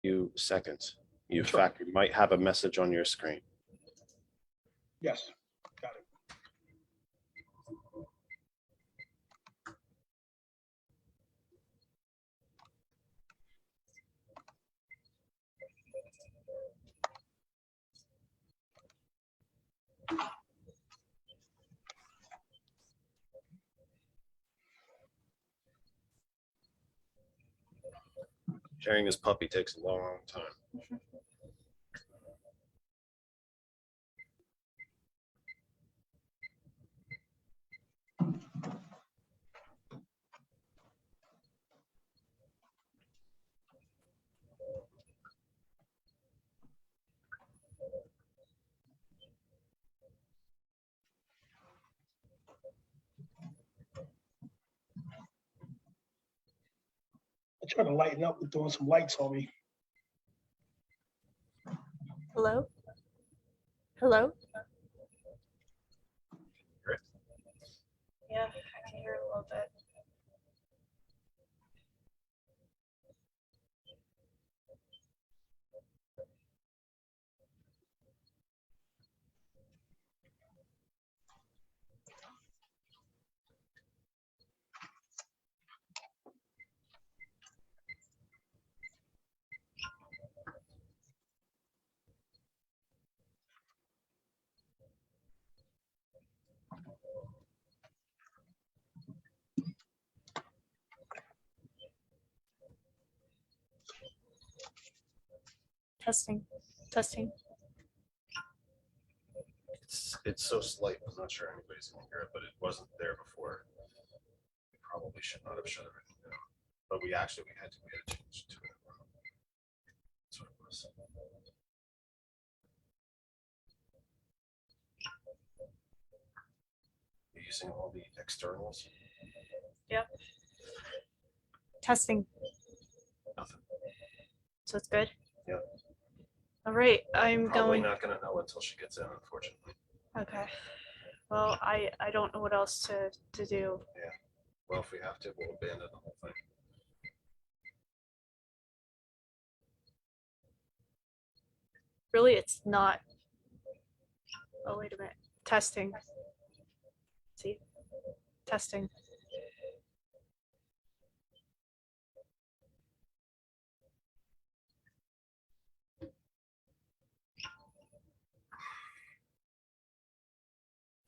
few seconds. You, in Sure. fact, you might have a message on your screen. Yes, got it. Sharing this puppy takes a long time. I try to lighten up with throwing some lights on me. Hello? Hello? Yeah, I can hear it a little bit. Testing. Testing. It's so slight. I'm not sure anybody's gonna hear it, but it wasn't there before. We probably should not have shut everything down, but we had to change to it. That's what it was. You're using all the externals. Yep. Testing. Nothing. So it's good? Yeah. All right, I'm Probably going. not gonna know until she gets in, unfortunately. Okay. Well, I don't know what else to do. Yeah. Well, if we have to, we'll abandon the whole thing. Really, it's not. Oh, wait a minute. Testing. See? Testing.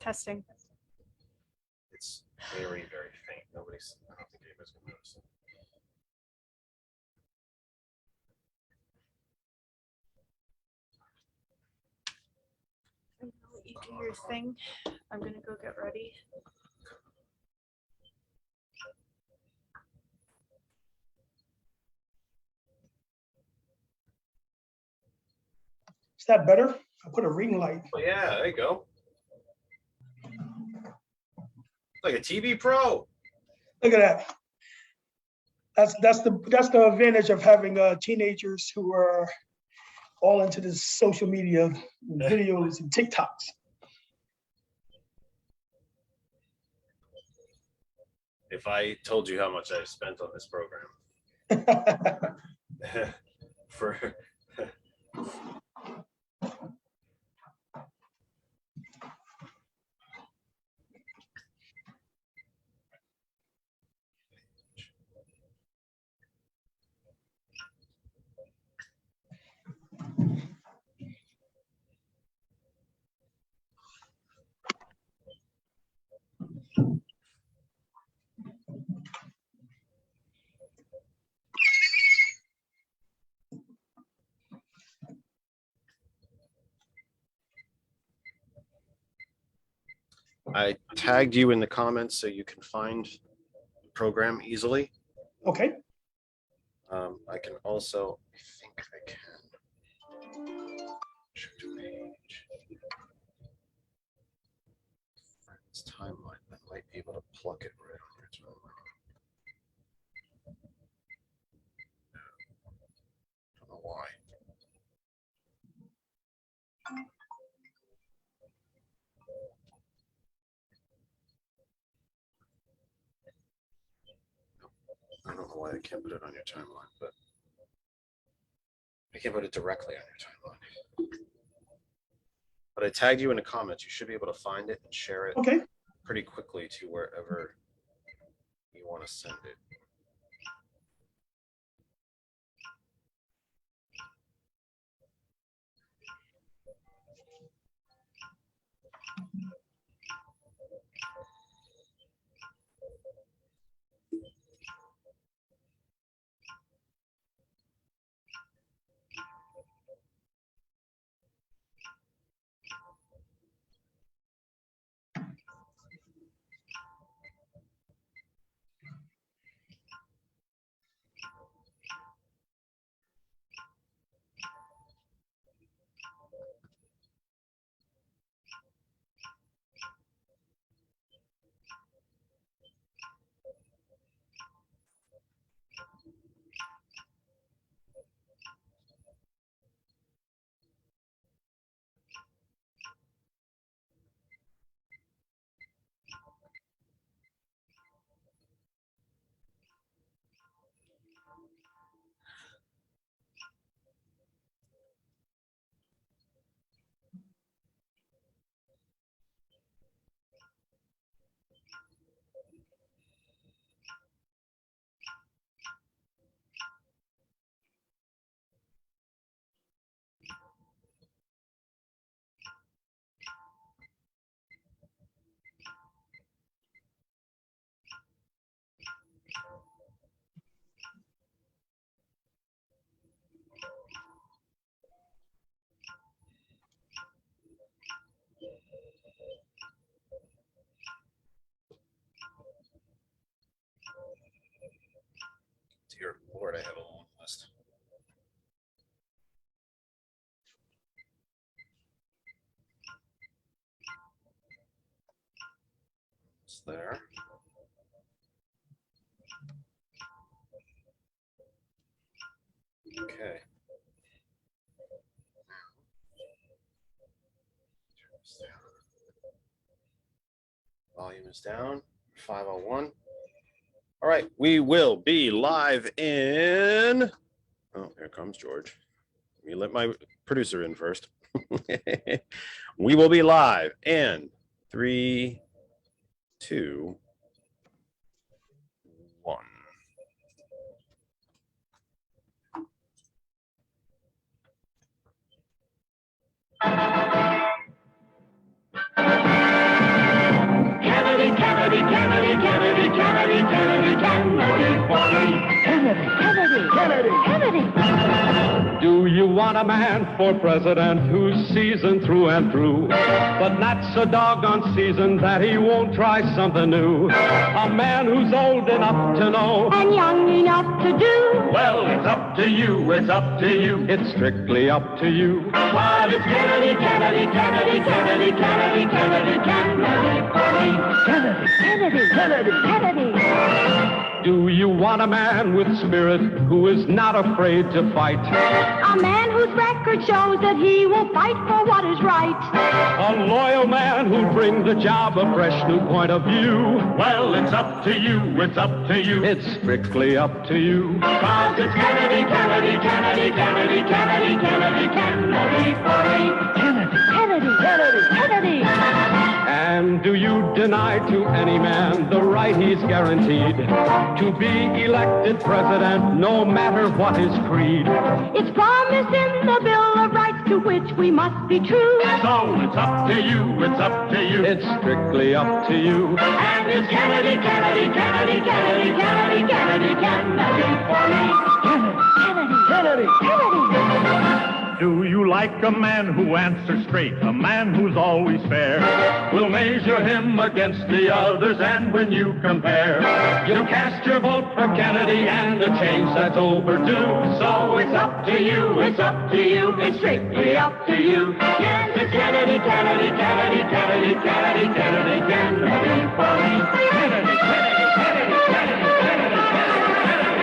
Testing. It's very, very faint. I don't think anybody's gonna notice it. I'm gonna let you do your thing. I'm gonna go get ready. Is that better? I put a ring light. Oh yeah, there you go. Like a TV Pro. Look at that. That's the advantage of having teenagers who are all into this social media videos and TikToks. If I told you how much I spent on this program for I tagged you in the comments so you can find the program easily. Okay. I can also, I think I can. Shoot to page. Friends timeline. I might be able to pluck it right on your timeline. Don't know why. I don't know why I can't put it on your timeline, but I can't put it directly on your timeline. But I tagged you in the comments. You should be able to find it and share it Okay. pretty quickly to wherever you want to send it. Dear Lord, I have a long list. It's there. Okay. Volume is down. 501. All right, we will be live in. Oh, here comes George. Let me let my producer in first. We will be live in 3, 2, 1. Kennedy, Kennedy, Kennedy, Kennedy, Kennedy, Kennedy, Kennedy, Kennedy, Kennedy. Do you want a man for president who's seasoned through and through, but not so doggone seasoned that he won't try something new? A man who's old enough to know and young enough to do. Well, it's up to you, it's up to you. It's strictly up to you. But it's Kennedy, Kennedy, Kennedy, Kennedy, Kennedy, Kennedy, Kennedy, Kennedy, Kennedy, Kennedy, Kennedy. Do you want a man with spirit who is not afraid to fight? A man whose record shows that he will fight for what is right. A loyal man who'll bring the job a fresh new point of view. Well, it's up to you, it's up to you. It's strictly up to you. Cause it's Kennedy, Kennedy, Kennedy, Kennedy, Kennedy, Kennedy, Kennedy, Kennedy, Kennedy, Kennedy, Kennedy. And do you deny to any man the right he's guaranteed to be elected president, no matter what his creed? It's promised in the Bill of Rights to which we must be true. So it's up to you, it's up to you. It's strictly up to you. And it's Kennedy, Kennedy, Kennedy, Kennedy, Kennedy, Kennedy, Kennedy, for me. Kennedy, Kennedy, Kennedy, Kennedy. Do you like a man who answers straight, a man who's always fair? We'll measure him against the others, and when you compare, you cast your vote for Kennedy and a change that's overdue. So it's up to you, it's up to you, it's strictly up to you. Yes, it's Kennedy, Kennedy, Kennedy, Kennedy, Kennedy, Kennedy, Kennedy, for me. Kennedy, Kennedy, Kennedy, Kennedy, Kennedy, Kennedy.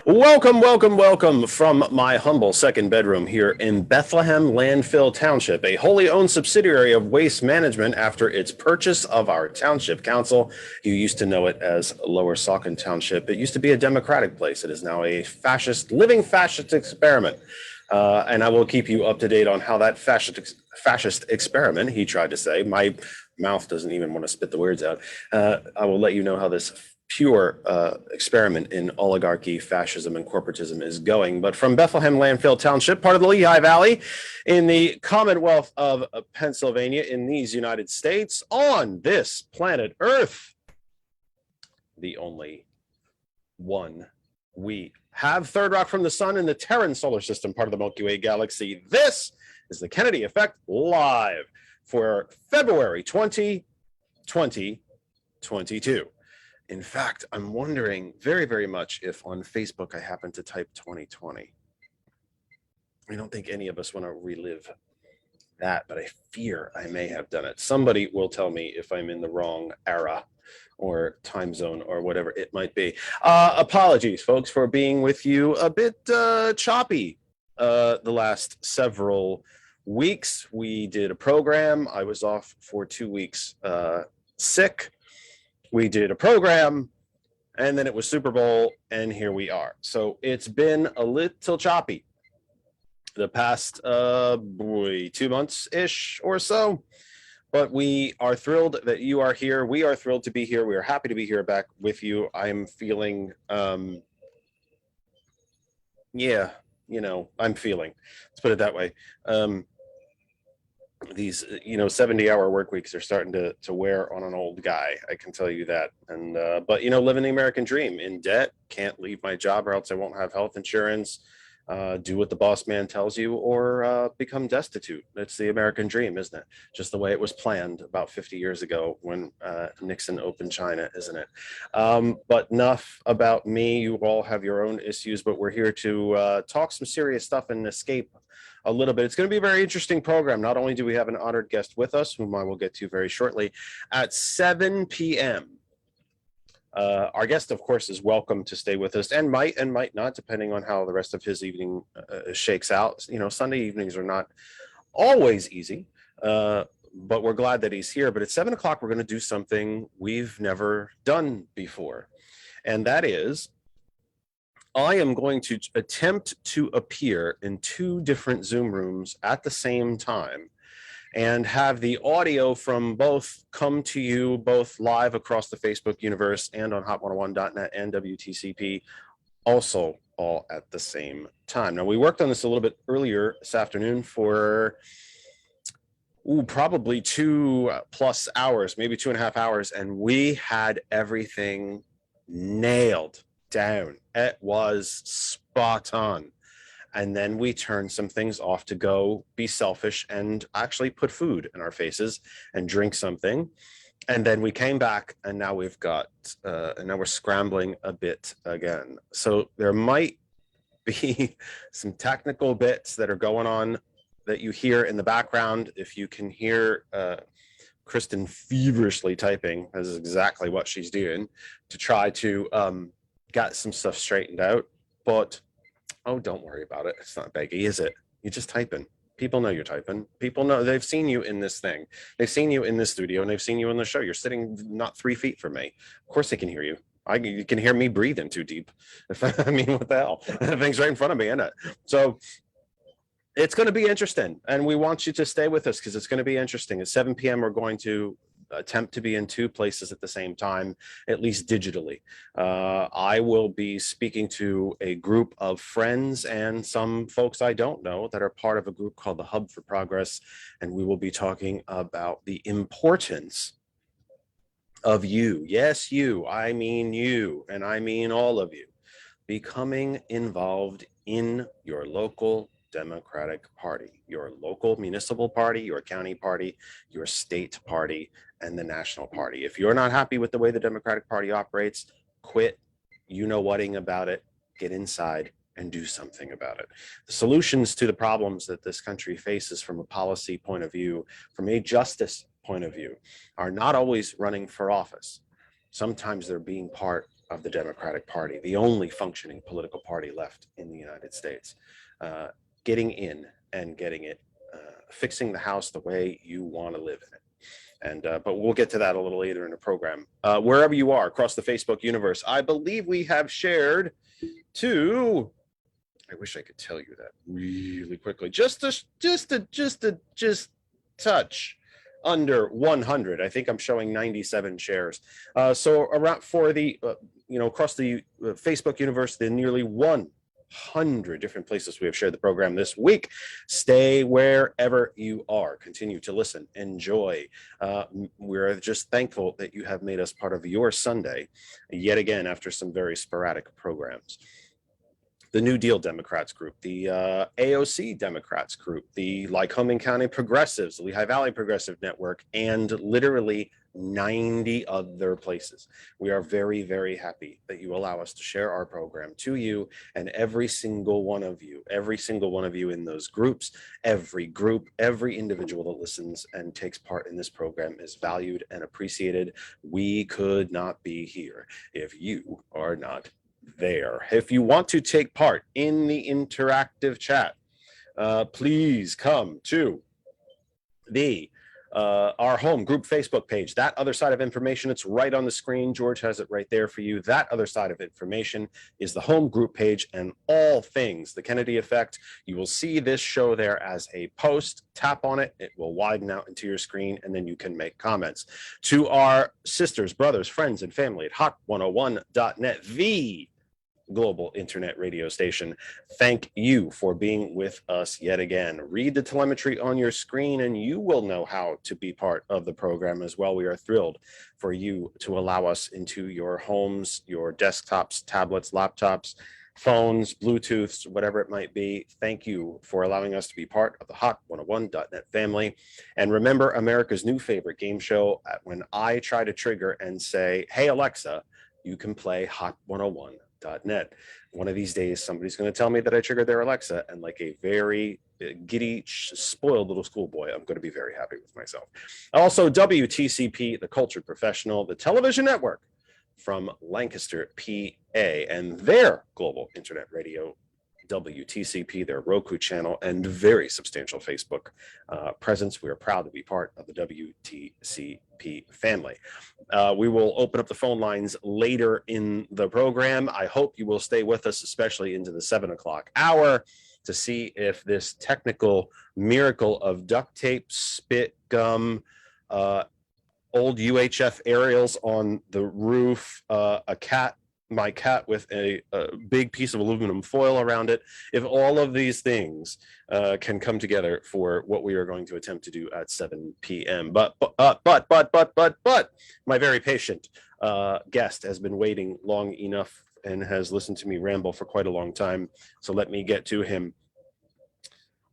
Welcome, welcome, welcome from my humble second bedroom here in Bethlehem Landfill Township, a wholly owned subsidiary of Waste Management after its purchase of our township council. You used to know it as Lower Saucon Township. It used to be a democratic place. It is now a living fascist experiment. And I will keep you up to date on how that fascist experiment, he tried to say, my mouth doesn't even want to spit the words out. I will let you know how this pure experiment in oligarchy, fascism, and corporatism is going. But from Bethlehem Landfill Township, part of the Lehigh Valley, in the Commonwealth of Pennsylvania, in these United States, on this planet Earth, the only one we have, third rock from the sun in the Terran solar system, part of the Milky Way galaxy. This is the Kennedy Effect live for February 2022. In fact, I'm wondering very, very much if on Facebook I happen to type 2020. I don't think any of us want to relive that, but I fear I may have done it. Somebody will tell me if I'm in the wrong era or time zone or whatever it might be. Apologies, folks, for being with you a bit choppy the last several weeks. We did a program. I was off for 2 weeks sick. We did a program, and then it was Super Bowl, and here we are. So it's been a little choppy the past 2 months-ish or so. But we are thrilled that you are here. We are thrilled to be here. We are happy to be here back with you. I'm feeling, I'm feeling, let's put it that way. These 70-hour work weeks are starting to wear on an old guy, I can tell you that. And but living the American dream, in debt, can't leave my job or else I won't have health insurance, do what the boss man tells you, or become destitute. It's the American dream, isn't it? Just the way it was planned about 50 years ago when Nixon opened China, isn't it? But enough about me. You all have your own issues, but we're here to talk some serious stuff and escape a little bit. It's going to be a very interesting program. Not only do we have an honored guest with us, whom I will get to very shortly, at 7 p.m. Our guest, of course, is welcome to stay with us and might not, depending on how the rest of his evening shakes out. Sunday evenings are not always easy, but we're glad that he's here. But at 7 o'clock, we're going to do something we've never done before. And that is, I am going to attempt to appear in 2 different Zoom rooms at the same time and have the audio from both come to you both live across the Facebook universe and on hot101.net and WTCP also all at the same time. Now, we worked on this a little bit earlier this afternoon for probably 2+ hours, maybe 2.5 hours, and we had everything nailed down. It was spot on. And then we turned some things off to go be selfish and actually put food in our faces and drink something. And then we came back, and now we've got, and now we're scrambling a bit again. So there might be some technical bits that are going on that you hear in the background. If you can hear Kristen feverishly typing, this is exactly what she's doing to try to get some stuff straightened out. But oh, don't worry about it. It's not baggy, is it? You're just typing. People know you're typing. People know, they've seen you in this thing. They've seen you in this studio, and they've seen you in the show. You're sitting not 3 feet from me. Of course they can hear you. You can hear me breathing too deep. I mean, what the hell? The thing's right in front of me, isn't it? So it's going to be interesting, and we want you to stay with us because it's going to be interesting. At 7 p.m., we're going to attempt to be in 2 places at the same time, at least digitally. I will be speaking to a group of friends and some folks I don't know that are part of a group called the Hub for Progress, and we will be talking about the importance of you. Yes, you. I mean you, and I mean all of you, becoming involved in your local Democratic Party, your local municipal party, your county party, your state party, and the national party. If you're not happy with the way the Democratic Party operates, quit, whating about it, get inside and do something about it. The solutions to the problems that this country faces from a policy point of view, from a justice point of view, are not always running for office. Sometimes they're being part of the Democratic Party, the only functioning political party left in the United States, getting in and getting it, fixing the House the way you want to live in it. And but we'll get to that a little later in the program. Wherever you are across the Facebook universe, I believe we have shared to. I wish I could tell you that really quickly. Just touch under 100. I think I'm showing 97 shares. So around for the across the Facebook universe, the nearly 100 different places we have shared the program this week. Stay wherever you are. Continue to listen. Enjoy. We're just thankful that you have made us part of your Sunday yet again after some very sporadic programs. The New Deal Democrats group, the AOC Democrats group, the Lycoming County Progressives, the Lehigh Valley Progressive Network, and literally 90 other places. We are very, very happy that you allow us to share our program to you, and every single one of you in those groups, every individual that listens and takes part in this program is valued and appreciated. We could not be here if you are not there. If you want to take part in the interactive chat, please come to the our home group Facebook page. That other side of information, it's right on the screen. George has it right there for you. That other side of information is the home group page and all things the Kennedy Effect. You will see this show there as a post. Tap on it, it will widen out into your screen, and then you can make comments. To our sisters, brothers, friends, and family at hot101.net, the global internet radio station, thank you for being with us yet again. Read the telemetry on your screen and you will know how to be part of the program as well. We are thrilled for you to allow us into your homes, your desktops, tablets, laptops, phones, Bluetooths, whatever it might be. Thank you for allowing us to be part of the hot101.net family. And remember, America's new favorite game show, when I try to trigger and say, hey Alexa, you can play hot101.net. One of these days, somebody's going to tell me that I triggered their Alexa, and like a very giddy, spoiled little schoolboy, I'm going to be very happy with myself. Also, WTCP, the Cultured Professional, the television network from Lancaster, PA, and their global internet radio, WTCP, their Roku channel, and very substantial Facebook presence. We are proud to be part of the WTCP family. We will open up the phone lines later in the program. I hope you will stay with us, especially into the 7 o'clock hour, to see if this technical miracle of duct tape, spit, gum, old UHF aerials on the roof, my cat with a big piece of aluminum foil around it. If all of these things can come together for what we are going to attempt to do at 7 p.m. But my very patient guest has been waiting long enough and has listened to me ramble for quite a long time. So let me get to him.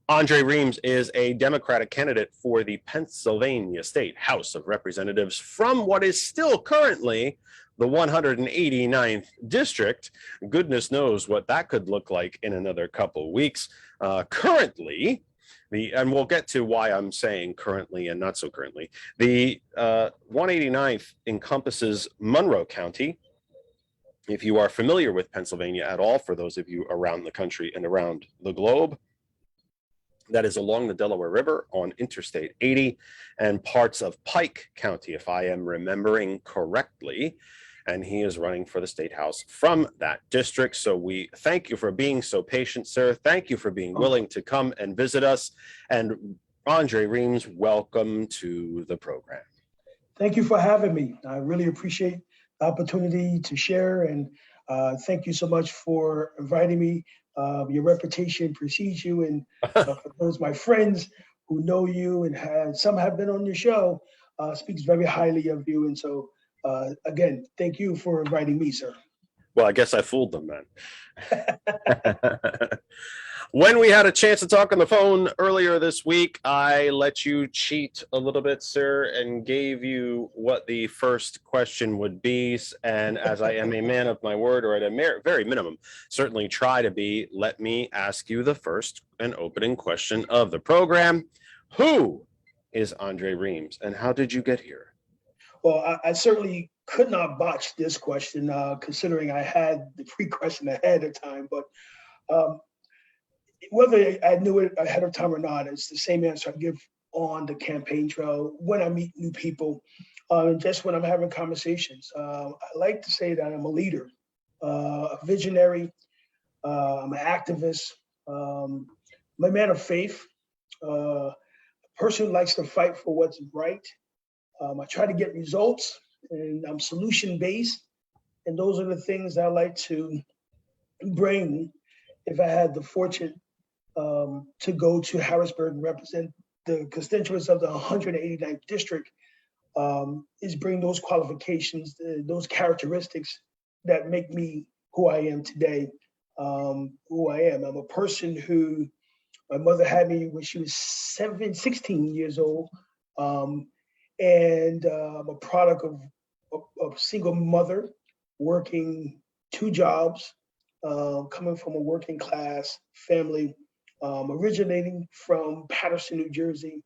Andre Reames is a Democratic candidate for the Pennsylvania State House of Representatives from what is still currently the 189th district. Goodness knows what that could look like in another couple weeks. Currently, and we'll get to why I'm saying currently and not so currently, the 189th encompasses Monroe County. If you are familiar with Pennsylvania at all, for those of you around the country and around the globe, that is along the Delaware River on Interstate 80 and parts of Pike County, if I am remembering correctly. And he is running for the state house from that district. So we thank you for being so patient, sir. Thank you for being willing to come and visit us. And Andre Reames, welcome to the program. Thank you for having me. I really appreciate the opportunity to share, and thank you so much for inviting me. Your reputation precedes you, and for those my friends who know you and some have been on your show, speaks very highly of you. And so again, thank you for inviting me, sir. Well, I guess I fooled them then. When we had a chance to talk on the phone earlier this week, I let you cheat a little bit, sir, and gave you what the first question would be. And as I am a man of my word, or at a very minimum, certainly try to be, let me ask you the first and opening question of the program. Who is Andre Reames, and how did you get here? Well, I certainly could not botch this question, considering I had the pre-question ahead of time. But um, whether I knew it ahead of time or not, it's the same answer I give on the campaign trail when I meet new people, and just when I'm having conversations. I like to say that I'm a leader, a visionary. I'm an activist. I'm a man of faith. A person who likes to fight for what's right. I try to get results, and I'm solution based. And those are the things I like to bring if I had the fortune to go to Harrisburg and represent the constituents of the 189th district, is bring those qualifications, those characteristics that make me who I am today, who I am. I'm a person who, my mother had me when she was 16 years old. Um, and I'm a product of a single mother working two jobs, coming from a working class family, originating from Paterson, New Jersey.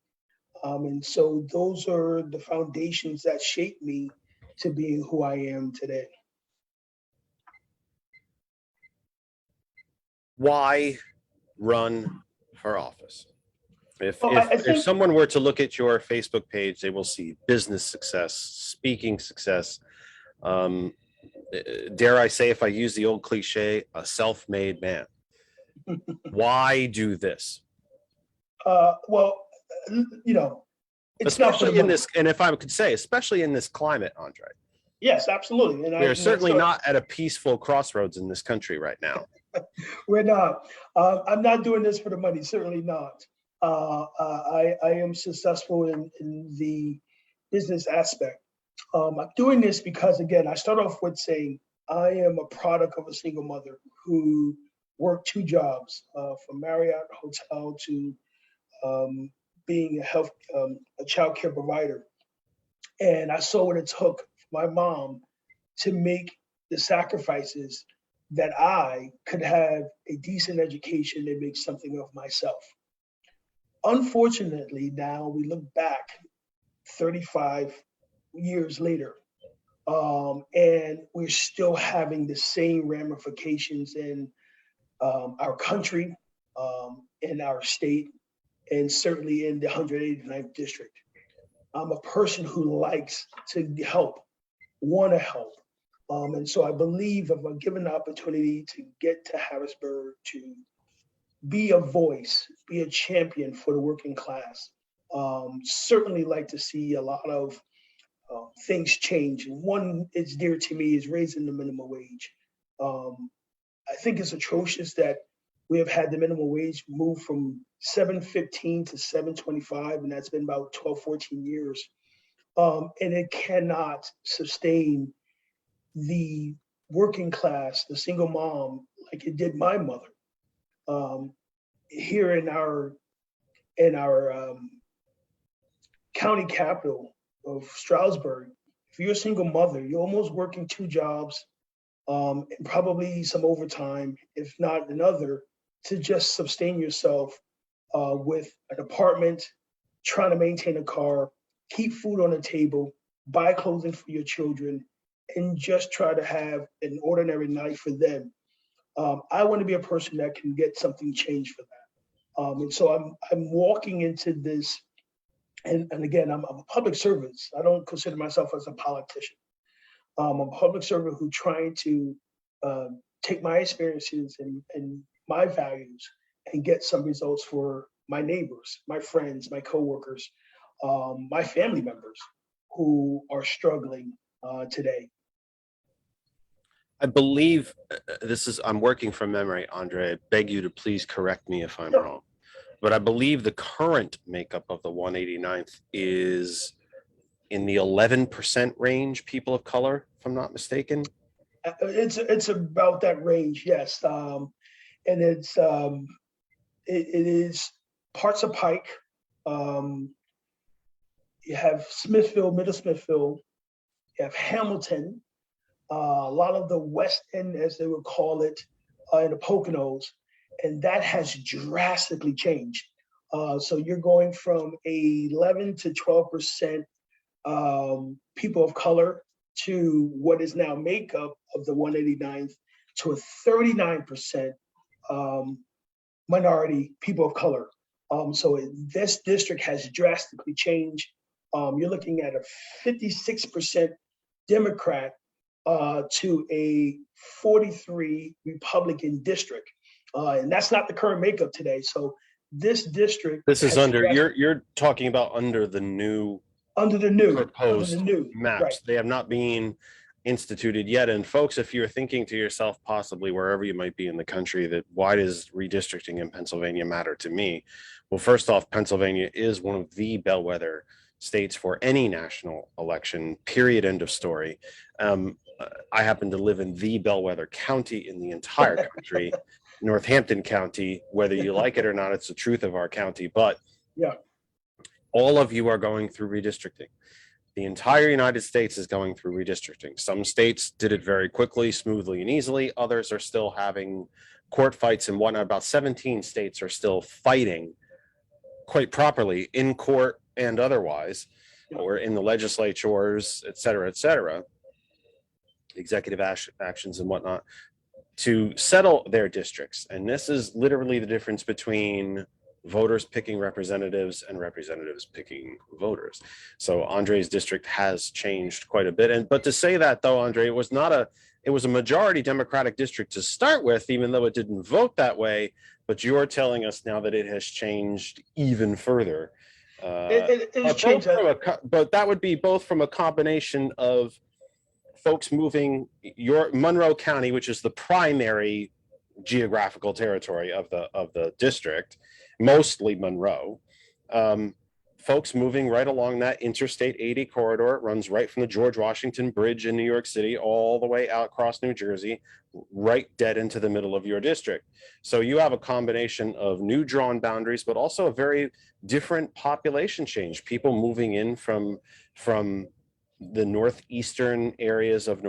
And so those are the foundations that shaped me to being who I am today. Why run for office? If Well, I think, someone were to look at your Facebook page, they will see business success, speaking success. Dare I say, if I use the old cliche, a self-made man. Why do this? well, you know, it's not for the Especially in money. this, and if I could say, especially in this climate, Andre. Yes, absolutely. And We are certainly so not at a peaceful crossroads in this country right now. we're not. I'm not doing this for the money. Certainly not. I am successful in the business aspect. I'm doing this because, again, I start off with saying I am a product of a single mother who worked two jobs, from Marriott Hotel to being a child care provider. And I saw what it took for my mom to make the sacrifices that I could have a decent education and make something of myself. Unfortunately, now we look back 35 years later, and we're still having the same ramifications in our country, in our state, and certainly in the 189th district. I'm a person who likes to help, want to help. And so I believe if I'm given the opportunity to get to Harrisburg to be a voice, be a champion for the working class, certainly like to see a lot of things change. And one is dear to me is raising the minimum wage. I think it's atrocious that we have had the minimum wage move from 7.15 to 7.25, and that's been about 12, 14 years. And it cannot sustain the working class, the single mom, like it did my mother. Here in our county capital of Stroudsburg, if you're a single mother, you're almost working two jobs, and probably some overtime, if not another, to just sustain yourself with an apartment, trying to maintain a car, keep food on the table, buy clothing for your children, and just try to have an ordinary night for them. I want to be a person that can get something changed for that. And so I'm walking into this, and again, I'm a public servant. I don't consider myself as a politician. I'm a public servant who trying to take my experiences and my values and get some results for my neighbors, my friends, my coworkers, my family members who are struggling today. I believe I'm working from memory, Andre. I beg you to please correct me if I'm wrong. But I believe the current makeup of the 189th is in the 11% range, people of color, if I'm not mistaken. It's about that range, yes. And it is parts of Pike. You have Smithfield, Middle Smithfield. You have Hamilton. A lot of the West End, as they would call it, in the Poconos, and that has drastically changed. So you're going from 11 to 12% people of color to what is now makeup of the 189th to a 39% minority people of color. So this district has drastically changed. You're looking at a 56% Democrat to a 43 Republican district. And that's not the current makeup today. So this district. This is under, you're talking about under the new proposed maps. Right. They have not been instituted yet. And folks, if you're thinking to yourself, possibly wherever you might be in the country, that why does redistricting in Pennsylvania matter to me? Well, first off, Pennsylvania is one of the bellwether states for any national election, period, end of story. I happen to live in the bellwether county in the entire country, Northampton County. Whether you like it or not, it's the truth of our county. But yeah, all of you are going through redistricting. The entire United States is going through redistricting. Some states did it very quickly, smoothly, and easily. Others are still having court fights and whatnot. About 17 states are still fighting quite properly in court and otherwise, or in the legislatures, et cetera, executive actions and whatnot, to settle their districts. And this is literally the difference between voters picking representatives and representatives picking voters. So Andre's district has changed quite a bit. But to say that though, Andre, it was a majority Democratic district to start with, even though it didn't vote that way. But you're telling us now that it has changed even further. It's changed. But that would be both from a combination of folks moving your Monroe County, which is the primary geographical territory of the district, mostly Monroe, folks moving right along that Interstate 80 corridor. It runs right from the George Washington Bridge in New York City all the way out across New Jersey, right dead into the middle of your district. So you have a combination of new drawn boundaries, but also a very different population change. People moving in from the northeastern areas of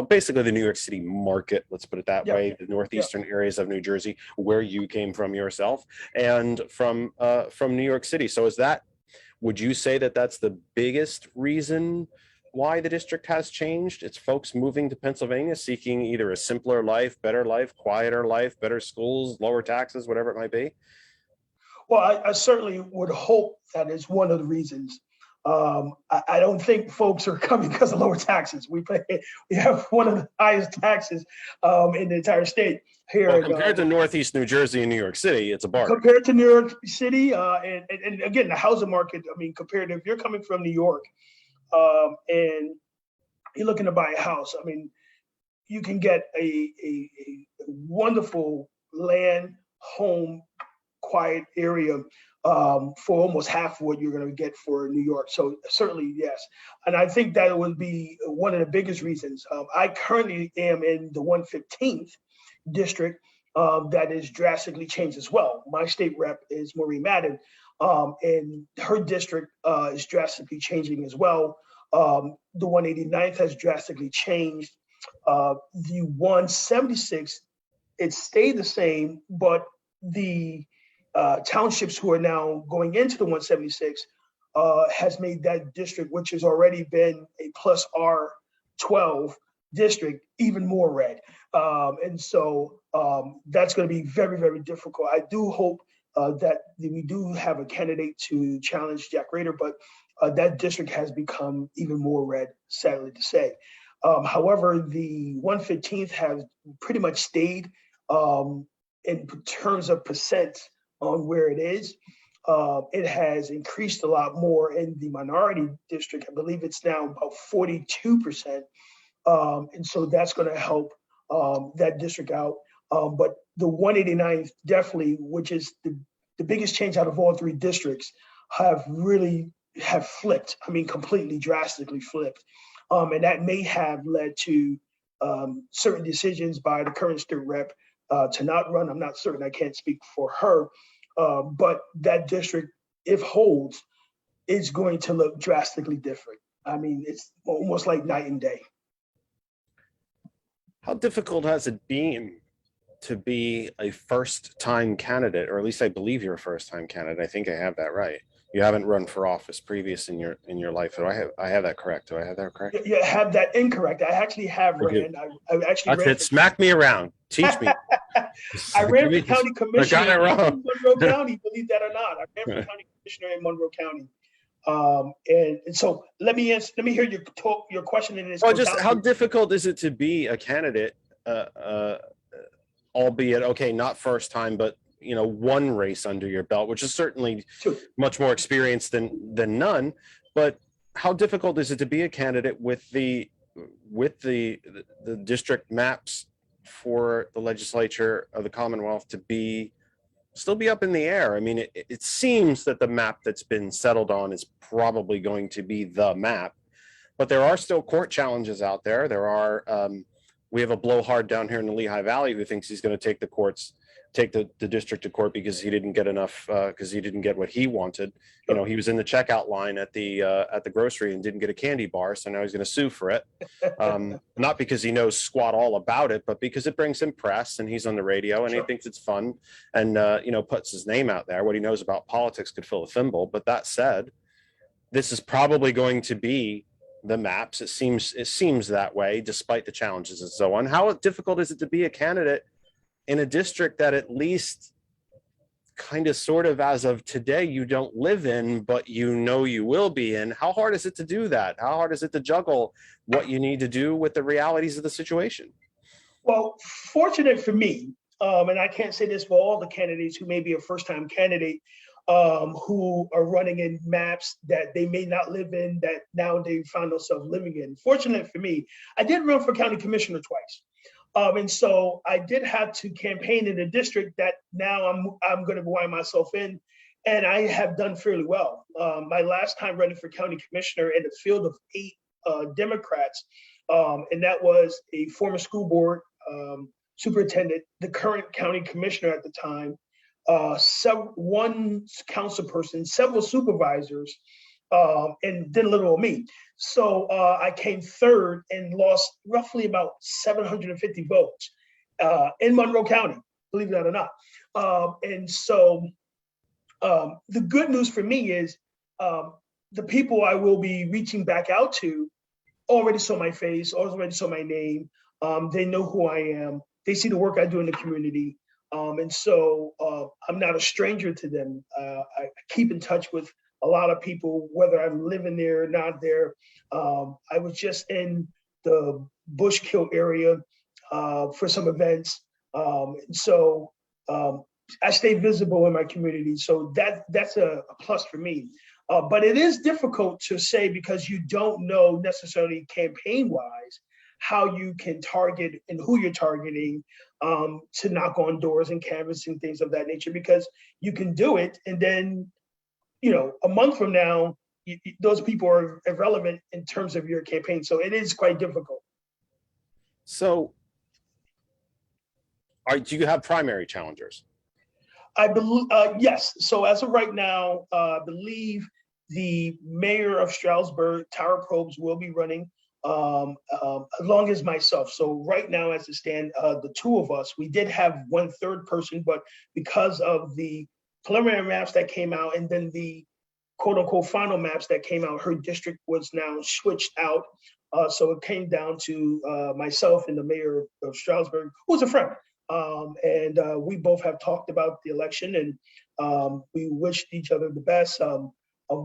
basically the New York City market, let's put it that way, the northeastern areas of New Jersey, where you came from yourself, and from New York City. So would you say that that's the biggest reason why the district has changed? It's folks moving to Pennsylvania, seeking either a simpler life, better life, quieter life, better schools, lower taxes, whatever it might be? Well, I certainly would hope that is one of the reasons. I don't think folks are coming because of lower taxes. We have one of the highest taxes in the entire state here. Well, compared to Northeast New Jersey and New York City, it's a bargain. Compared to New York City, and again, the housing market, I mean, compared to if you're coming from New York and you're looking to buy a house, I mean, you can get a wonderful land, home, quiet area for almost half of what you're going to get for New York. So certainly, yes. And I think that would be one of the biggest reasons. I currently am in the 115th district that is drastically changed as well. My state rep is Maureen Madden, and her district is drastically changing as well. The 189th has drastically changed. The 176, it stayed the same, but the townships who are now going into the 176 has made that district, which has already been a plus R12 district, even more red. And so that's going to be very, very difficult. I do hope that we do have a candidate to challenge Jack Rader, but that district has become even more red, sadly to say. However, the 115th has pretty much stayed in terms of percent on where it is. It has increased a lot more in the minority district. I believe it's now about 42%. And so that's going to help that district out. But the 189th definitely, which is the biggest change out of all three districts, have flipped. I mean, completely drastically flipped. And that may have led to certain decisions by the current state rep to not run. I'm not certain, I can't speak for her, but that district, if holds, is going to look drastically different. I mean, it's almost like night and day. How difficult has it been to be a first-time candidate, or at least I believe you're a first-time candidate? I think I have that right. You haven't run for office previous in your life. Do I have that correct? Do I have that correct? You have that incorrect. I actually have Okay. ran. I actually That's ran it. Smack me around. Teach me. I ran for Give me this- county commissioner I got it wrong. in Monroe County, believe that or not. I ran for county commissioner in Monroe County. And so let me hear your question in this. Well, just how difficult is it to be a candidate, albeit, okay, not first time, but one race under your belt, which is certainly much more experience than none. But how difficult is it to be a candidate with the district maps for the legislature of the Commonwealth to still be up in the air? I mean, it seems that the map that's been settled on is probably going to be the map, but there are still court challenges out there. We have a blowhard down here in the Lehigh Valley who thinks he's going to take the district to court because he didn't get enough, because he didn't get what he wanted. He was in the checkout line at the grocery and didn't get a candy bar, so now he's going to sue for it. Not because he knows squat all about it, but because it brings him press and he's on the radio and he thinks it's fun and puts his name out there. What he knows about politics could fill a thimble. But that said, this is probably going to be the maps. It seems that way, despite the challenges and so on. How difficult is it to be a candidate in a district that at least kind of sort of as of today you don't live in, but you will be in? How hard is it to do that? How hard is it to juggle what you need to do with the realities of the situation? Well, fortunate for me, and I can't say this for all the candidates who may be a first-time candidate, who are running in maps that they may not live in, that now they found themselves living in. Fortunate for me, I did run for county commissioner twice. And so I did have to campaign in a district that now I'm going to wind myself in, and I have done fairly well. My last time running for county commissioner in a field of 8 Democrats, and that was a former school board superintendent, the current county commissioner at the time, one council person, several supervisors, and then a little of me. So I came third and lost roughly about 750 votes in Monroe County, believe that or not. And so the good news for me is the people I will be reaching back out to already saw my face, already saw my name. They know who I am. They see the work I do in the community. And so I'm not a stranger to them. I keep in touch with a lot of people, whether I'm living there or not there. I was just in the Bushkill area for some events. And so I stay visible in my community. So that's a plus for me. But it is difficult to say because you don't know necessarily campaign-wise how you can target and who you're targeting to knock on doors and canvassing things of that nature, because you can do it and then, a month from now, those people are irrelevant in terms of your campaign. So it is quite difficult. So do you have primary challengers? I believe, yes. So as of right now, I believe the mayor of Stroudsburg, Tara Probst, will be running along as myself. So right now, as it stands, the two of us, we did have one third person, but because of the preliminary maps that came out and then the quote unquote final maps that came out, her district was now switched out. So it came down to myself and the mayor of Stroudsburg, who's a friend. And we both have talked about the election, and we wished each other the best.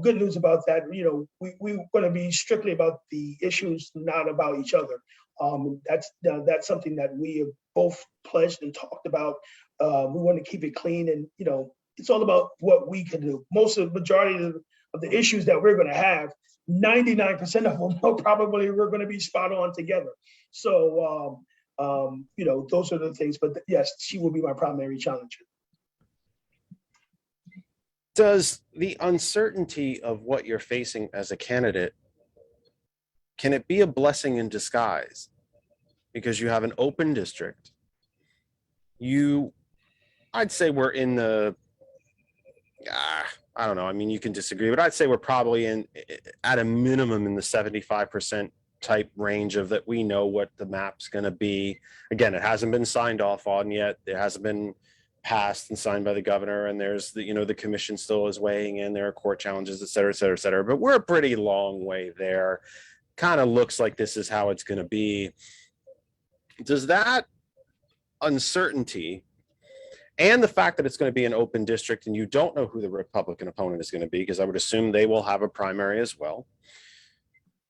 Good news about that, we're going to be strictly about the issues, not about each other. That's something that we have both pledged and talked about. We want to keep it clean, and it's all about what we can do. Most of the majority of the issues that we're going to have, 99% of them probably we're going to be spot on together. So those are the things. But yes, she will be my primary challenger. Does the uncertainty of what you're facing as a candidate, can it be a blessing in disguise? Because you have an open district. I'd say we're in the, I don't know. I mean, you can disagree, but I'd say we're probably at a minimum in the 75% type range of that we know what the map's going to be. Again, it hasn't been signed off on yet. It hasn't been passed and signed by the governor, and there's the, the commission still is weighing in, there are court challenges, et cetera, et cetera, et cetera. But we're a pretty long way there. Kind of looks like this is how it's going to be. Does that uncertainty and the fact that it's going to be an open district and you don't know who the Republican opponent is going to be, because I would assume they will have a primary as well,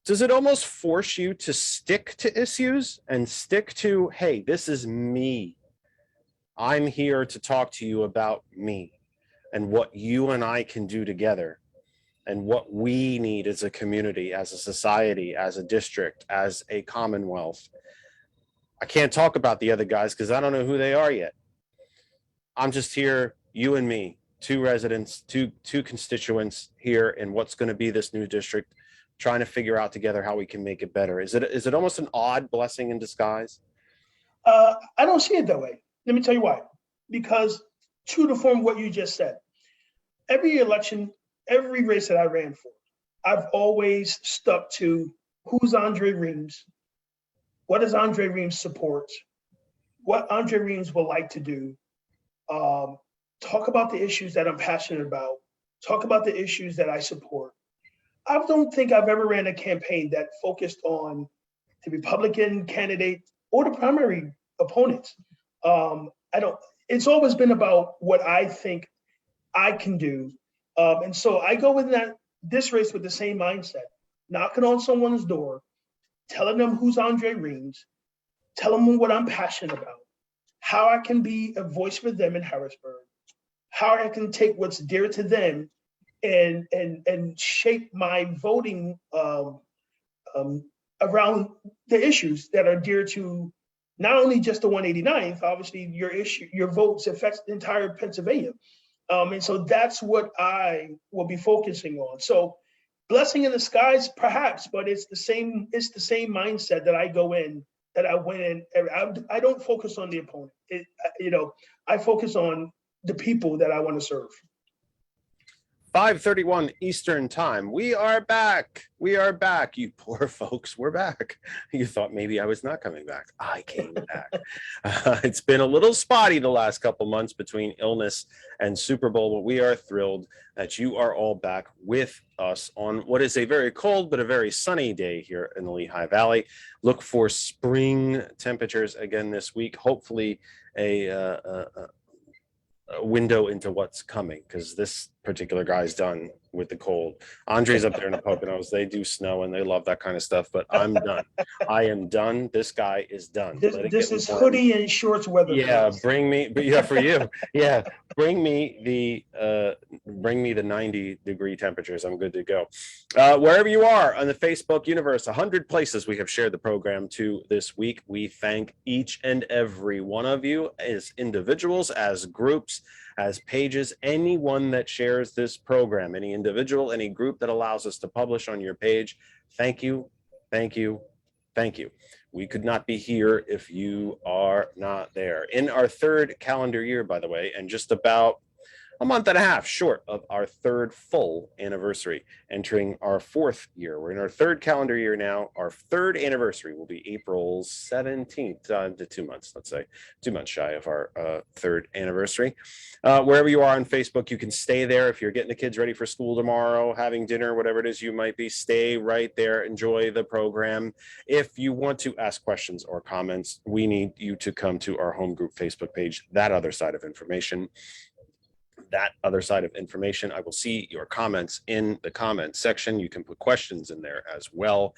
does it almost force you to stick to issues and stick to, hey, this is me. I'm here to talk to you about me and what you and I can do together and what we need as a community, as a society, as a district, as a commonwealth. I can't talk about the other guys because I don't know who they are yet. I'm just here, you and me, two residents, two constituents here in what's going to be this new district, trying to figure out together how we can make it better. Is it almost an odd blessing in disguise? I don't see it that way. Let me tell you why. Because true to form what you just said, every election, every race that I ran for, I've always stuck to who's Andre Reames, what does Andre Reames support, what Andre Reames would like to do, talk about the issues that I'm passionate about, talk about the issues that I support. I don't think I've ever ran a campaign that focused on the Republican candidate or the primary opponents. It's always been about what I think I can do. And so I go with this race with the same mindset, knocking on someone's door, telling them who's Andre Reames, telling them what I'm passionate about, how I can be a voice for them in Harrisburg, how I can take what's dear to them and shape my voting around the issues that are dear to not only just the 189th, obviously your votes affects the entire Pennsylvania. And so that's what I will be focusing on. So blessing in the skies, perhaps, but it's the same mindset that I go in, that I went in. I don't focus on the opponent. I focus on the people that I want to serve. 5:31 Eastern time. We are back. We are back. You poor folks, we're back. You thought maybe I was not coming back. I came back. It's been a little spotty the last couple months between illness and Super Bowl, but we are thrilled that you are all back with us on what is a very cold but a very sunny day here in the Lehigh Valley. Look for spring temperatures again this week. Hopefully a window into what's coming, because this particular guy's done with the cold. Andre's up there in the Poconos. They do snow and they love that kind of stuff, but I'm done. I am done. This guy is done. This is hoodie and shorts weather. Yeah, bring me, but yeah, for you. Yeah, bring me the 90-degree temperatures. I'm good to go. Wherever you are on the Facebook universe, 100 places we have shared the program to this week. We thank each and every one of you as individuals, as groups, as pages, anyone that shares this program, any individual, any group that allows us to publish on your page. Thank you, thank you, thank you. We could not be here if you are not there. In our third calendar year, by the way, and just about a month and a half short of our third full anniversary, entering our fourth year. We're in our third calendar year now. Our third anniversary will be April 17th, to 2 months, let's say, 2 months shy of our third anniversary. Wherever you are on Facebook, you can stay there. If you're getting the kids ready for school tomorrow, having dinner, whatever it is you might be, stay right there, enjoy the program. If you want to ask questions or comments, we need you to come to our home group Facebook page, That Other Side of Information. That Other Side of Information. I will see your comments in the comments section. You can put questions in there as well.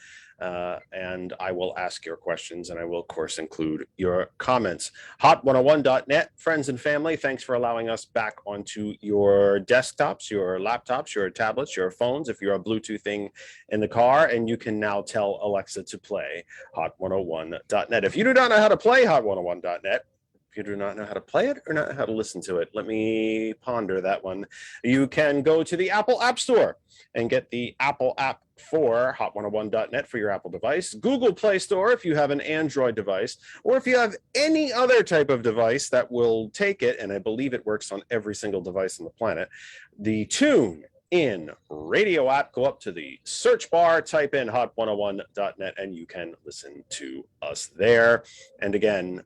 And I will ask your questions, and I will, of course, include your comments. Hot101.net, friends and family, thanks for allowing us back onto your desktops, your laptops, your tablets, your phones, if you're a Bluetoothing in the car, and you can now tell Alexa to play Hot101.net. If you do not know how to play Hot101.net, if you do not know how to play it or not how to listen to it, let me ponder that one. You can go to the Apple App Store and get the Apple app for Hot101.net for your Apple device, Google Play Store if you have an Android device, or if you have any other type of device that will take it, and I believe it works on every single device on the planet, the Tune In radio app. Go up to the search bar, type in Hot101.net, and you can listen to us there. And again,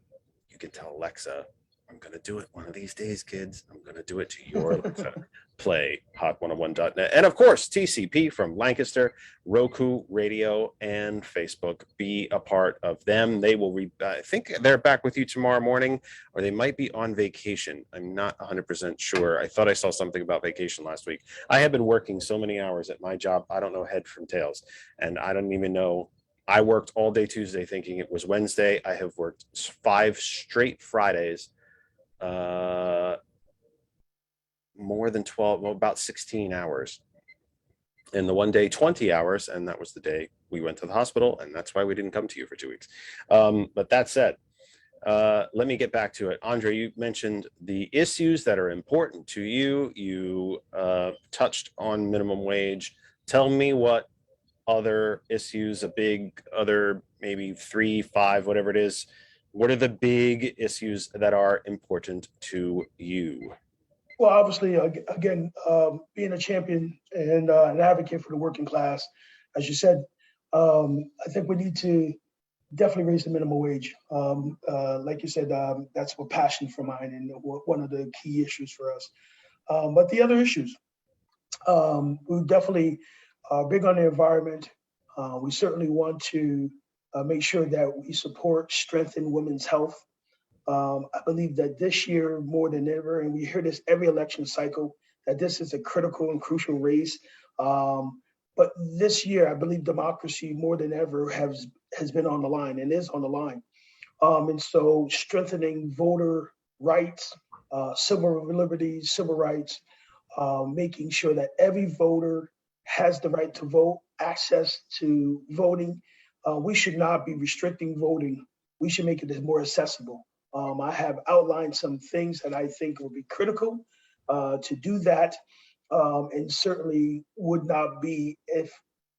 you can tell Alexa, I'm going to do it one of these days, kids. I'm going to do it to your center. Play hot101.net. And of course, TCP from Lancaster, Roku, radio, and Facebook. Be a part of them. They will I think they're back with you tomorrow morning, or they might be on vacation. I'm not 100% sure. I thought I saw something about vacation last week. I have been working so many hours at my job. I don't know head from tails. And I don't even know. I worked all day Tuesday thinking it was Wednesday. I have worked 5 straight Fridays. More than 12, well, about 16 hours. And the one day, 20 hours. And that was the day we went to the hospital. And that's why we didn't come to you for 2 weeks. But that said, let me get back to it. Andre, you mentioned the issues that are important to you. You touched on minimum wage. Tell me what other issues, maybe 3, 5, whatever it is. What are the big issues that are important to you? Well, obviously, again, being a champion and an advocate for the working class, as you said, I think we need to definitely raise the minimum wage. Like you said, that's a passion for mine and one of the key issues for us. But the other issues, we definitely are big on the environment. We certainly want to make sure that we support, strengthen women's health. I believe that this year more than ever, and we hear this every election cycle, that this is a critical and crucial race. But this year, I believe democracy more than ever has been on the line and is on the line. And so strengthening voter rights, civil liberties, civil rights, making sure that every voter has the right to vote, access to voting. We should not be restricting voting. We should make it more accessible. I have outlined some things that I think will be critical to do that, and certainly would not be, if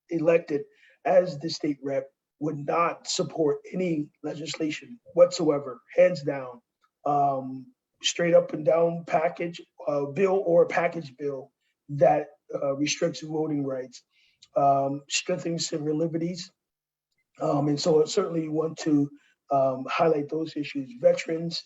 elected as the state rep, would not support any legislation whatsoever, hands down, straight up and down package bill or package bill that restricts voting rights, strengthening civil liberties. And so I certainly want to highlight those issues. Veterans,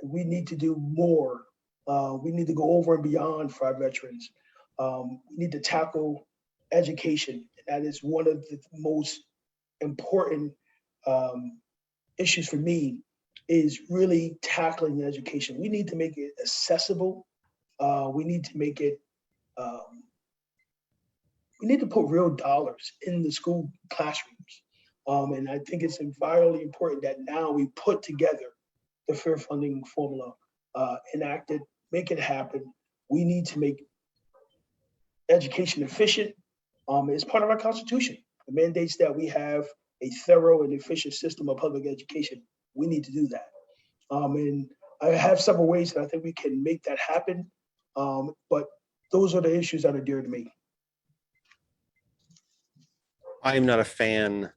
we need to do more. We need to go over and beyond for our veterans. We need to tackle education. That is one of the most important issues for me, is really tackling education. We need to make it accessible. We need to make it, we need to put real dollars in the school classrooms. And I think it's vitally important that now we put together the fair funding formula, enacted, make it happen. We need to make education efficient. It's part of our Constitution. It mandates that we have a thorough and efficient system of public education. We need to do that. And I have several ways that I think we can make that happen. But those are the issues that are dear to me. I am not a fan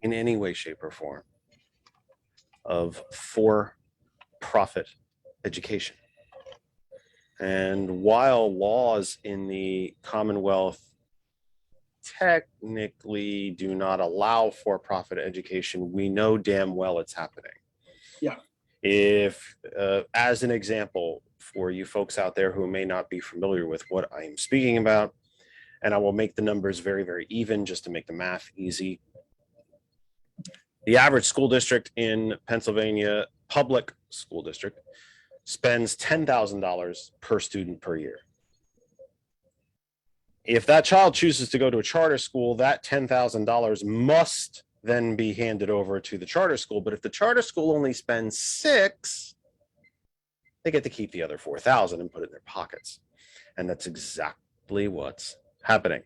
in any way, shape, or form of for-profit education. And while laws in the Commonwealth technically do not allow for-profit education, we know damn well it's happening. Yeah. If, as an example, for you folks out there who may not be familiar with what I'm speaking about, and I will make the numbers very, very even just to make the math easy. The average school district in Pennsylvania, public school district, spends $10,000 per student per year. If that child chooses to go to a charter school, that $10,000 must then be handed over to the charter school. But if the charter school only spends $6,000, they get to keep the other $4,000 and put it in their pockets. And that's exactly what's happening.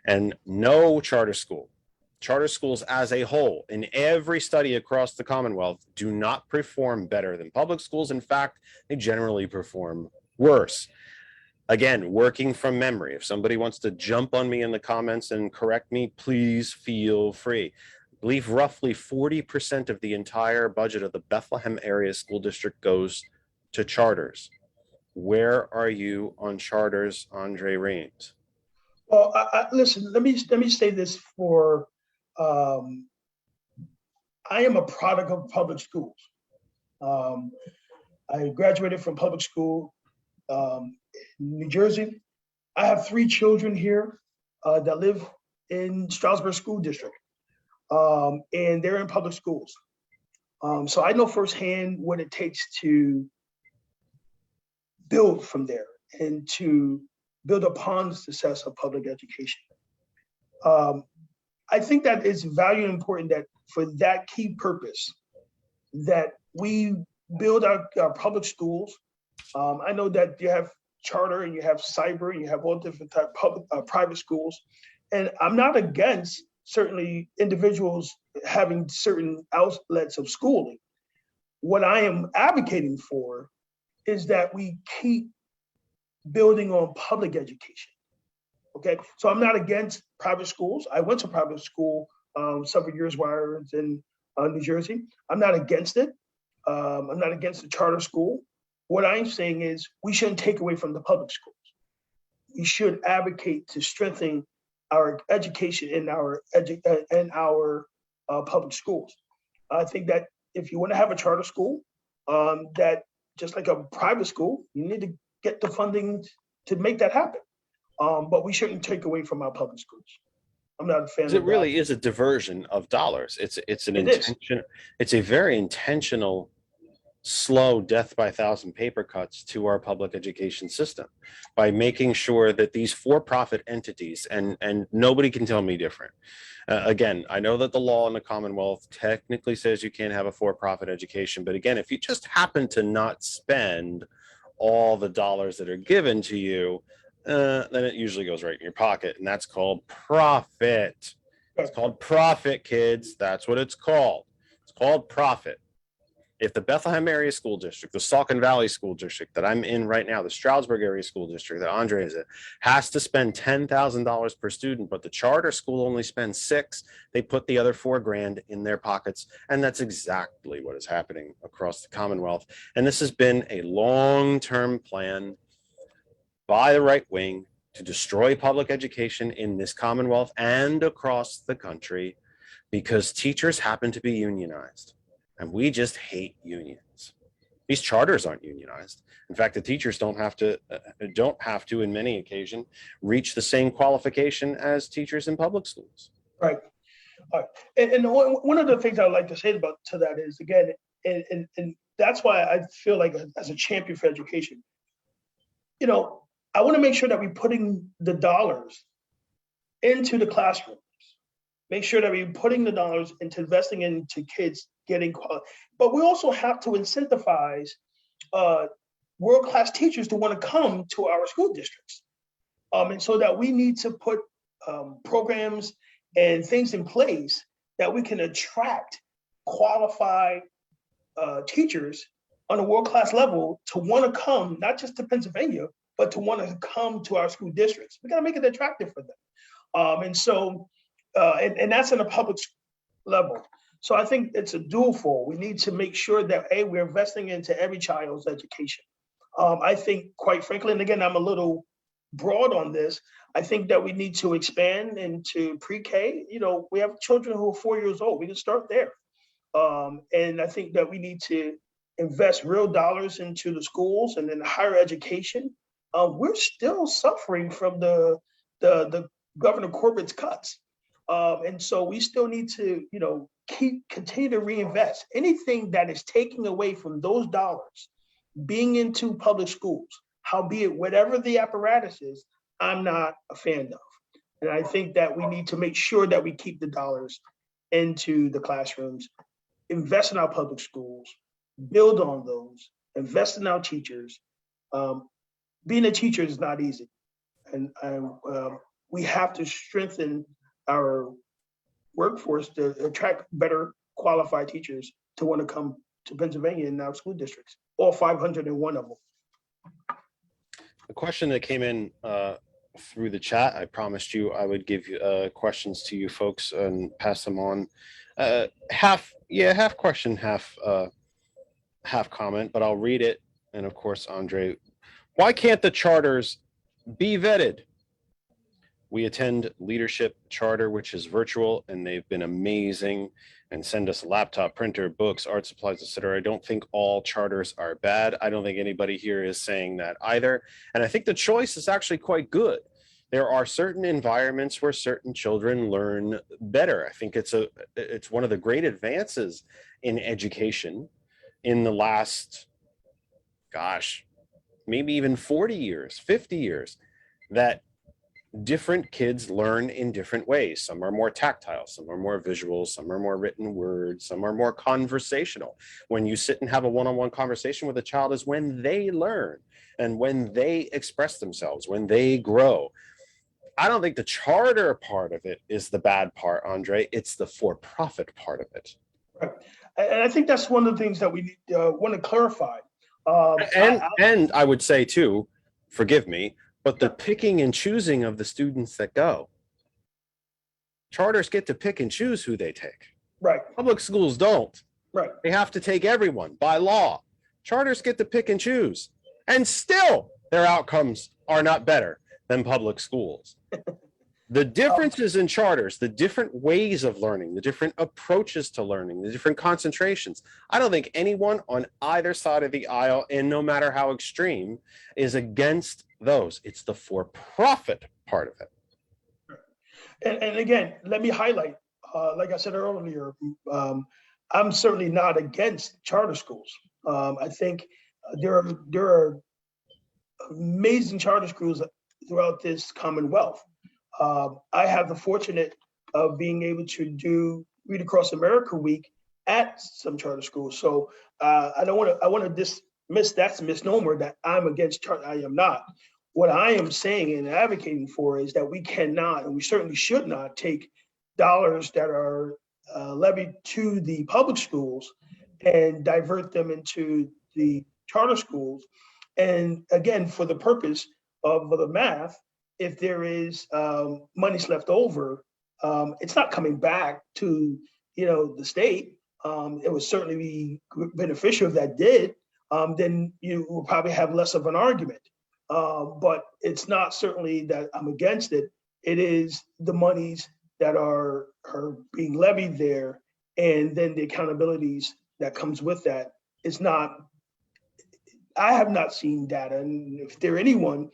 And no charter schools as a whole, in every study across the Commonwealth, do not perform better than public schools. In fact, they generally perform worse. Again, working from memory. If somebody wants to jump on me in the comments and correct me, please feel free. I believe roughly 40% of the entire budget of the Bethlehem area school district goes to charters. Where are you on charters, Andre Reames? Well, listen, let me say this for, I am a product of public schools. I graduated from public school in New Jersey. I have 3 children here that live in Stroudsburg School District, and they're in public schools. So I know firsthand what it takes to build from there and to build upon the success of public education. I think that it's valuable and important that for that key purpose, that we build our public schools. I know that you have charter and you have cyber and you have all different type public private schools, and I'm not against certainly individuals having certain outlets of schooling. What I am advocating for is that we keep building on public education. Okay, so I'm not against private schools. I went to private school several years while I was in New Jersey. I'm not against it. I'm not against the charter school. What I'm saying is we shouldn't take away from the public schools. We should advocate to strengthen our education in our public schools. I think that if you want to have a charter school, that just like a private school, you need to get the funding to make that happen. But we shouldn't take away from our public schools. I'm not a fan of It that. really is a diversion of dollars. It's an intention. It's a very intentional, slow death by 1,000 paper cuts to our public education system by making sure that these for-profit entities, and nobody can tell me different. Again, I know that the law in the Commonwealth technically says you can't have a for-profit education, but again, if you just happen to not spend all the dollars that are given to you, then it usually goes right in your pocket, and that's called profit. It's called profit, kids. That's what it's called. It's called profit. If the Bethlehem Area School District, the Saucon Valley School District that I'm in right now, the Stroudsburg Area School District that Andre is in, has to spend $10,000 per student, but the charter school only spends $6,000, they put the other $4,000 in their pockets, and that's exactly what is happening across the Commonwealth. And this has been a long-term plan by the right wing to destroy public education in this Commonwealth and across the country because teachers happen to be unionized. And we just hate unions. These charters aren't unionized. In fact, the teachers don't have to, in many occasions, reach the same qualification as teachers in public schools. Right. All right. And one of the things I'd like to say about to that is, again, and that's why I feel like as a champion for education, you know, I want to make sure that we're putting the dollars into the classrooms. Make sure that we're putting the dollars into investing into kids getting quality. But we also have to incentivize world-class teachers to want to come to our school districts. And so that we need to put programs and things in place that we can attract qualified teachers on a world-class level to want to come, not just to Pennsylvania, but to want to come to our school districts. We got to make it attractive for them. And that's in a public level. So I think it's a dual fold. We need to make sure that, A, we're investing into every child's education. I think, quite frankly, and again, I'm a little broad on this, I think that we need to expand into pre-K. You know, we have children who are 4 years old. We can start there. And I think that we need to invest real dollars into the schools and in higher education. We're still suffering from the Governor Corbett's cuts. And so we still need to, you know, continue to reinvest. Anything that is taking away from those dollars being into public schools, howbeit whatever the apparatus is, I'm not a fan of. And I think that we need to make sure that we keep the dollars into the classrooms, invest in our public schools, build on those, invest in our teachers. Being a teacher is not easy. And we have to strengthen our workforce to attract better qualified teachers to want to come to Pennsylvania in our school districts, all 501 of them. A question that came in through the chat, I promised you I would give questions to you folks and pass them on. Half question, half comment, but I'll read it. And of course, Andre, why can't the charters be vetted? We attend Leadership Charter, which is virtual, and they've been amazing and send us a laptop, printer, books, art supplies, etc. I don't think all charters are bad. I don't think anybody here is saying that either. And I think the choice is actually quite good. There are certain environments where certain children learn better. I think it's one of the great advances in education in the last, gosh, maybe even 40 years, 50 years, that different kids learn in different ways. Some are more tactile, some are more visual, some are more written words, some are more conversational. When you sit and have a one-on-one conversation with a child is when they learn and when they express themselves, when they grow. I don't think the charter part of it is the bad part, Andre. It's the for-profit part of it. Right. And I think that's one of the things that we want to clarify. And I would say too, forgive me, but the picking and choosing of the students that go. Charters get to pick and choose who they take. Right. Public schools don't. Right. They have to take everyone by law. Charters get to pick and choose. And still their outcomes are not better than public schools. The differences in charters, the different ways of learning, the different approaches to learning, the different concentrations. I don't think anyone on either side of the aisle, and no matter how extreme, is against those. It's the for-profit part of it. And again, let me highlight, like I said earlier, I'm certainly not against charter schools. I think there are amazing charter schools throughout this Commonwealth. I have the fortunate of being able to do Read Across America Week at some charter schools. So I want to dismiss that's a misnomer that I'm against charter. I am not. What I am saying and advocating for is that we cannot, and we certainly should not, take dollars that are levied to the public schools and divert them into the charter schools. And again, for the purpose of the math, if there is monies left over, it's not coming back to the state. It would certainly be beneficial if that did. Then you will probably have less of an argument. But it's not certainly that I'm against it. It is the monies that are being levied there, and then the accountabilities that comes with that. It's not. I have not seen data, and if there anyone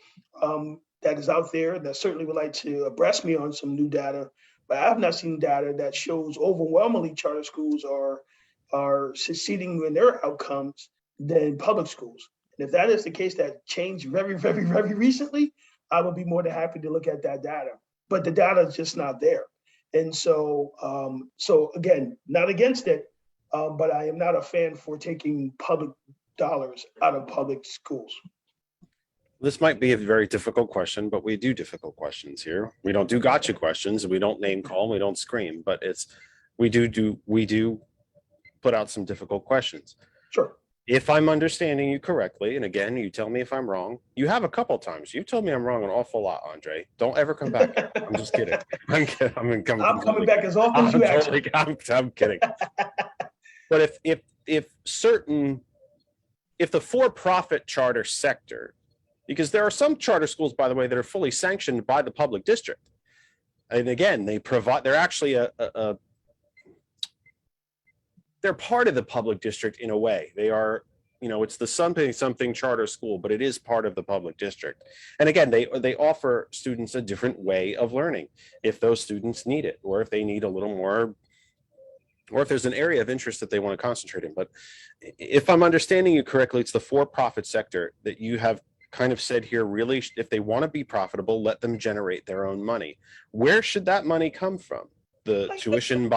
that is out there that certainly would like to abreast me on some new data, but I have not seen data that shows overwhelmingly charter schools are succeeding in their outcomes than public schools. And if that is the case, that changed very, very, very recently, I would be more than happy to look at that data. But the data is just not there. And so, again, not against it, but I am not a fan for taking public dollars out of public schools. This might be a very difficult question, but we do difficult questions here. We don't do gotcha questions. We don't name call. We don't scream. But we do put out some difficult questions. Sure. If I'm understanding you correctly, and again, you tell me if I'm wrong. You have a couple times. You've told me I'm wrong an awful lot, Andre. Don't ever come back. I'm just kidding. I'm kidding. I'm coming back as often as you ask. I'm kidding. But if the for-profit charter sector, because there are some charter schools, by the way, that are fully sanctioned by the public district. And again, they're actually they're part of the public district in a way. They are, it's the something charter school, but it is part of the public district. And again, they offer students a different way of learning if those students need it, or if they need a little more, or if there's an area of interest that they want to concentrate in. But if I'm understanding you correctly, it's the for-profit sector that you have kind of said here, really, if they want to be profitable, let them generate their own money. Where should that money come from? The tuition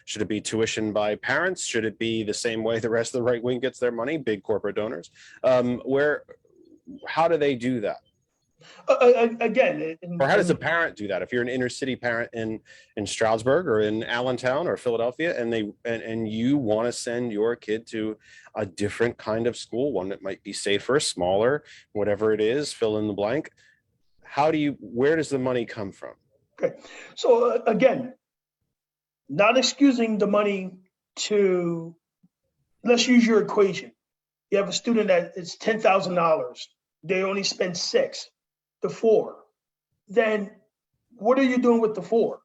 should it be tuition by parents? Should it be the same way the rest of the right wing gets their money, big corporate donors? How do they do that? Again, or how does a parent do that? If you're an inner city parent in Stroudsburg or in Allentown or Philadelphia, and you want to send your kid to a different kind of school, one that might be safer, smaller, whatever it is, fill in the blank. Where does the money come from? Okay, so again, not excusing the money to, let's use your equation. You have a student that it's $10,000. They only spend $6,000 to $4,000. Then what are you doing with the 4?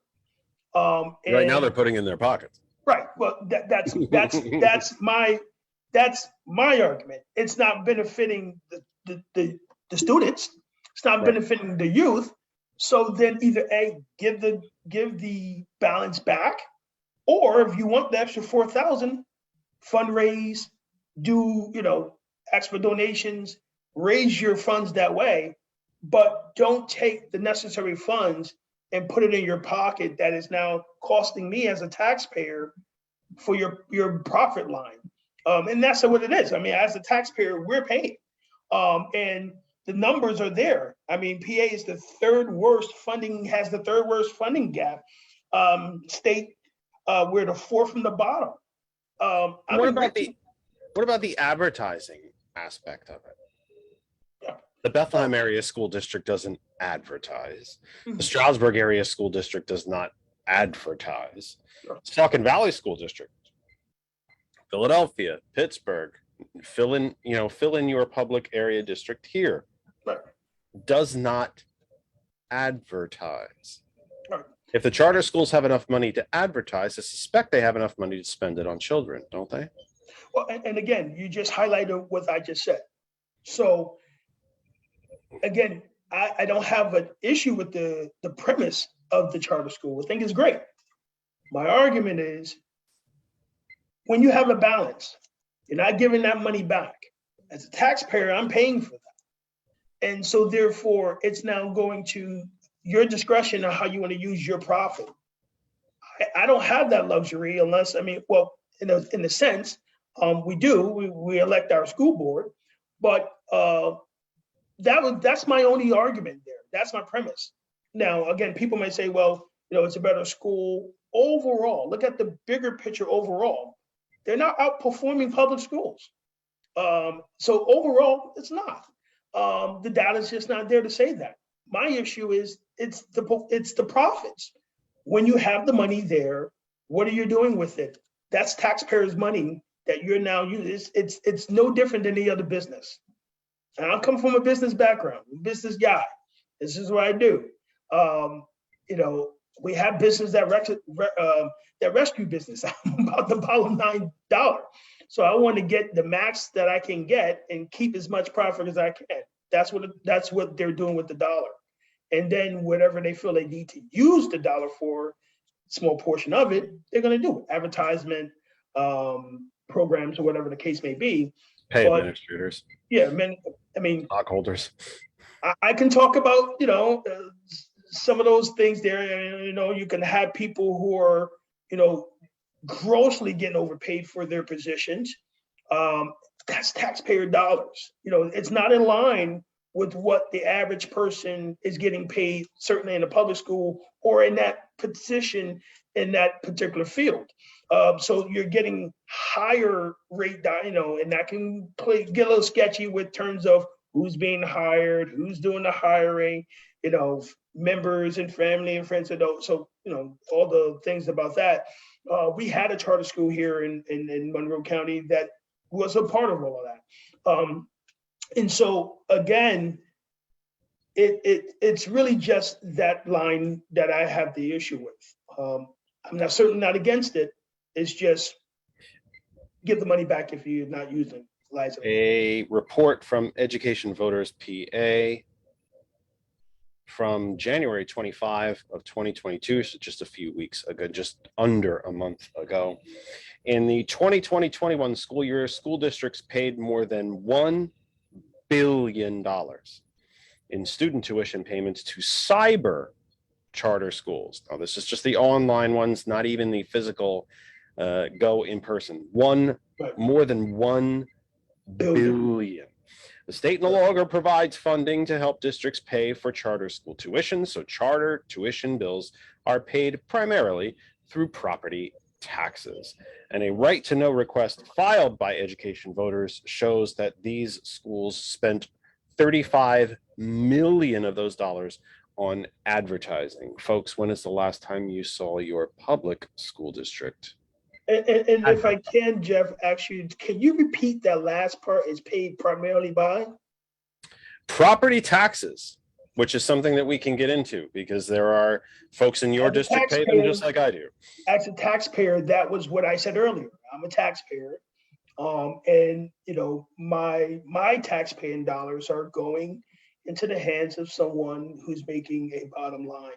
Right now, And- they're putting in their pockets. Right. Well, that's my argument. It's not benefiting the students. It's not Right. benefiting the youth. So then either A, give the balance back, or if you want the extra 4,000, fundraise, do extra donations, raise your funds that way, but don't take the necessary funds and put it in your pocket that is now costing me as a taxpayer for your profit line. And that's what it is. I mean, as a taxpayer, we're paying. And the numbers are there. I mean, PA is the third worst funding, has the third worst funding gap. State, we're the 4th from the bottom. What about the advertising aspect of it? Yeah. The Bethlehem Area School District doesn't advertise. Mhm. The Stroudsburg Area School District does not advertise. Sure. Saucon Valley School District, Philadelphia, Pittsburgh, fill in your public area district here. Right. Does not advertise. Right. If the charter schools have enough money to advertise, I suspect they have enough money to spend it on children, don't they? Well, and again, you just highlighted what I just said. So again, I don't have an issue with the premise of the charter school. I think it's great. My argument is when you have a balance, you're not giving that money back. As a taxpayer, I'm paying for that. And so therefore, it's now going to your discretion on how you want to use your profit. I don't have that luxury unless, well, in a sense, we do. We elect our school board, but that's my only argument there. That's my premise. Now, again, people may say, well, it's a better school overall. Look at the bigger picture overall. They're not outperforming public schools. So overall, it's not. The data is just not there to say that. My issue is it's the profits. When you have the money there, what are you doing with it? That's taxpayers' money that you're now using. It's no different than any other business. And I come from a business background, business guy. This is what I do. We have business that rescue business. I'm about the bottom $9. So I want to get the max that I can get and keep as much profit as I can. That's what they're doing with the dollar. And then whatever they feel they need to use the dollar for, small portion of it, they're going to do it. Advertisement, programs, or whatever the case may be. Pay But, administrators. Yeah, Stockholders. I can talk about, some of those things there. You can have people who are, grossly getting overpaid for their positions. That's taxpayer dollars. It's not in line with what the average person is getting paid, certainly in a public school or in that position in that particular field. So you're getting higher rate, and that can get a little sketchy with terms of who's being hired, who's doing the hiring, members and family and friends. So, all the things about that. We had a charter school here in Monroe County that was a part of all of that. And so again, it's really just that line that I have the issue with. I'm certainly not against it. It's just give the money back if you're not using it. A report from Education Voters PA from January 25 of 2022, so just a few weeks ago, just under a month ago. In the 2020-21 school year, school districts paid more than $1 billion in student tuition payments to cyber charter schools. Now, this is just the online ones, not even the physical go in person. More than $1 billion. The state no longer provides funding to help districts pay for charter school tuition, so charter tuition bills are paid primarily through property taxes. And a right to know request filed by Education Voters shows that these schools spent $35 million of those dollars on advertising. Folks, when is the last time you saw your public school district? And if I can, Jeff, actually, can you repeat that last part? Is paid primarily by property taxes. which is something that we can get into because there are folks in your As a district pay them taxpayer- just like I do. As a taxpayer, that was what I said earlier. I'm a taxpayer. And my taxpaying dollars are going into the hands of someone who's making a bottom line.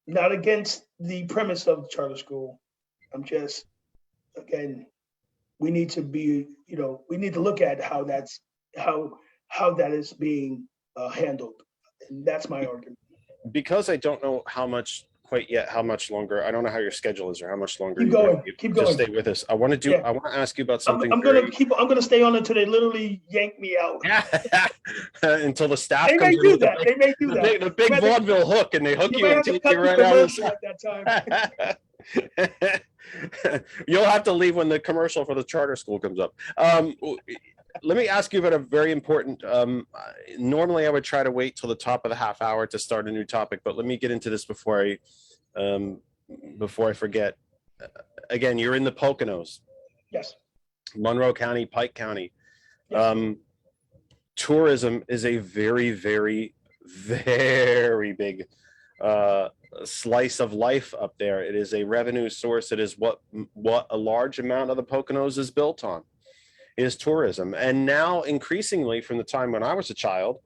Not against the premise of the charter school. I'm just, again, we need to be, we need to look at how that is being handled. And that's my argument. Because I don't know how much longer. I don't know how your schedule is or how much longer. Keep you're gonna going, be- keep Just going. stay with us. I want to Yeah. ask you about I'm something. I'm gonna stay on until they literally yank me out. Until the staff They may comes in do with that. They may do that. the big You might have to- vaudeville hook, and they hook You you might and have to take cut you the right out of commercial at that time. You'll have to leave when the commercial for the charter school comes up. Let me ask you about a very important. Normally, I would try to wait till the top of the half hour to start a new topic, but let me get into this before I forget. Again, you're in the Poconos, Yes. Monroe County, Pike County. Yes. Tourism is a very, very, very big slice of life up there. It is a revenue source. It is what a large amount of the Poconos is built on, is tourism. And now increasingly from the time when I was a child,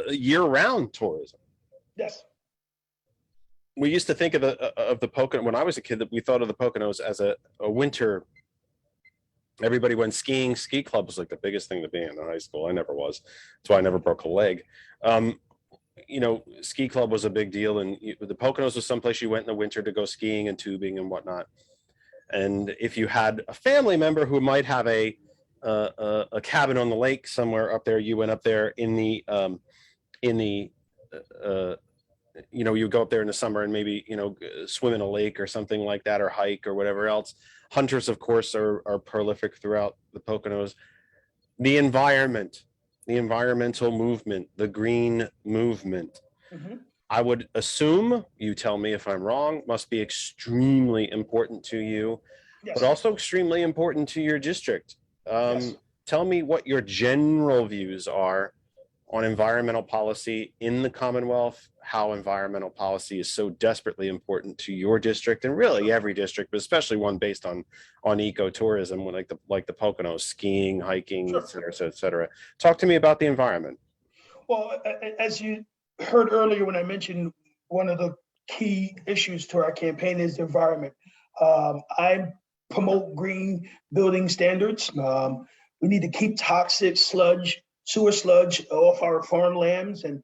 year-round tourism. Yes. We used to think of the Poconos, when I was a kid, that we thought of the Poconos as a winter. Everybody went skiing. Ski club was like the biggest thing to be in high school. I never was. That's why I never broke a leg. Ski club was a big deal, and the Poconos was someplace you went in the winter to go skiing and tubing and whatnot. And if you had a family member who might have a cabin on the lake somewhere up there, you went up there you go up there in the summer and maybe swim in a lake or something like that, or hike or whatever else. Hunters, of course, are prolific throughout the Poconos. The environmental movement, the green movement, I would assume, you tell me if I'm wrong, must be extremely important to you, Yes. but also extremely important to your district. Yes. Tell me what your general views are on environmental policy in the Commonwealth, how environmental policy is so desperately important to your district, and really every district, but especially one based on ecotourism, like the Poconos, skiing, hiking, Sure. et cetera. Talk to me about the environment. Well, as you heard earlier when I mentioned one of the key issues to our campaign is the environment. I promote green building standards. We need to keep toxic sewer sludge off our farmlands, and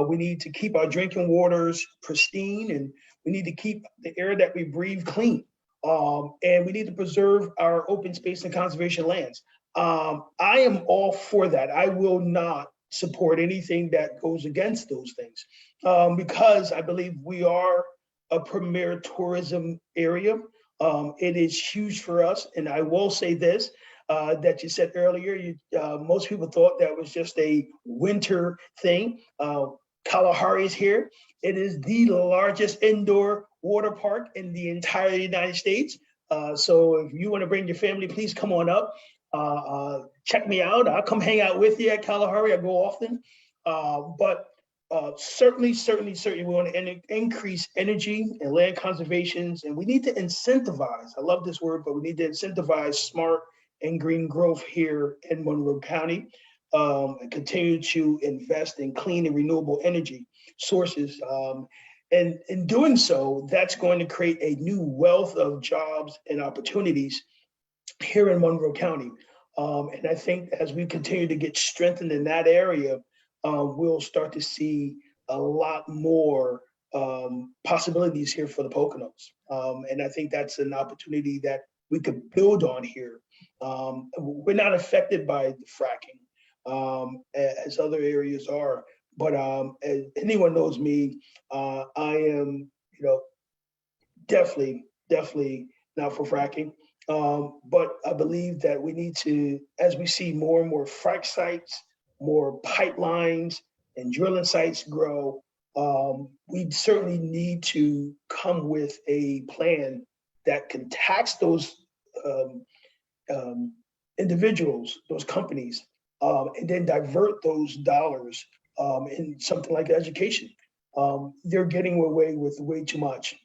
we need to keep our drinking waters pristine, and we need to keep the air that we breathe clean. And we need to preserve our open space and conservation lands. I am all for that. I will not support anything that goes against those things, because I believe we are a premier tourism area. It is huge for us. And I will say this, that you said earlier, most people thought that was just a winter thing. Kalahari is here. It is the largest indoor water park in the entire United States. So if you want to bring your family, please come on up. Check me out. I'll come hang out with you at Kalahari. I go often. But certainly, we want to increase energy and land conservations, and we need to incentivize. I love this word, but we need to incentivize smart and green growth here in Monroe County, and continue to invest in clean and renewable energy sources. And in doing so, that's going to create a new wealth of jobs and opportunities here in Monroe County. And I think as we continue to get strengthened in that area, we'll start to see a lot more possibilities here for the Poconos. And I think that's an opportunity that we could build on here. We're not affected by the fracking as other areas are, but as anyone knows me, I am, definitely not for fracking. But I believe that we need to, as we see more and more frac sites, more pipelines and drilling sites grow, we certainly need to come with a plan that can tax those individuals, those companies, and then divert those dollars in something like education. They're getting away with way too much.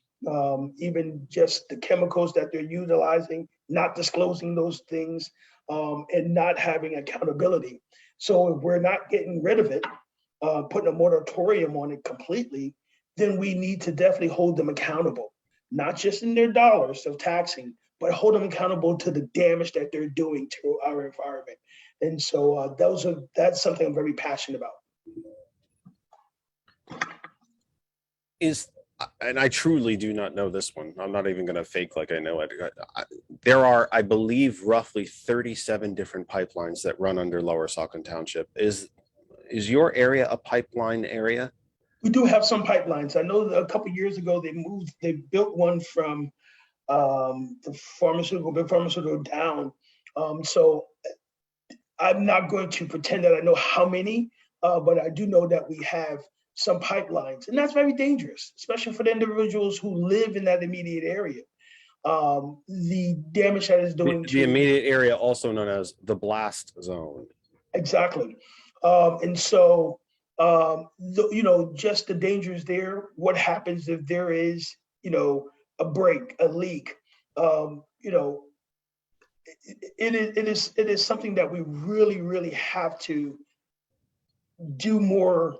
Even just the chemicals that they're utilizing, not disclosing those things, and not having accountability. So if we're not getting rid of it, putting a moratorium on it completely, then we need to definitely hold them accountable, not just in their dollars of taxing, but hold them accountable to the damage that they're doing to our environment. And so that's something I'm very passionate about. And I truly do not know this one. I'm not even going to fake like I know it. There are, I believe, roughly 37 different pipelines that run under Lower Saucon Township. Is your area a pipeline area? We do have some pipelines. I know that a couple of years ago they built one from the big pharmaceutical down. So I'm not going to pretend that I know how many, but I do know that we have some pipelines, and that's very dangerous, especially for the individuals who live in that immediate area. The damage that is doing the immediate area, also known as the blast zone. Exactly. And so, just the dangers there. What happens if there is, a break, a leak? It is something that we really, really have to do more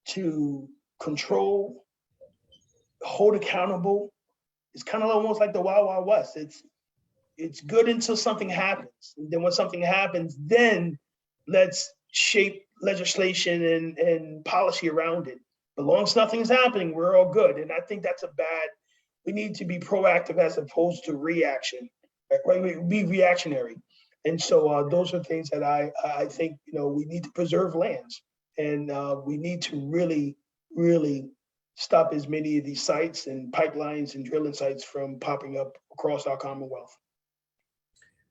to control, hold accountable. It's kind of almost like the Wild Wild West. It's good until something happens. And then when something happens, then let's shape legislation and policy around it. But long as nothing's happening, we're all good. And I think that's we need to be proactive as opposed to reaction, right? Be reactionary. And so those are things that I think, we need to preserve lands, and we need to really, really stop as many of these sites and pipelines and drilling sites from popping up across our Commonwealth.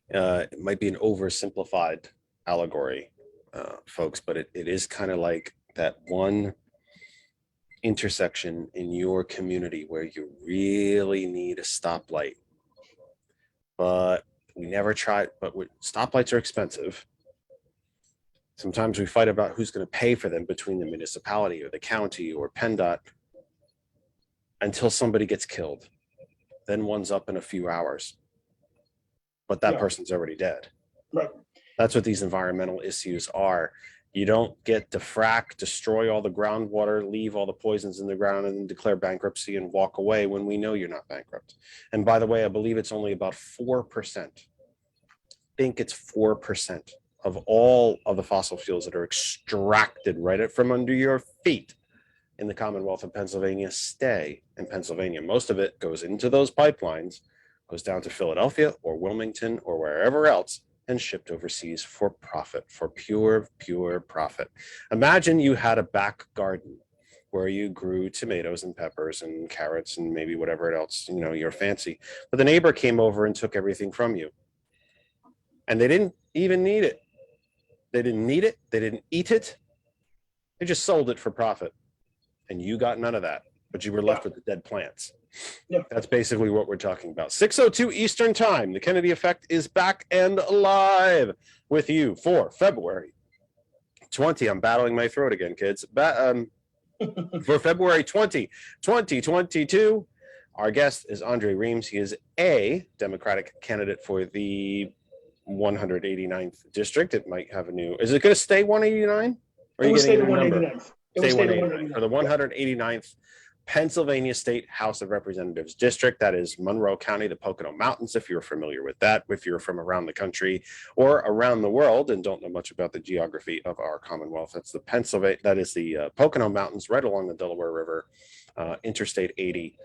It might be an oversimplified allegory, folks, but it is kind of like that one intersection in your community where you really need a stoplight, but we never tried. But stoplights are expensive. Sometimes we fight about who's going to pay for them between the municipality or the county or PennDOT until somebody gets killed. Then one's up in a few hours, but that person's already dead. Right. That's what these environmental issues are. You don't get to frack, destroy all the groundwater, leave all the poisons in the ground, and then declare bankruptcy and walk away when we know you're not bankrupt. And by the way, I believe it's only about 4%. I think it's 4% of all of the fossil fuels that are extracted right from under your feet in the Commonwealth of Pennsylvania stay in Pennsylvania. Most of it goes into those pipelines, goes down to Philadelphia or Wilmington or wherever else, and shipped overseas for profit, for pure profit. Imagine you had a back garden where you grew tomatoes and peppers and carrots and maybe whatever else, you're fancy. But the neighbor came over and took everything from you. And they didn't even need it. They didn't need it. They didn't eat it. They just sold it for profit. And you got none of that, but you were left with the dead plants. Yeah. That's basically what we're talking about. 6:02 Eastern Time. The Kennedy Effect is back and alive with you for February 20. I'm battling my throat again, kids. For February 20, 2022, our guest is Andre Reames. He is a Democratic candidate for the 189th district. It might have a new. Is it going to stay 189? Or it will stay the 189th. Stay 189 for the 189th Pennsylvania State House of Representatives district. That is Monroe County, the Pocono Mountains, if you're familiar with that, if you're from around the country or around the world and don't know much about the geography of our Commonwealth. That's the Pocono Mountains right along the Delaware River, Interstate 80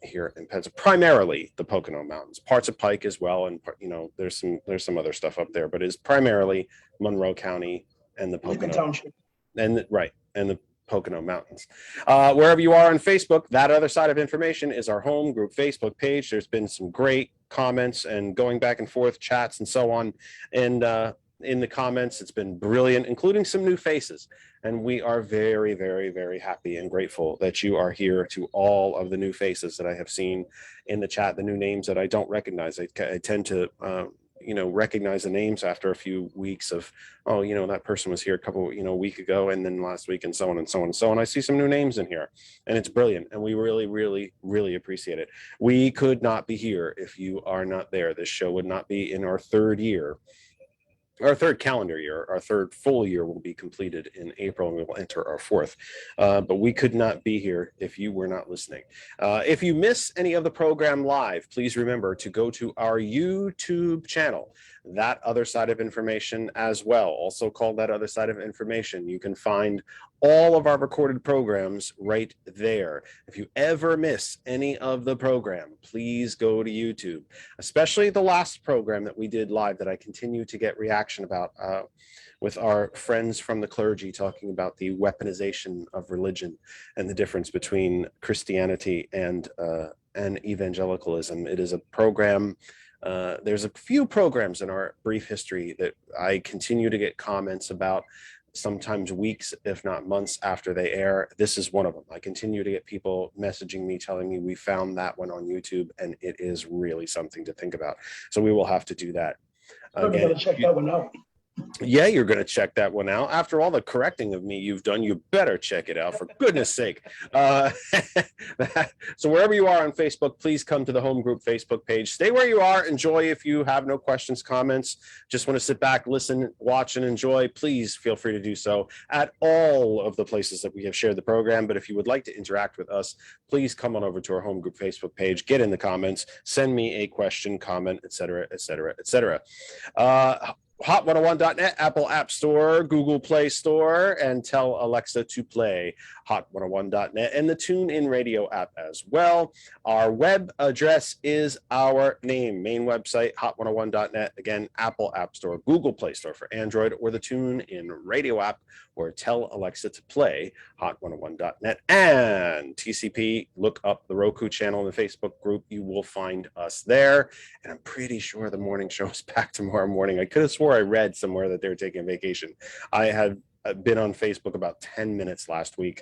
here in Pennsylvania, primarily the Pocono Mountains, parts of Pike as well. And, there's some other stuff up there, but it's primarily Monroe County and the Pocono Township. And the Pocono Mountains. Wherever you are on Facebook, that other side of information is our home group Facebook page. There's been some great comments and going back and forth chats and so on. And in the comments, it's been brilliant, including some new faces. And we are very, very, very happy and grateful that you are here. To all of the new faces that I have seen in the chat, the new names that I don't recognize. I tend to recognize the names after a few weeks of, oh, that person was here a week ago, and then last week, and so on and so on and so on. I see some new names in here, and it's brilliant, and we really, really, really appreciate it. We could not be here if you are not there. This show would not be in our third year. Our third calendar year, our third full year will be completed in April, and we will enter our fourth. But we could not be here if you were not listening. If you miss any of the program live, please remember to go to our YouTube channel, That Other Side of Information as well, also called That Other Side of Information. You can find all of our recorded programs right there. If you ever miss any of the program, please go to YouTube, especially the last program that we did live that I continue to get reaction about with our friends from the clergy talking about the weaponization of religion and the difference between Christianity and evangelicalism. It is a program. There's a few programs in our brief history that I continue to get comments about, sometimes weeks, if not months after they air. This is one of them. I continue to get people messaging me, telling me we found that one on YouTube, and it is really something to think about. So we will have to do that. I'm going to check that one out. Yeah, you're going to check that one out. After all the correcting of me you've done, you better check it out, for goodness sake. So wherever you are on Facebook, please come to the home group Facebook page. Stay where you are. Enjoy. If you have no questions, comments, just want to sit back, listen, watch, and enjoy, please feel free to do so at all of the places that we have shared the program. But if you would like to interact with us, please come on over to our home group Facebook page, get in the comments, send me a question, comment, etc., etc., etc. Hot101.net, Apple App Store, Google Play Store, and tell Alexa to play Hot101.net and the TuneIn Radio app as well. Our web address is our main website, Hot101.net. Again, Apple App Store, Google Play Store for Android, or the TuneIn Radio app, or tell Alexa to play Hot101.net. And TCP, look up the Roku channel in the Facebook group. You will find us there. And I'm pretty sure the morning show is back tomorrow morning. I could have swore I read somewhere that they were taking a vacation. I had been on Facebook about 10 minutes last week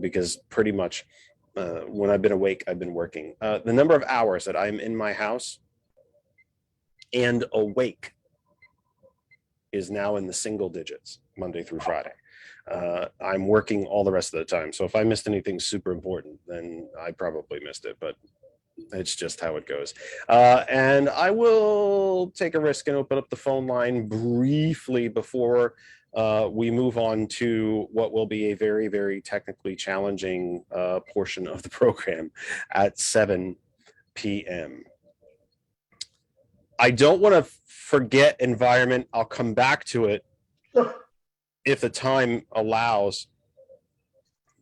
because pretty much when I've been awake, I've been working. The number of hours that I'm in my house and awake is now in the single digits, Monday through Friday. I'm working all the rest of the time. So if I missed anything super important, then I probably missed it, but it's just how it goes. And I will take a risk and open up the phone line briefly before we move on to what will be a very, very technically challenging portion of the program at 7 p.m. I don't want to forget environment. I'll come back to it if the time allows.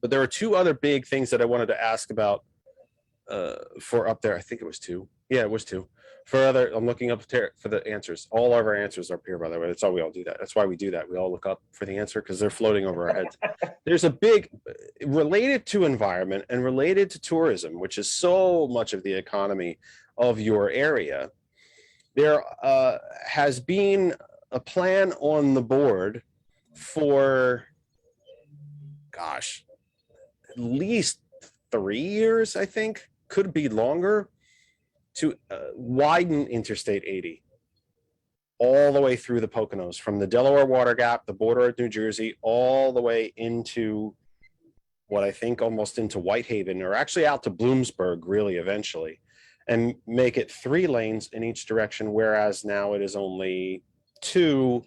But there are two other big things that I wanted to ask about for up there. I think it was two. Yeah, it was two. I'm looking up there for the answers. All of our answers are up here, by the way. That's how we all do that. That's why we do that. We all look up for the answer because they're floating over our heads. There's a big related to environment and related to tourism, which is so much of the economy of your area. There has been a plan on the board for, gosh, at least 3 years, I think, could be longer, to widen Interstate 80 all the way through the Poconos, from the Delaware Water Gap, the border of New Jersey, all the way into what I think almost into Whitehaven, or actually out to Bloomsburg, really, eventually, and make it 3 lanes in each direction, whereas now it is only 2.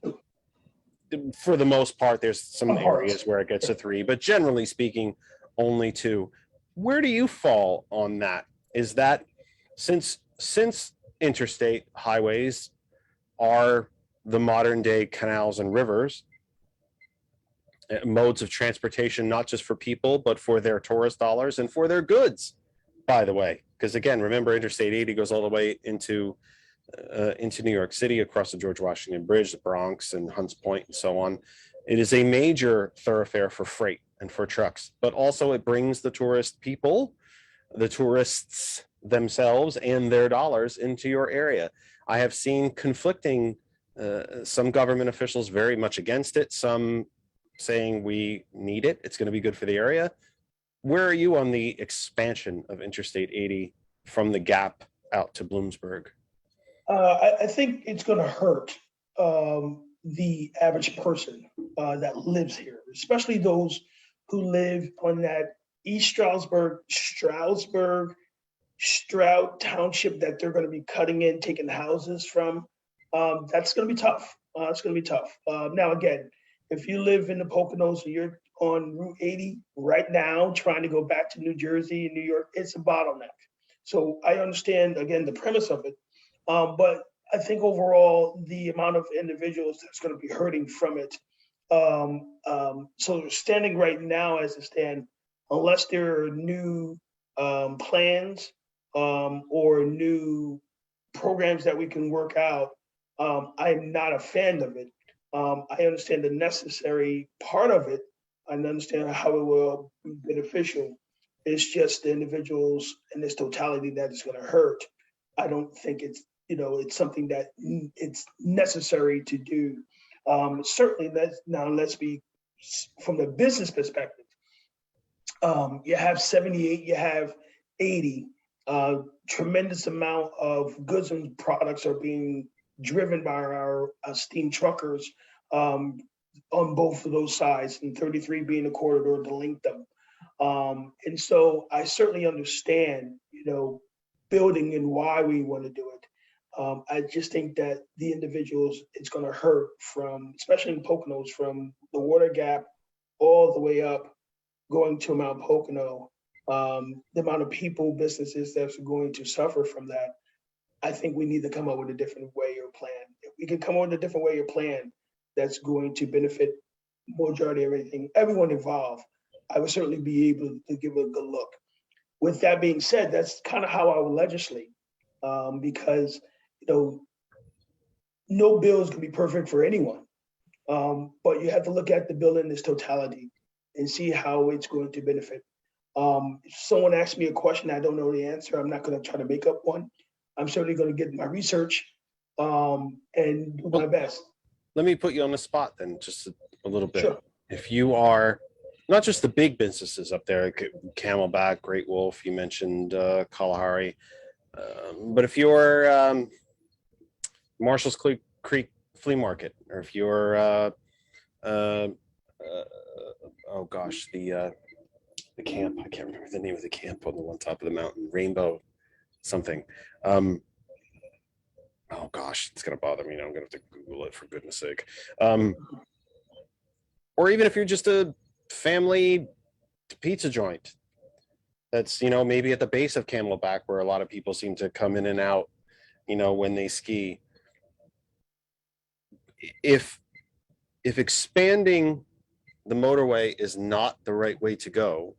For the most part, there's some areas where it gets to 3, but generally speaking, only 2. Where do you fall on that? Is that since interstate highways are the modern day canals and rivers, modes of transportation, not just for people, but for their tourist dollars and for their goods, by the way, because again, remember, Interstate 80 goes all the way into New York City, across the George Washington Bridge, the Bronx and Hunts Point and so on. It is a major thoroughfare for freight and for trucks, but also it brings the tourist people, the tourists themselves and their dollars into your area. I have seen conflicting, some government officials very much against it, some saying we need it, it's going to be good for the area. Where are you on the expansion of Interstate 80 from the Gap out to Bloomsburg? I think it's going to hurt the average person that lives here, especially those who live on that East Stroud Township that they're going to be cutting in, taking houses from. That's going to be tough. It's going to be tough. Now, again, if you live in the Poconos and you're on Route 80 right now, trying to go back to New Jersey and New York, it's a bottleneck. So I understand, again, the premise of it. But I think overall, the amount of individuals that's going to be hurting from it. So standing right now as it stands, unless there are new plans or new programs that we can work out, I'm not a fan of it. I understand the necessary part of it. I understand how it will be beneficial. It's just the individuals in this totality that is going to hurt. I don't think it's something that it's necessary to do. Certainly, let's be from the business perspective. You have 78, you have 80. Tremendous amount of goods and products are being driven by our steam truckers on both of those sides, and 33 being the corridor to link them. And so I certainly understand, building and why we want to do it. I just think that the individuals, it's going to hurt from, especially in Poconos, from the Water Gap all the way up, going to Mount Pocono. The amount of people, businesses that's going to suffer from that. I think we need to come up with a different way or plan. If we can come up with a different way or plan that's going to benefit majority of everyone involved, I would certainly be able to give a good look. With that being said, that's kind of how I would legislate, because no bill is going to be perfect for anyone, but you have to look at the bill in its totality and see how it's going to benefit. If someone asks me a question I don't know the answer, I'm not going to try to make up one. I'm certainly going to get my research and do my best. Let me put you on the spot then, just a little bit. Sure. If you are not just the big businesses up there, like Camelback, Great Wolf, you mentioned Kalahari, but if you're Marshall's Creek Flea Market, or if you're oh gosh, the camp, I can't remember the name of the camp on the one top of the mountain, Rainbow something. Oh gosh, it's gonna bother me now. I'm gonna have to Google it, for goodness sake. Or even if you're just a family pizza joint that's maybe at the base of Camelback, where a lot of people seem to come in and out when they ski. If expanding the motorway is not the right way to go,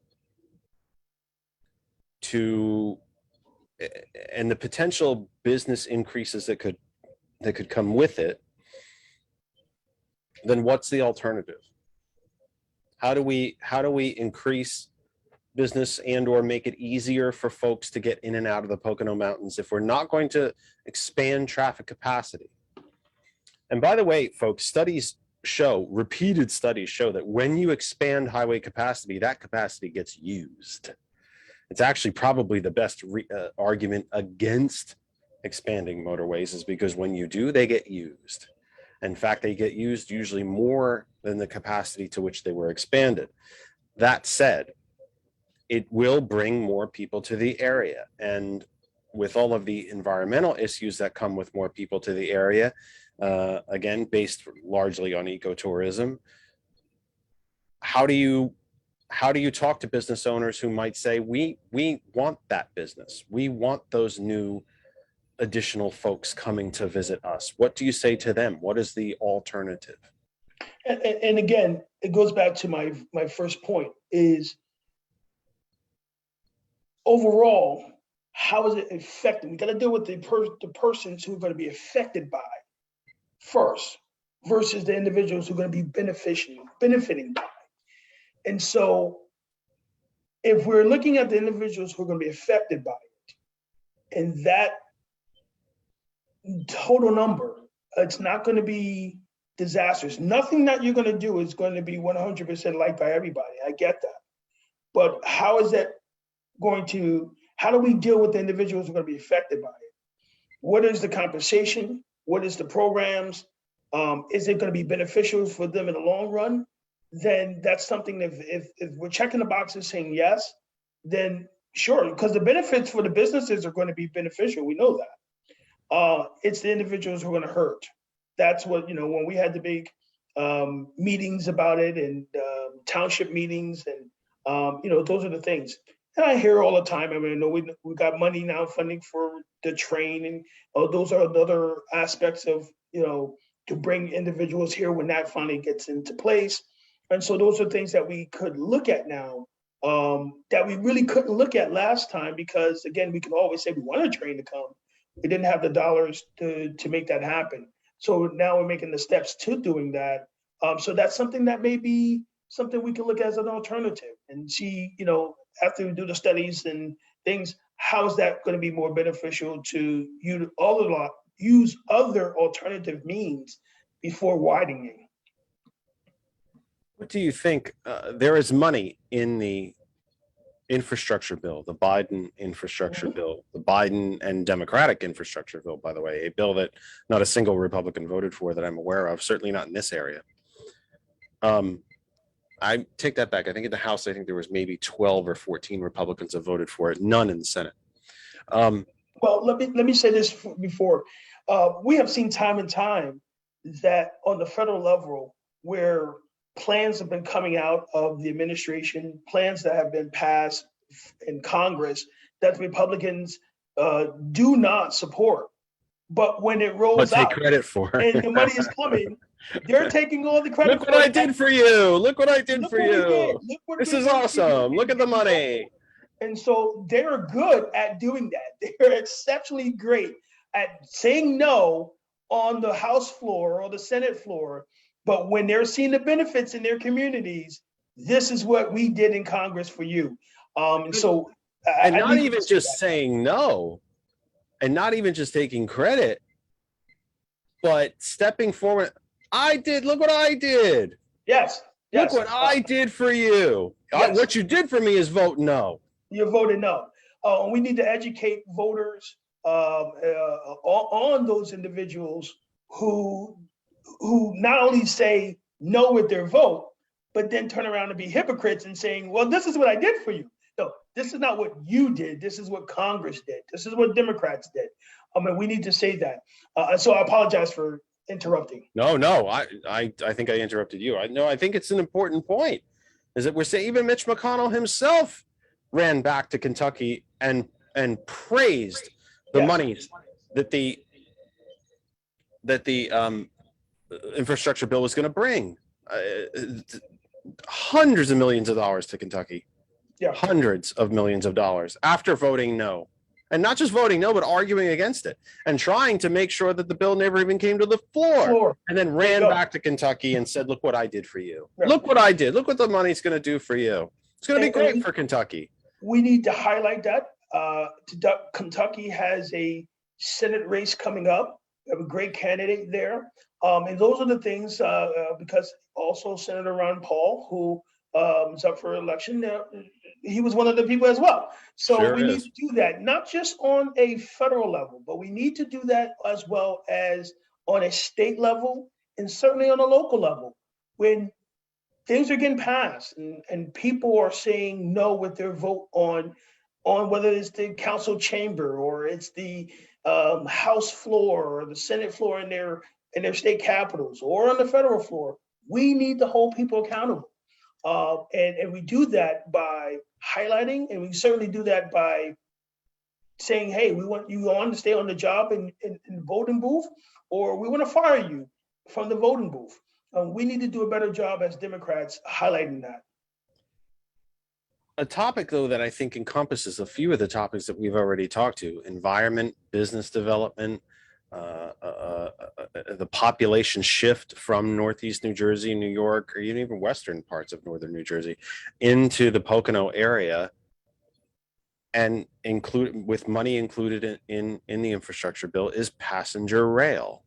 and the potential business increases that could come with it, then what's the alternative? How do we increase business and or make it easier for folks to get in and out of the Pocono Mountains if we're not going to expand traffic capacity? And by the way, folks, repeated studies show that when you expand highway capacity, that capacity gets used. It's actually probably the best argument against expanding motorways, is because when you do, they get used. In fact, they get used usually more than the capacity to which they were expanded. That said, it will bring more people to the area. And with all of the environmental issues that come with more people to the area, again, based largely on ecotourism, how do you talk to business owners who might say, we want that business, we want those new additional folks coming to visit us? What do you say to them? What is the alternative? And again, it goes back to my first point is, overall, how is it affecting? We got to deal with the persons who are going to be affected by it first, versus the individuals who are going to be benefiting by it. And so if we're looking at the individuals who are going to be affected by it, and that total number, it's not going to be disastrous. Nothing that you're going to do is going to be 100% liked by everybody. I get that. But how is that how do we deal with the individuals who are going to be affected by it? what is the compensation? What is the programs? Is it going to be beneficial for them in the long run? Then that's something that if we're checking the boxes saying yes, then sure, because the benefits for the businesses are going to be beneficial. We know that. It's the individuals who are going to hurt. That's what, when we had the big meetings about it and township meetings and, those are the things. And I hear all the time, I mean, we got money now funding for the train and those are the other aspects of, to bring individuals here when that finally gets into place. And so those are things that we could look at now that we really couldn't look at last time because, again, we could always say we want a train to come. We didn't have the dollars to make that happen. So now we're making the steps to doing that. So that's something that may be something we can look at as an alternative and see, after we do the studies and things, how is that going to be more beneficial to use other alternative means before widening? What do you think? There is money in the infrastructure bill, the Biden infrastructure bill, the Biden and Democratic infrastructure bill, by the way, a bill that not a single Republican voted for that I'm aware of, certainly not in this area. I take that back. I think in the House, I think there was maybe 12 or 14 Republicans that voted for it, none in the Senate. Well, let me say this before. We have seen time and time that on the federal level where plans have been coming out of the administration, plans that have been passed in Congress that Republicans do not support. But when it rolls take out credit for and the money is coming, they're taking all the credit. Look what I did for you. Look what I did for you. This is awesome. Look at the money. And so they're good at doing that. They're exceptionally great at saying no on the House floor or the Senate floor. But when they're seeing the benefits in their communities, this is what we did in Congress for you. So, not even just saying no, and not even just taking credit, but stepping forward. I did. Look what I did. Yes. Look what I did for you. Yes. What you did for me is vote no. You voted no. We need to educate voters on those individuals who not only say no with their vote, but then turn around and be hypocrites and saying, well, this is what I did for you. No, this is not what you did. This is what Congress did. This is what Democrats did. We need to say that. So I apologize for interrupting. No, I think I interrupted you. I think it's an important point. Is that we're saying even Mitch McConnell himself ran back to Kentucky and praised the monies that the infrastructure bill was going to bring. Hundreds of millions of dollars to Kentucky. Yeah. Hundreds of millions of dollars after voting no. And not just voting no, but arguing against it and trying to make sure that the bill never even came to the floor. And then ran back to Kentucky and said, look what I did for you. Right. Look what I did. Look what the money's going to do for you. It's going to be great for Kentucky. We need to highlight that. Kentucky has a Senate race coming up. We have a great candidate there. And those are the things, because also Senator Ron Paul, who is up for election, he was one of the people as well. So we need to do that, not just on a federal level, but we need to do that as well as on a state level and certainly on a local level. When things are getting passed and people are saying no with their vote on whether it's the council chamber or it's the House floor or the Senate floor in their state capitals or on the federal floor, we need to hold people accountable. And we do that by highlighting, and we certainly do that by saying, hey, we want you to stay on the job in the voting booth, or we want to fire you from the voting booth. We need to do a better job as Democrats highlighting that. A topic, though, that I think encompasses a few of the topics that we've already talked to: environment, business development, the population shift from Northeast New Jersey, New York, or even western parts of northern New Jersey into the Pocono area, and with money included in the infrastructure bill, is passenger rail.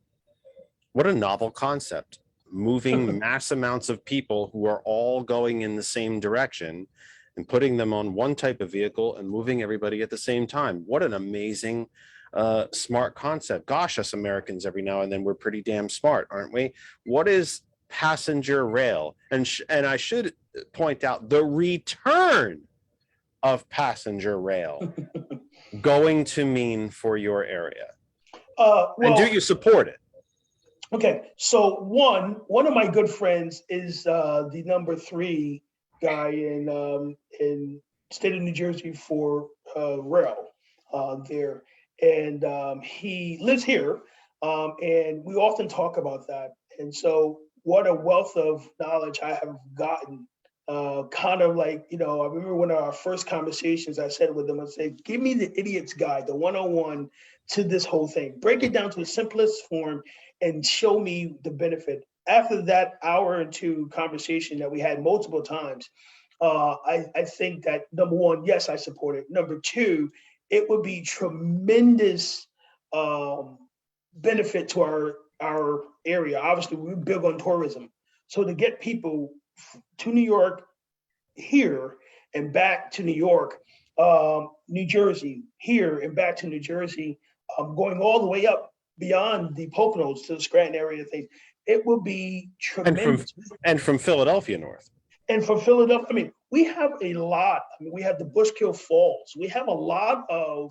What a novel concept. Moving mass amounts of people who are all going in the same direction and putting them on one type of vehicle and moving everybody at the same time. What an amazing smart concept. Gosh, us Americans, every now and then we're pretty damn smart, aren't we? What is passenger rail? And I should point out the return of passenger rail going to mean for your area? And do you support it? Okay, so one of my good friends is the number 3 guy in state of New Jersey for rail there, and he lives here, and we often talk about that. And so, what a wealth of knowledge I have gotten. Kind of like, I remember one of our first conversations, I said with him, I said, give me the idiot's guide, the 101 to this whole thing. Break it down to the simplest form and show me the benefit. After that hour and 2 conversation that we had multiple times, I think that, number 1, yes, I support it. Number 2, it would be tremendous benefit to our area. Obviously, we're big on tourism. So to get people to New York here and back to New York, New Jersey here and back to New Jersey, going all the way up beyond the Poconos to the Scranton area thing, it will be tremendous. And from Philadelphia north. And for Philadelphia, I mean, we have a lot. I mean, we have the Bushkill Falls. We have a lot of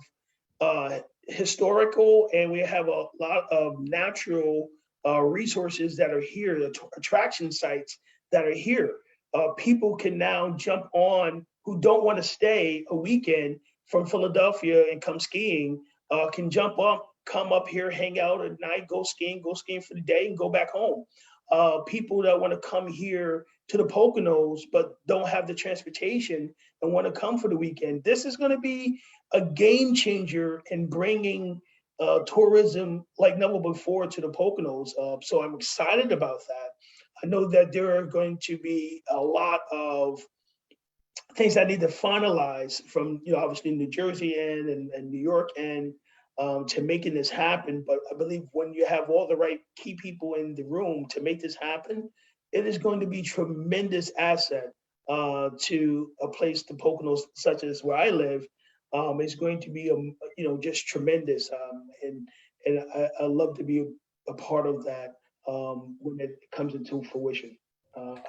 historical, and we have a lot of natural resources that are here, the attraction sites that are here. People can now jump on who don't want to stay a weekend from Philadelphia and come skiing, can jump up, come up here, hang out at night, go skiing for the day and go back home. People that want to come here to the Poconos but don't have the transportation and want to come for the weekend. This is going to be a game changer in bringing tourism like never before to the Poconos. So I'm excited about that. I know that there are going to be a lot of things I need to finalize from, obviously New Jersey and New York and to making this happen. But I believe when you have all the right key people in the room to make this happen, it is going to be tremendous asset to a place, the Poconos, such as where I live. It's going to be, just tremendous. And I love to be a part of that when it comes into fruition.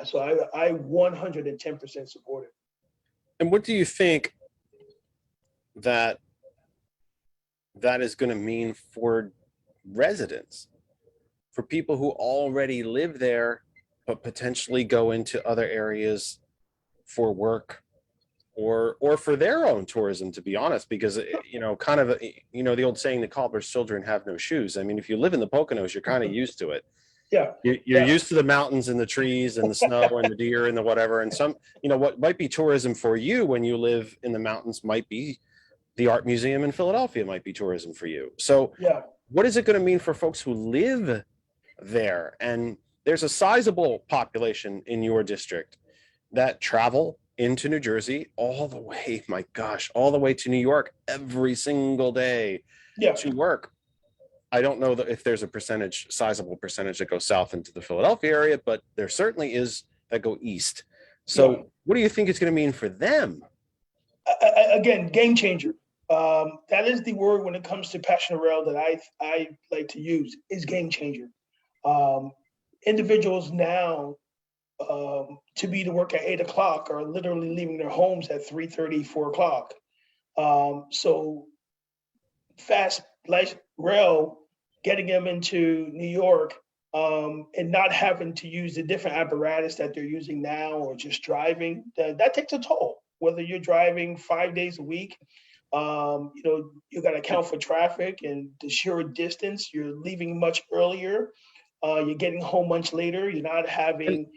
So I 110% support it. And what do you think that is going to mean for residents, for people who already live there, but potentially go into other areas for work or for their own tourism, to be honest, because, the old saying, the cobbler's children have no shoes. I mean, if you live in the Poconos, you're kind of used to it. Yeah. You're used to the mountains and the trees and the snow and the deer and the whatever. And some, what might be tourism for you when you live in the mountains might be the art museum in Philadelphia, might be tourism for you. So what is it going to mean for folks who live there? And there's a sizable population in your district that travel into New Jersey all the way, all the way to New York every single day to work. I don't know if there's a sizable percentage that goes south into the Philadelphia area, but there certainly is that go east. So what do you think it's going to mean for them? Again, game changer. That is the word when it comes to passenger rail that I like to use, is game changer. Individuals now to be to work at 8 o'clock are literally leaving their homes at 3:30, 4 o'clock. So fast light rail, getting them into New York and not having to use the different apparatus that they're using now or just driving, that takes a toll. Whether you're driving 5 days a week, you got to account for traffic and the sheer distance. You're leaving much earlier. You're getting home much later. You're not having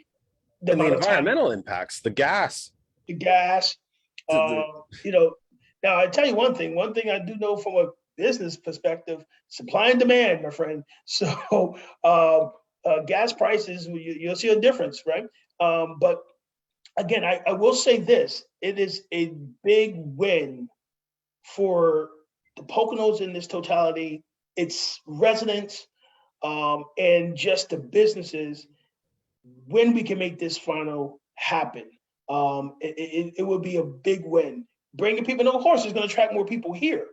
the environmental impacts, the gas. Now I tell you one thing I do know from a business perspective, supply and demand, my friend. So gas prices, you'll see a difference, right? But again, I will say this, it is a big win for the Poconos in this totality, its residents, and just the businesses. When we can make this final happen, it will be a big win. Bringing people, and of course, it's going to attract more people here.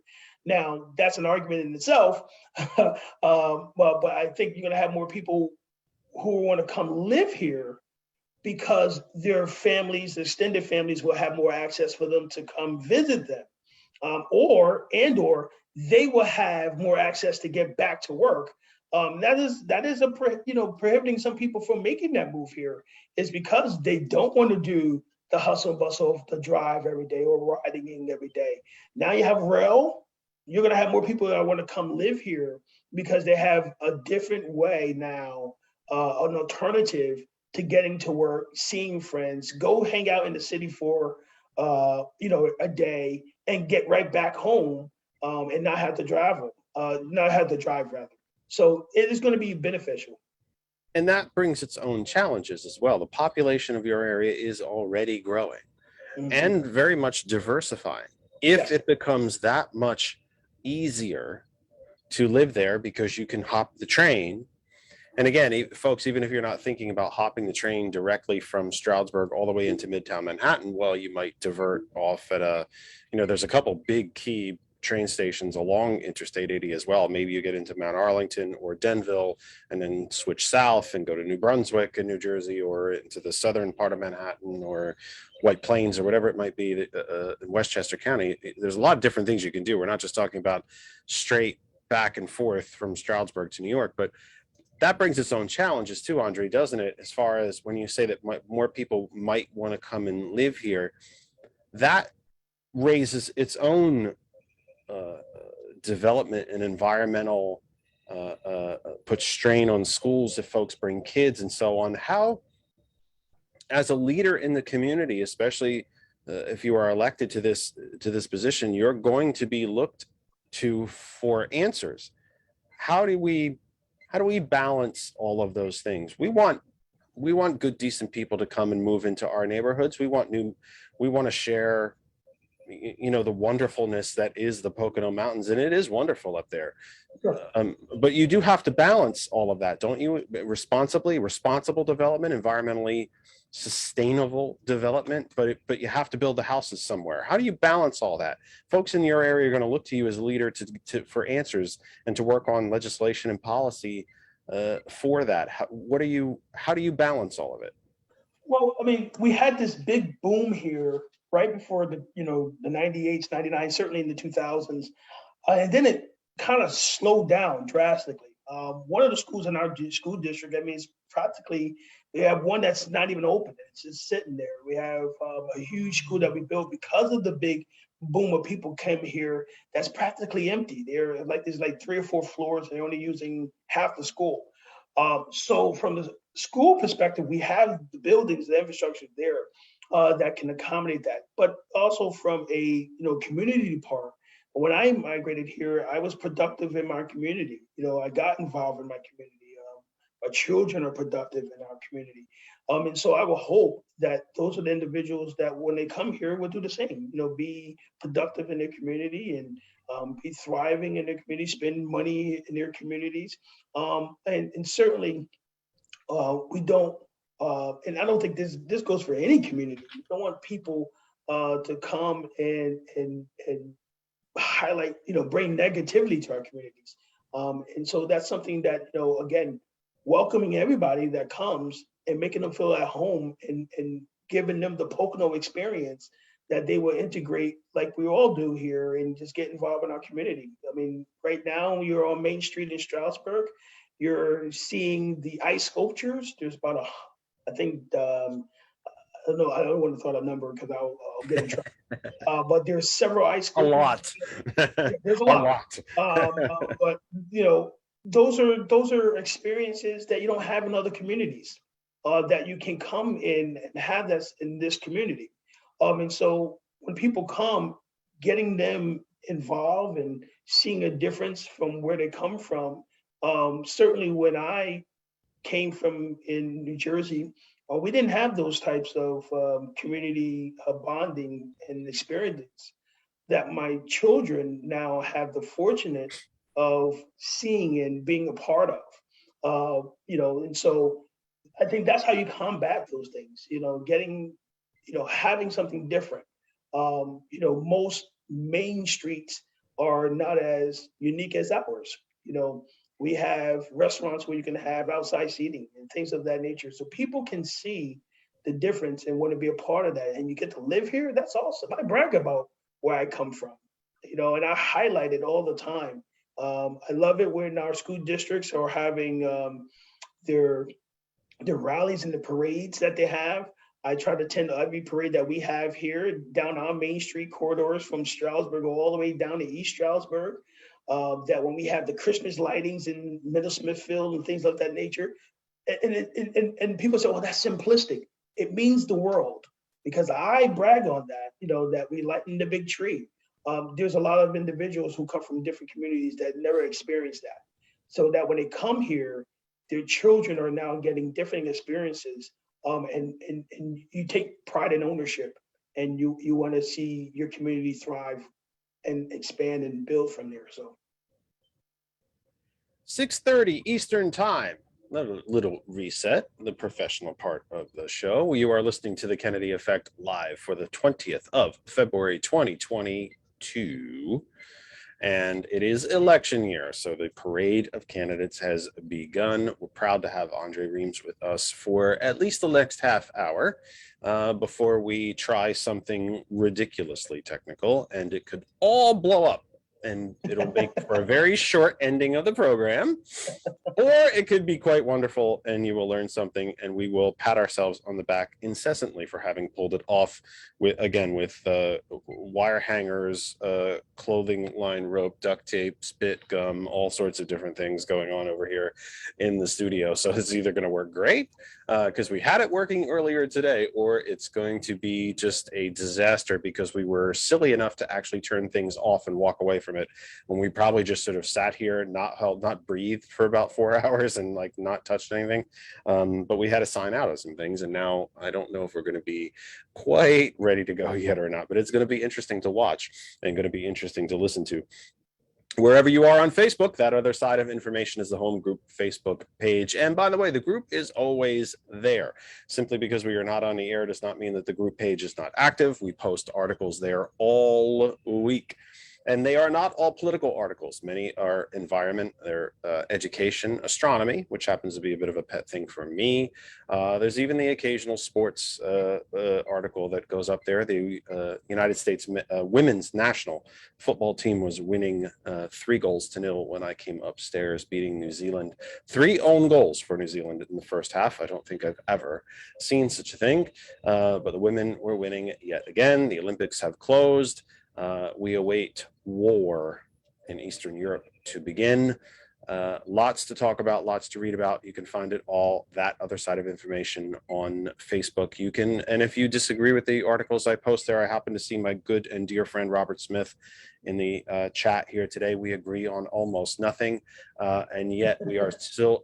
Now, that's an argument in itself, but I think you're going to have more people who want to come live here because their families, extended families, will have more access for them to come visit them, or they will have more access to get back to work. That is prohibiting some people from making that move here, is because they don't want to do the hustle and bustle of the drive every day or riding in every day. Now you have rail. You're going to have more people that want to come live here because they have a different way now, an alternative to getting to work, seeing friends, go hang out in the city for a day and get right back home, and not have to drive rather. So it is going to be beneficial. And that brings its own challenges as well. The population of your area is already growing and very much diversifying. If Yes. it becomes that much easier to live there because you can hop the train, and again, folks, even if you're not thinking about hopping the train directly from Stroudsburg all the way into Midtown Manhattan, well, you might divert off at there's a couple big key train stations along Interstate 80 as well. Maybe you get into Mount Arlington or Denville and then switch south and go to New Brunswick in New Jersey, or into the southern part of Manhattan or White Plains or whatever it might be in Westchester County. There's a lot of different things you can do. We're not just talking about straight back and forth from Stroudsburg to New York, but that brings its own challenges too, Andre, doesn't it? As far as when you say that more people might want to come and live here, that raises its own development and environmental, puts strain on schools if folks bring kids and so on. How, as a leader in the community, especially if you are elected to this position, you're going to be looked to for answers. How do we balance all of those things? We want good, decent people to come and move into our neighborhoods. We want to share, the wonderfulness that is the Pocono Mountains, and it is wonderful up there. Sure. But you do have to balance all of that, don't you? Responsible development, environmentally sustainable development, but you have to build the houses somewhere. How do you balance all that? Folks in your area are going to look to you as a leader for answers and to work on legislation and policy for that. How do you balance all of it? Well, I mean, we had this big boom here right before the 98s, 99, certainly in the 2000s. And then it kind of slowed down drastically. One of the schools in our school district, I mean, it's practically, we have one that's not even open. It's just sitting there. We have a huge school that we built because of the big boom of people came here that's practically empty. There's like 3 or 4 floors, and they're only using half the school. So from the school perspective, we have the buildings, the infrastructure there that can accommodate that. But also from a community part, when I migrated here, I was productive in my community. I got involved in my community. My children are productive in our community. And so I will hope that those are the individuals that when they come here will do the same, be productive in their community and be thriving in their community, spend money in their communities. And certainly we don't, and I don't think this goes for any community. We don't want people to come and highlight, bring negativity to our communities. And so that's something that, again, welcoming everybody that comes and making them feel at home and giving them the Pocono experience that they will integrate like we all do here and just get involved in our community. I mean, right now you're on Main Street in Stroudsburg, you're seeing the ice sculptures. There's about I don't want to throw a number because I'll get in trouble. But there's several ice sculptures. A lot. There's a lot. But those are experiences that you don't have in other communities, that you can come in and have this in this community. And so when people come, getting them involved and seeing a difference from where they come from. Certainly when I came from in New Jersey, we didn't have those types of community bonding and experiences that my children now have the fortunate of seeing and being a part of. And so I think that's how you combat those things, getting, having something different. Most main streets are not as unique as ours. You know, we have restaurants where you can have outside seating and things of that nature. So people can see the difference and want to be a part of that. And you get to live here. That's awesome. I brag about where I come from, you know, and I highlight it all the time. I love it when our school districts are having their the rallies and the parades that they have. I try to attend every parade that we have here down our Main Street corridors from Stroudsburg all the way down to East Stroudsburg. That when we have the Christmas lightings in Middle Smithfield and things of that nature, and people say, "Well, that's simplistic." It means the world because I brag on that. You know that we lighten the big tree. There's a lot of individuals who come from different communities that never experienced that, so that when they come here, their children are now getting different experiences. And you take pride and ownership, and you want to see your community thrive and expand and build from there. So 6:30 Eastern Time. Little reset, the professional part of the show. You are listening to the Kennedy Effect live for the 20th of February, 2022. And it is election year, so the parade of candidates has begun. We're proud to have Andre Reames with us for at least the next half hour before we try something ridiculously technical, and it could all blow up. And it'll make for a very short ending of the program, or it could be quite wonderful and you will learn something, and we will pat ourselves on the back incessantly for having pulled it off with wire hangers, clothing line rope, duct tape, spit gum, all sorts of different things going on over here in the studio. So it's either going to work great because we had it working earlier today, or it's going to be just a disaster because we were silly enough to actually turn things off and walk away from it when we probably just sort of sat here, not breathed for about 4 hours and like not touched anything. But we had to sign out of some things, and now I don't know if we're going to be quite ready to go yet or not, but it's going to be interesting to watch and going to be interesting to listen to. Wherever you are on Facebook, that other side of information is the home group Facebook page. And by the way, the group is always there. Simply because we are not on the air does not mean that the group page is not active. We post articles there all week. And they are not all political articles. Many are environment, they're education, astronomy, which happens to be a bit of a pet thing for me. There's even the occasional sports article that goes up there. The United States women's national football team was winning 3-0 when I came upstairs, beating New Zealand. 3 own goals for New Zealand in the first half. I don't think I've ever seen such a thing, but the women were winning yet again. The Olympics have closed. We await war in Eastern Europe to begin. Lots to talk about, lots to read about. You can find it all, that other side of information, on Facebook. You can, and if you disagree with the articles I post there, I happen to see my good and dear friend Robert Smith in the chat here today. We agree on almost nothing, and yet we are still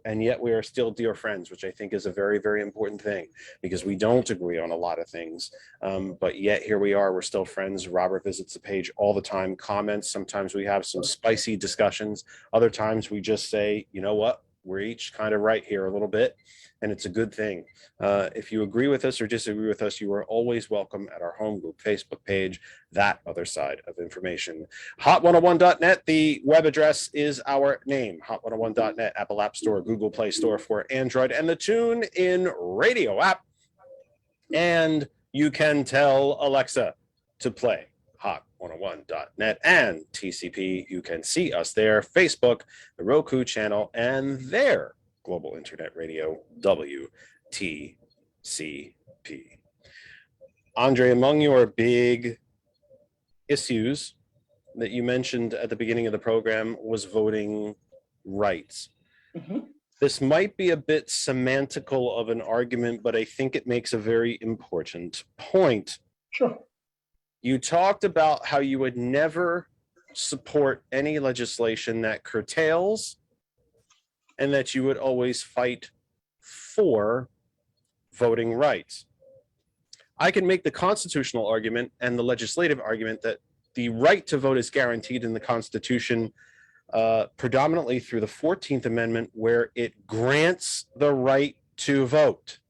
dear friends, which I think is a very, very important thing, because we don't agree on a lot of things, but yet here we are. We're still friends. Robert visits the page all the time, comments. Sometimes we have some spicy discussions. Other times we just say, you know what, we're each kind of right here a little bit, and it's a good thing. If you agree with us or disagree with us, you are always welcome at our home group Facebook page, that other side of information. Hot101.net, the web address is our name, hot101.net, Apple App Store, Google Play Store for Android, and the TuneIn Radio app. And you can tell Alexa to play hot101.net and TCP. You can see us there, Facebook, the Roku channel, and their global internet radio, WTCP. Andre, among your big issues that you mentioned at the beginning of the program was voting rights. mm-hmm. This might be a bit semantical of an argument, but I think it makes a very important point. Sure. You talked about how you would never support any legislation that curtails, and that you would always fight for voting rights. I can make the constitutional argument and the legislative argument that the right to vote is guaranteed in the Constitution, predominantly through the 14th Amendment, where it grants the right to vote,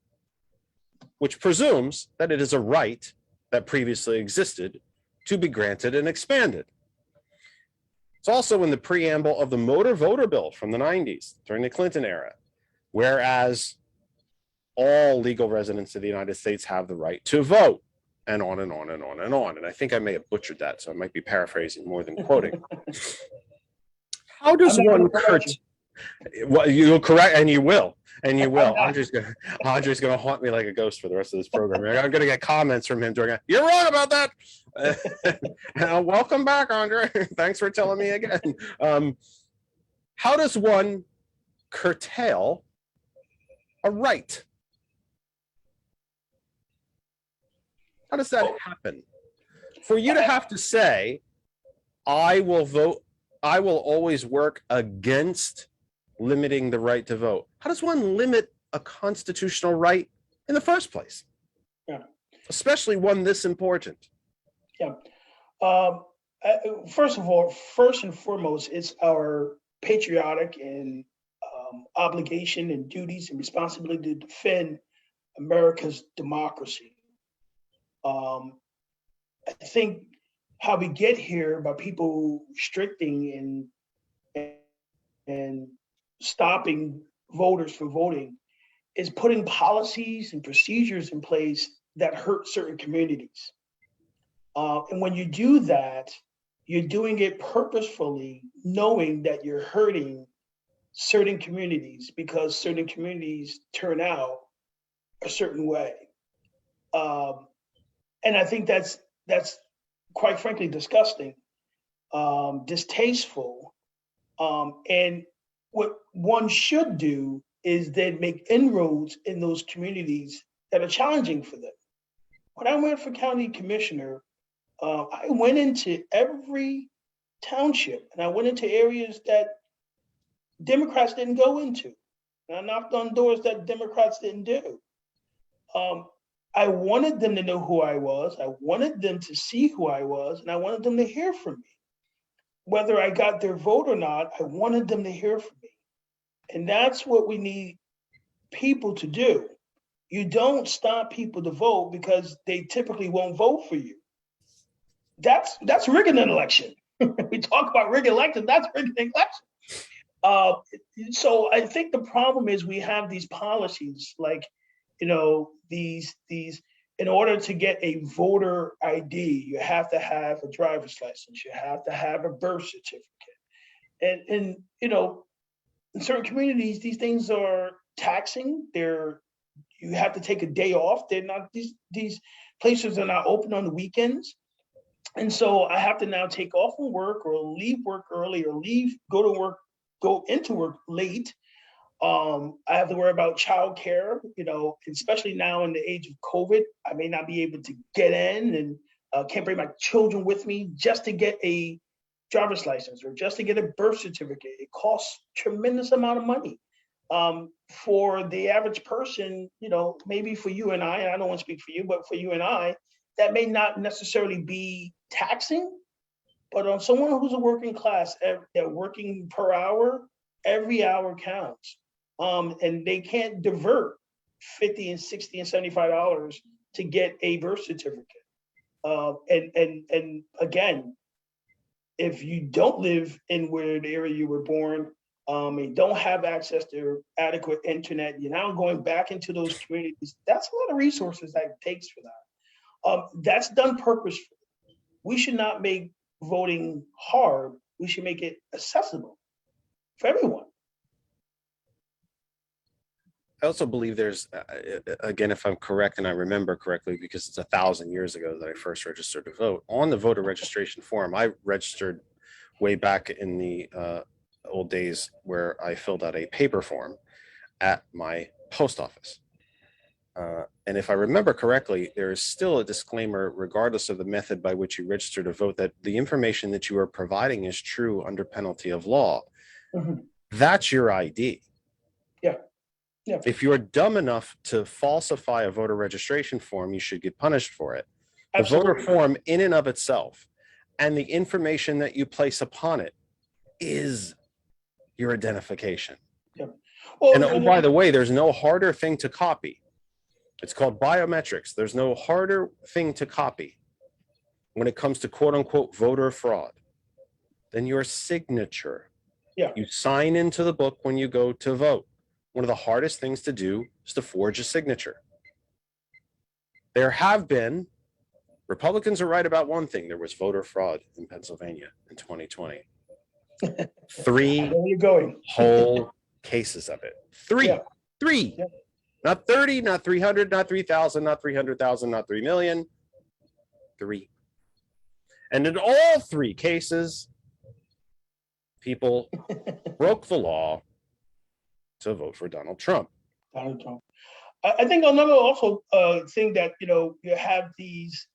which presumes that it is a right that previously existed to be granted and expanded. It's also in the preamble of the motor voter bill from the 90s during the Clinton era, whereas all legal residents of the United States have the right to vote, and on and on and on and on. And I think I may have butchered that, so I might be paraphrasing more than quoting. How does I'm not one gonna correct Well, you'll correct, and you will. And you will. Andre's gonna haunt me like a ghost for the rest of this program. I'm gonna get comments from him during. You're wrong about that. Welcome back, Andre. Thanks for telling me again. How does one curtail a right? How does that happen? For you to have to say, I will vote, I will always work against limiting the right to vote. How does one limit a constitutional right in the first place? Yeah. Especially one this important. Yeah. First of all, first and foremost, it's our patriotic and obligation and duties and responsibility to defend America's democracy. I think how we get here by people restricting and stopping voters from voting is putting policies and procedures in place that hurt certain communities. And when you do that, you're doing it purposefully, knowing that you're hurting certain communities because certain communities turn out a certain way. And I think that's quite frankly disgusting, distasteful. And what one should do is then make inroads in those communities that are challenging for them. When I went for county commissioner, I went into every township and I went into areas that Democrats didn't go into. And I knocked on doors that Democrats didn't do. I wanted them to know who I was. I wanted them to see who I was, and I wanted them to hear from me. Whether I got their vote or not, I wanted them to hear from me. And that's what we need people to do. You don't stop people to vote because they typically won't vote for you. That's rigging an election. We talk about rigging elections, that's rigging an election. So I think the problem is we have these policies like, these in order to get a voter ID, you have to have a driver's license, you have to have a birth certificate. And in certain communities, these things are taxing. You have to take a day off. They're not these places are not open on the weekends. And so I have to now take off from work or leave work early or go into work late. I have to worry about childcare, especially now in the age of COVID. I may not be able to get in and can't bring my children with me just to get a driver's license or just to get a birth certificate. It costs tremendous amount of money. For the average person, maybe for you and I don't want to speak for you, but for you and I, that may not necessarily be taxing, but on someone who's a working class, they're working per hour, every hour counts. And they can't divert $50 and $60 and $75 to get a birth certificate. And again, if you don't live in where the area you were born, and don't have access to adequate internet, you're now going back into those communities. That's a lot of resources that it takes for that. That's done purposefully. We should not make voting hard. We should make it accessible for everyone. I also believe there's, again, if I'm correct and I remember correctly, because it's 1,000 years ago that I first registered to vote, on the voter registration form, I registered way back in the old days where I filled out a paper form at my post office. And if I remember correctly, there is still a disclaimer, regardless of the method by which you register to vote, that the information that you are providing is true under penalty of law. Mm-hmm. That's your ID. Yeah. Yeah. If you're dumb enough to falsify a voter registration form, you should get punished for it. Absolutely. The voter form in and of itself and the information that you place upon it is your identification. Yeah. Well, and oh, by the way, there's no harder thing to copy. It's called biometrics. There's no harder thing to copy when it comes to quote unquote voter fraud. than your signature. Yeah. You sign into the book when you go to vote. One of the hardest things to do is to forge a signature. There have been, Republicans are right about one thing. There was voter fraud in Pennsylvania in 2020. I Three know where you're going. whole cases of it. Three. Yeah. Three. Yeah. Not 30, not 300, not 3,000, not 300,000, not 3 million. Three. And in all three cases, people broke the law to vote for Donald Trump. Donald Trump. I think another also thing that, you have these,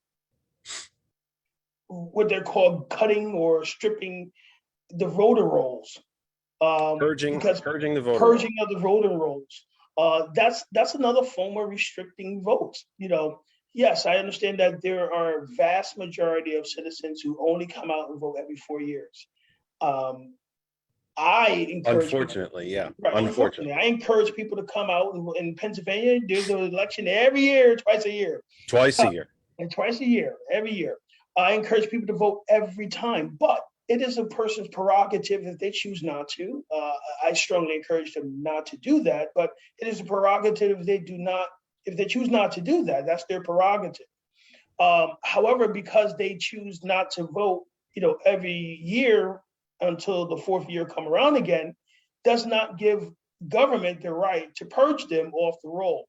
what they're called cutting or stripping the voter rolls. Purging the voter Purging of the voter rolls. That's another form of restricting votes. Yes, I understand that there are a vast majority of citizens who only come out and vote every 4 years. I encourage Unfortunately, yeah. Right, unfortunately, I encourage people to come out in Pennsylvania. There's an election every year, twice a year. Twice a year. And twice a year, every year. I encourage people to vote every time, but it is a person's prerogative if they choose not to. I strongly encourage them not to do that, but it is a prerogative if they choose not to do that, that's their prerogative. However, because they choose not to vote, every year until the fourth year come around again, does not give government the right to purge them off the roll.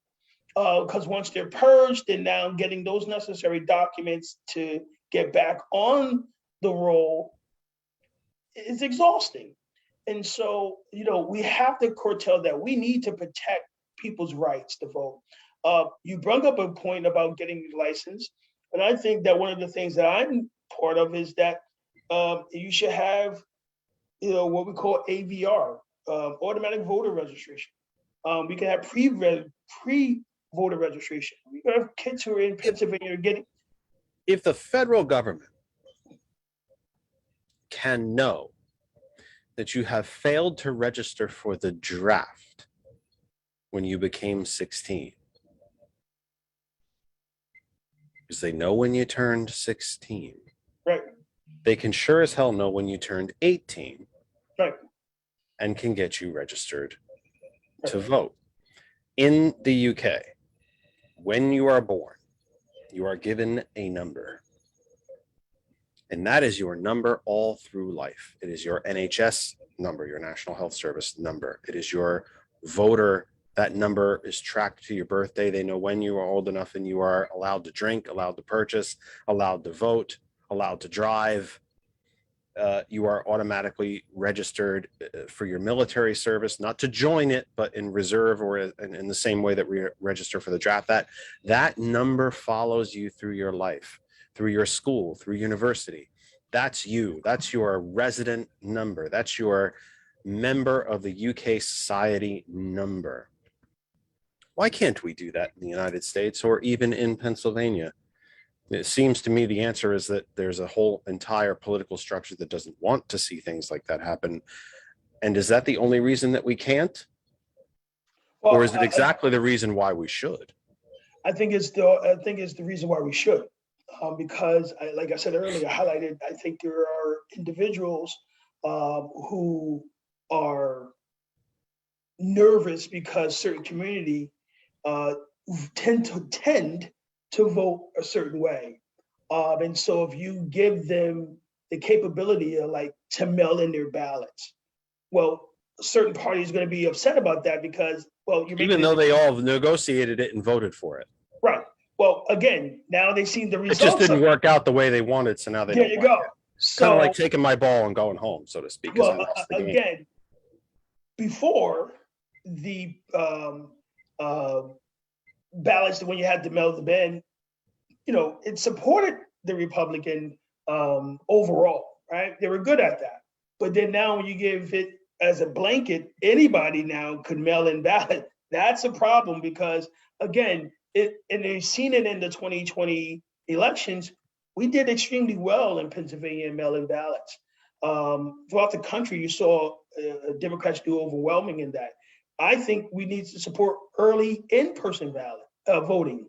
Because once they're purged, they're now getting those necessary documents to get back on the roll. It's exhausting. And so, we have to curtail that. We need to protect people's rights to vote. You brought up a point about getting your license. And I think that one of the things that I'm part of is that you should have, what we call AVR, automatic voter registration. We can have pre-voter registration. We can have kids who are in Pennsylvania getting. If the federal government can know that you have failed to register for the draft when you became 16, because they know when you turned 16. Right. They can sure as hell know when you turned 18. Right. And can get you registered to vote. In the UK, when you are born, you are given a number. And that is your number all through life. It is your NHS number, your National Health Service number. It is your voter. That number is tracked to your birthday. They know when you are old enough and you are allowed to drink, allowed to purchase, allowed to vote, allowed to drive. You are automatically registered for your military service, not to join it, but in reserve or in the same way that we register for the draft. That number follows you through your life, through your school, through university. That's you. That's your resident number. That's your member of the UK society number. Why can't we do that in the United States or even in Pennsylvania? It seems to me the answer is that there's a whole entire political structure that doesn't want to see things like that happen. And is that the only reason that we can't? Well, or is it exactly the reason why we should? I think it's the reason why we should. Because, like I said earlier, I think there are individuals who are nervous because certain community tend to vote a certain way. And so if you give them the capability to mail in their ballots, well, a certain party is going to be upset about that because, well, even though they all negotiated it and voted for it. Right. Well, again, now they've seen the results. It just didn't work out the way they wanted, so now they there you go. So, kind of like taking my ball and going home, so to speak. Well, again, before the ballots, when you had to mail them in, it supported the Republican overall, right? They were good at that. But then now when you give it as a blanket, anybody now could mail in ballot. That's a problem because, again, and they've seen it in the 2020 elections, we did extremely well in Pennsylvania in mail-in ballots. Throughout the country, you saw Democrats do overwhelming in that. I think we need to support early in-person voting.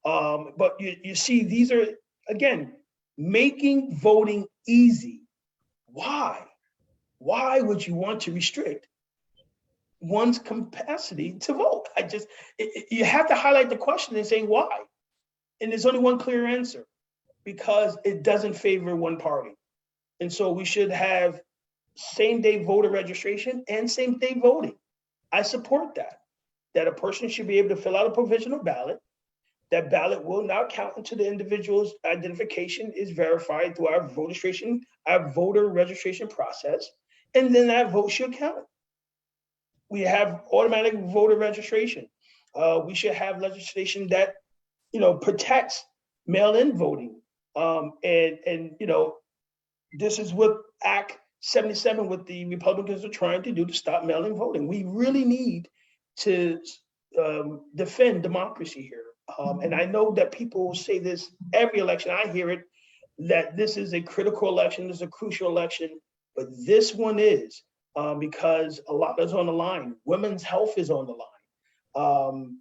But you see, these are, again, making voting easy. Why? Why would you want to restrict one's capacity to vote? You have to highlight the question and say why. And there's only one clear answer, because it doesn't favor one party. And so we should have same-day voter registration and same-day voting. I support that a person should be able to fill out a provisional ballot. That ballot will not count until the individual's identification is verified through our voter registration process, and then that vote should count. We have automatic voter registration. We should have legislation that, protects mail-in voting. This is what Act 77, what the Republicans are trying to do to stop mail-in voting. We really need to defend democracy here. And I know that people say this every election. I hear it, that this is a critical election, this is a crucial election, but this one is because a lot is on the line. Women's health is on the line.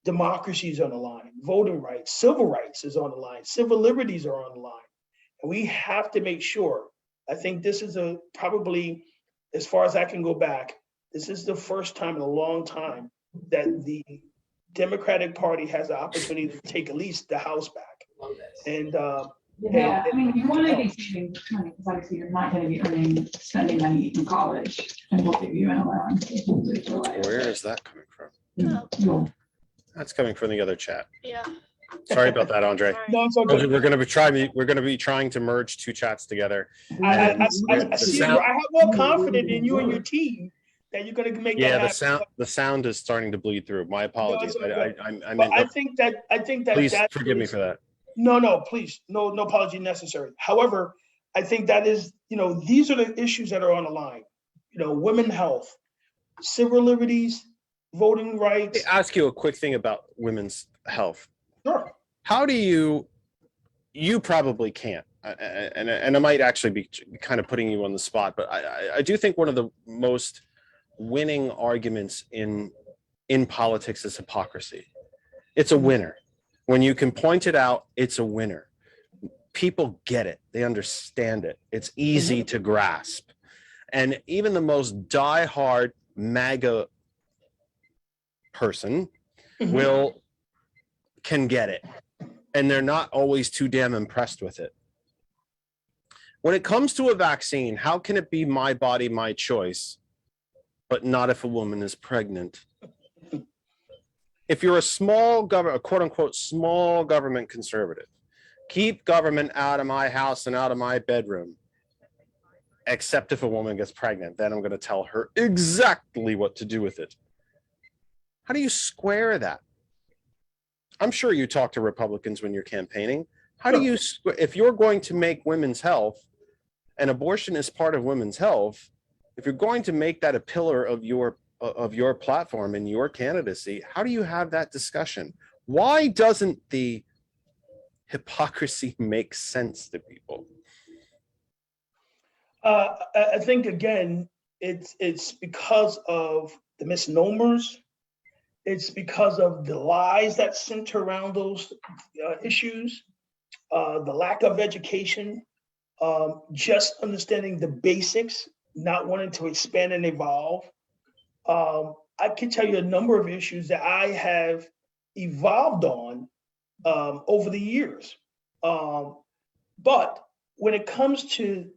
Democracy is on the line. Voting rights, civil rights is on the line. Civil liberties are on the line. And we have to make sure, I think this is probably, as far as I can go back, this is the first time in a long time that the Democratic Party has the opportunity to take at least the House back. And yeah, I mean, you want to be saving money because obviously you're not going to be spending money in college, and we'll give you an allowance. Where is that coming from? Oh, That's coming from the other chat. yeah. Sorry about that, Andre. Sorry. no, it's okay. We're going to be trying to merge two chats together. I The see sound- I have more confidence in you and your team that you're going to make Yeah, that happen. the sound is starting to bleed through. My apologies. No, it's okay. I But meant, I think that please that forgive me is- for that. No, please, no apology necessary. However, I think that is, these are the issues that are on the line. Women's health, civil liberties, voting rights. Let me ask you a quick thing about women's health. Sure. How do you probably can't, and I might actually be kind of putting you on the spot, but I do think one of the most winning arguments in politics is hypocrisy. It's a winner. When you can point it out, it's a winner. People get it. They understand it. It's easy to grasp. And even the most diehard MAGA person can get it. And they're not always too damn impressed with it. When it comes to a vaccine, how can it be my body, my choice, but not if a woman is pregnant? If you're a small government, a quote unquote small government conservative, keep government out of my house and out of my bedroom, except if a woman gets pregnant, then I'm going to tell her exactly what to do with it. How do you square that? I'm sure you talk to Republicans when you're campaigning. How do you, if you're going to make women's health, and abortion is part of women's health, if you're going to make that a pillar of your platform and your candidacy, how do you have that discussion? Why doesn't the hypocrisy make sense to people? I think again, it's because of the misnomers. It's because of the lies that center around those issues, the lack of education, just understanding the basics, not wanting to expand and evolve. I can tell you a number of issues that I have evolved on over the years. But when it comes to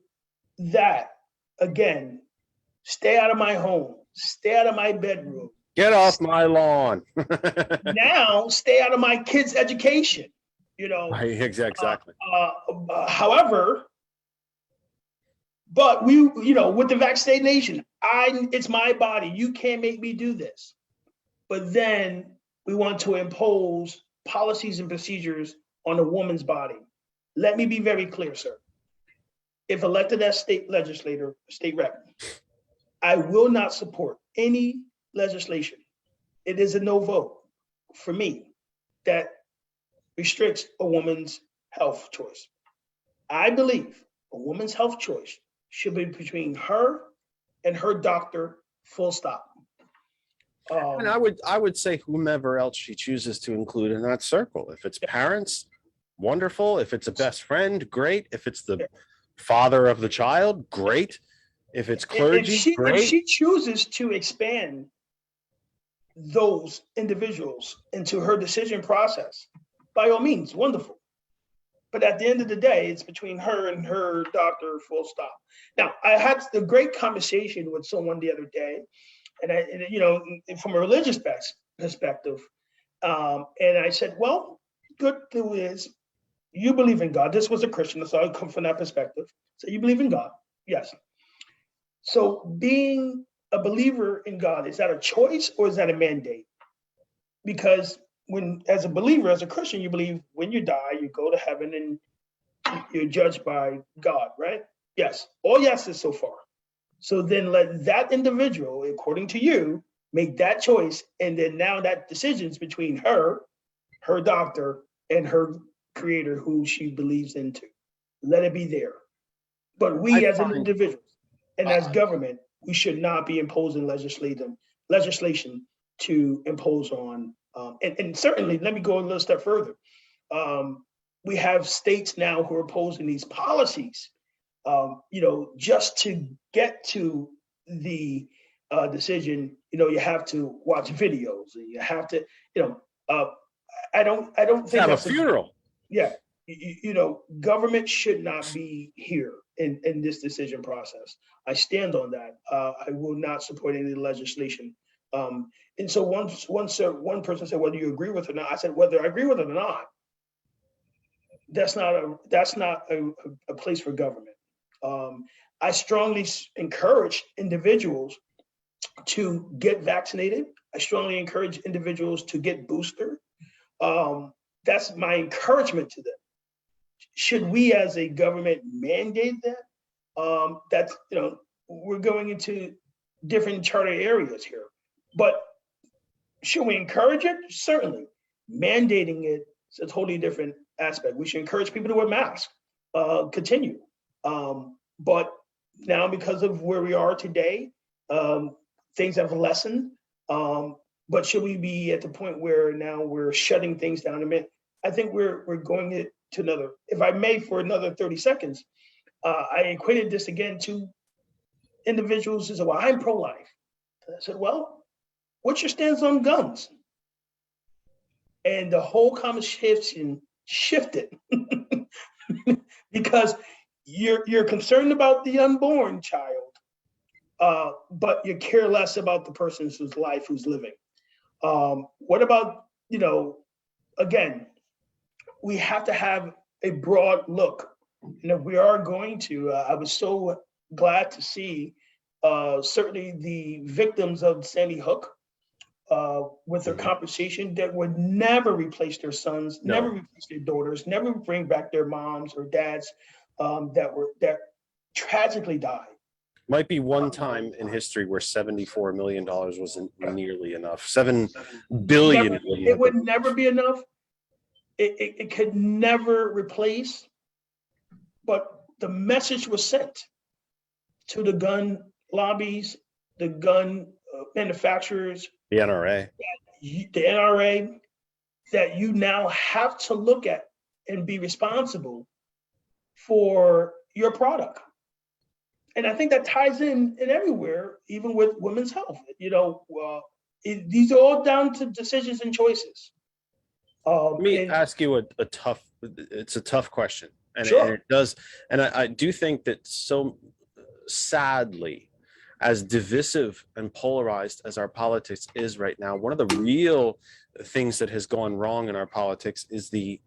that, again, stay out of my home, stay out of my bedroom. Get off my lawn. Now, stay out of my kids' education, Right, exactly. However, but we, with the vaccination, it's my body. You can't make me do this. But then we want to impose policies and procedures on a woman's body. Let me be very clear, sir. If elected as state legislator, state rep, I will not support any legislation. It is a no vote for me that restricts a woman's health choice. I believe a woman's health choice should be between her and her doctor, full stop. And I would say whomever else she chooses to include in that circle. If it's parents, wonderful. If it's a best friend, great. If it's the father of the child, great. If it's clergy, If great. she chooses to expand those individuals into her decision process, by all means, wonderful. But at the end of the day, it's between her and her doctor, full stop. Now, I had a great conversation with someone the other day, from a religious perspective, and I said, well, good thing is you believe in God. This was a Christian, so I come from that perspective. So you believe in God, yes. So being a believer in God, is that a choice or is that a mandate? Because when, as a believer, as a Christian, you believe when you die, you go to heaven and you're judged by God, right? Yes. All yeses so far. So then let that individual, according to you, make that choice. And then now that decision's between her, her doctor, and her creator who she believes into. Let it be there. But we as an individual and as government, we should not be imposing legislation to impose on. And certainly, let me go a little step further. We have states now who are imposing these policies, just to get to the decision. You have to watch videos, and you have to, I don't think Have a that's funeral. yeah. Government should not be here in this decision process. I stand on that. I will not support any legislation. And so one person said, whether you agree with it or not. I said, whether I agree with it or not, that's not a place for government. I strongly encourage individuals to get vaccinated. I strongly encourage individuals to get booster. That's my encouragement to them. Should we as a government mandate that? That's, we're going into different charter areas here. But should we encourage it? Certainly. Mandating it is a totally different aspect. We should encourage people to wear masks, continue. But now because of where we are today, things have lessened. But should we be at the point where now we're shutting things down? I think we're going to another, if I may, for another 30 seconds, I equated this again to individuals who said, well, I'm pro-life. I said, well, what's your stance on guns? And the whole conversation shifted because you're concerned about the unborn child, but you care less about the person whose life who's living. What about, again, we have to have a broad look. And if we are going to, I was so glad to see certainly the victims of Sandy Hook with their compensation that would never replace their sons, never replace their daughters, never bring back their moms or dads that tragically died. Might be one time in history where $74 million wasn't nearly enough. $7 billion. It would never be enough. It could never replace, but the message was sent to the gun lobbies, the gun manufacturers, the NRA, that you now have to look at and be responsible for your product. And I think that ties in everywhere, even with women's health. These are all down to decisions and choices. Let me ask you it's a tough question. And, sure. And it does. And I do think that so sadly, as divisive and polarized as our politics is right now, one of the real things that has gone wrong in our politics is the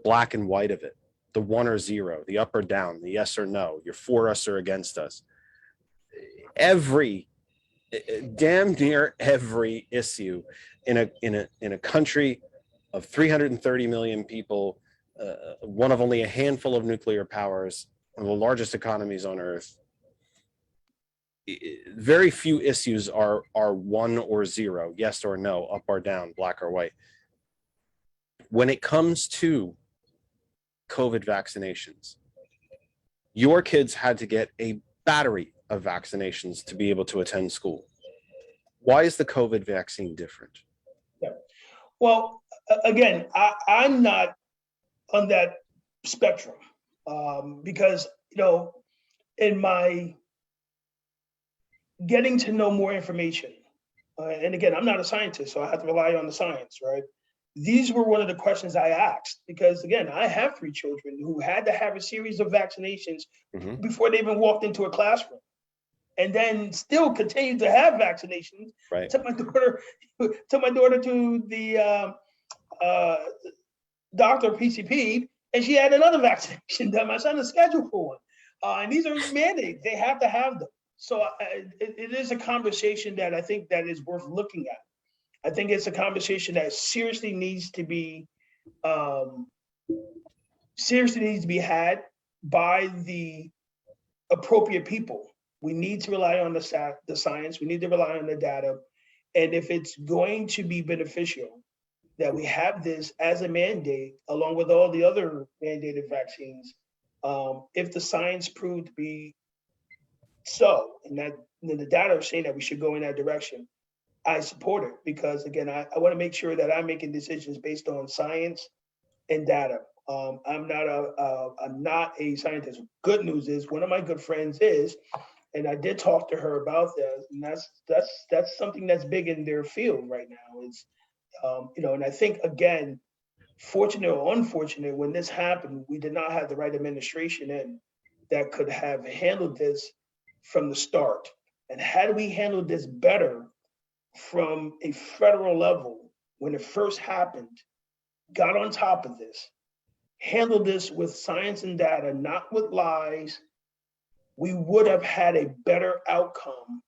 black and white of it, the 1 or 0, the up or down, the yes or no, you're for us or against us. Damn near every issue in a country of 330 million people, one of only a handful of nuclear powers, one of the largest economies on earth. Very few issues are 1 or 0, yes or no, up or down, black or white. When it comes to COVID vaccinations, your kids had to get a battery of vaccinations to be able to attend school. Why is the COVID vaccine different? Yeah. Well, again, I'm not on that spectrum because in my getting to know more information, and again, I'm not a scientist, so I have to rely on the science, right? These were one of the questions I asked because, again, I have 3 children who had to have a series of vaccinations Mhm. before they even walked into a classroom, and then still continued to have vaccinations. Right. Took my daughter to the doctor PCP, and she had another vaccination done. My son is scheduled for one, and these are mandates; they have to have them. So it is a conversation that I think that is worth looking at. I think it's a conversation that um, seriously needs to be had by the appropriate people. We need to rely on the science. We need to rely on the data, and if it's going to be beneficial, that we have this as a mandate, along with all the other mandated vaccines. If the science proved to be so, and that the data are saying that we should go in that direction, I support it because again, I want to make sure that I'm making decisions based on science and data. I'm not a scientist. Good news is one of my good friends is, and I did talk to her about that, and that's something that's big in their field right now. Is and I think again, fortunate or unfortunate, when this happened, we did not have the right administration in that could have handled this from the start. And had we handled this better from a federal level when it first happened, got on top of this, handled this with science and data, not with lies, we would have had a better outcome.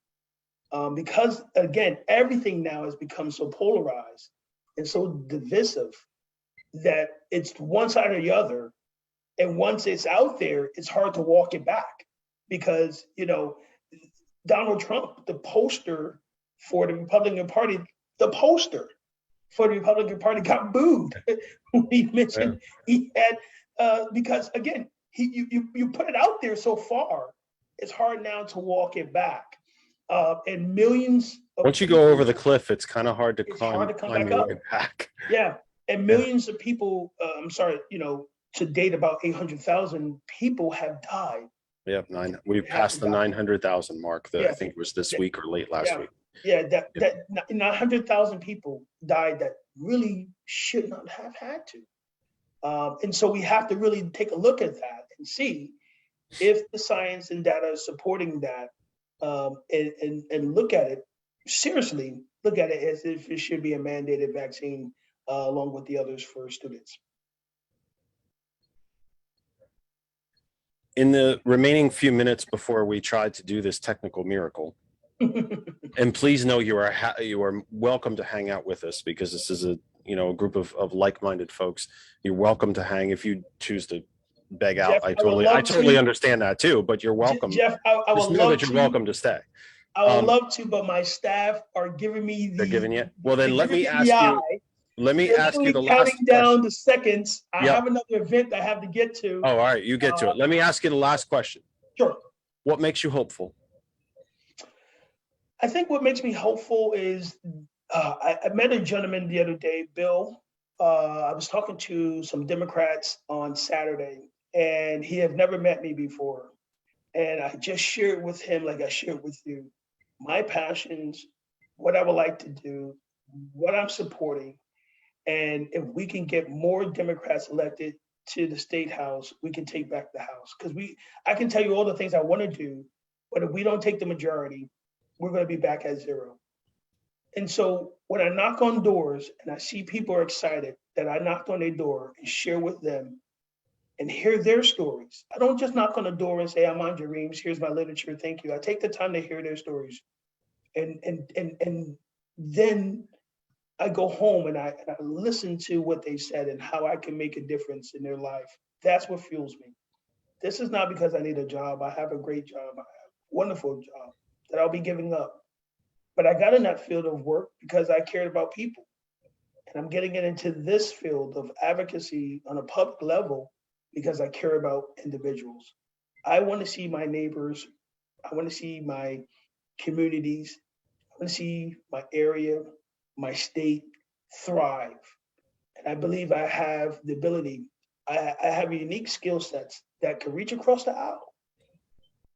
Because again, everything now has become so polarized and so divisive that it's one side or the other. And once it's out there, it's hard to walk it back because, Donald Trump, the poster for the Republican Party, the poster for the Republican Party got booed when he mentioned he had, because again, you put it out there so far, it's hard now to walk it back. And millions of Once you people, go over the cliff, it's kind of hard to it's climb, hard to come climb back your up. way back. Yeah. And millions of people, to date, about 800,000 people have died. Yep, we passed the 900,000 mark. I Yeah. think it was this week or late last Yeah. week. Yeah, that 900,000 people died that really should not have had to. And so we have to really take a look at that and see if the science and data is supporting that, and look at it seriously, look at it as if it should be a mandated vaccine along with the others for students. In the remaining few minutes before we try to do this technical miracle, and please know you are welcome to hang out with us because this is a group of like-minded folks. You're welcome to hang if you choose to beg out. Jeff, I totally understand that too, but you're welcome. Jeff, I would Just know love that you're to. welcome to stay. I would love to, but my staff are giving me They're giving you. Well, then let me ask you. Let me They're ask you the literally last counting down question. the seconds. I Yep. have another event I have to get to. Oh, all right. You get to it. Let me ask you the last question. Sure. What makes you hopeful? I think what makes me hopeful is I met a gentleman the other day, Bill. I was talking to some Democrats on Saturday, and he had never met me before. And I just shared with him, like I shared with you, my passions, what I would like to do, what I'm supporting. And if we can get more Democrats elected to the state house, we can take back the house. Because I can tell you all the things I want to do, but if we don't take the majority, we're going to be back at zero. And so when I knock on doors and I see people are excited that I knocked on their door and share with them and hear their stories, I don't just knock on the door and say, I'm Monroe Reames, here's my literature, thank you. I take the time to hear their stories. And then I go home and I listen to what they said and how I can make a difference in their life. That's what fuels me. This is not because I need a job. I have a great job. I have a wonderful job that I'll be giving up. But I got in that field of work because I cared about people. And I'm getting into this field of advocacy on a public level because I care about individuals. I want to see my neighbors. I want to see my communities. I want to see my area, my state thrive. And I believe I have the ability, I have unique skill sets that can reach across the aisle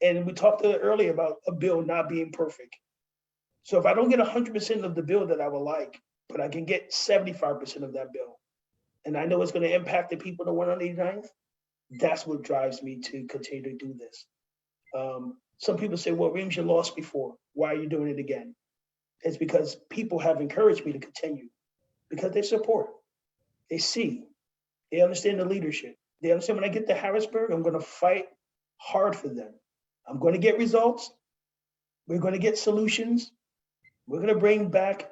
And we talked earlier about a bill not being perfect. So if I don't get 100% of the bill that I would like, but I can get 75% of that bill, and I know it's going to impact the people that 189th, that's what drives me to continue to do this. Some people say, well, Reames, you lost before. Why are you doing it again? It's because people have encouraged me to continue because they support, they see, they understand the leadership. They understand when I get to Harrisburg, I'm going to fight hard for them. I'm going to get results. We're going to get solutions. We're going to bring back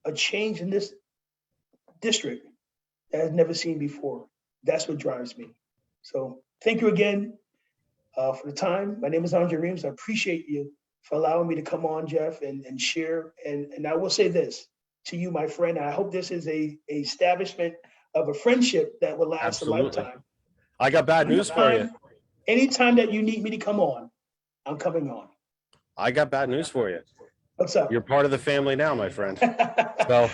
a change in this district that has never seen before. That's what drives me. So thank you again for the time. My name is Andre Reames. I appreciate you for allowing me to come on, Jeff, and share. And I will say this to you, my friend. I hope this is a establishment of a friendship that will last Absolutely. a lifetime. I got bad news for you. Anytime that you need me to come on, I'm coming on. I got bad news for you. What's up? You're part of the family now, my friend. So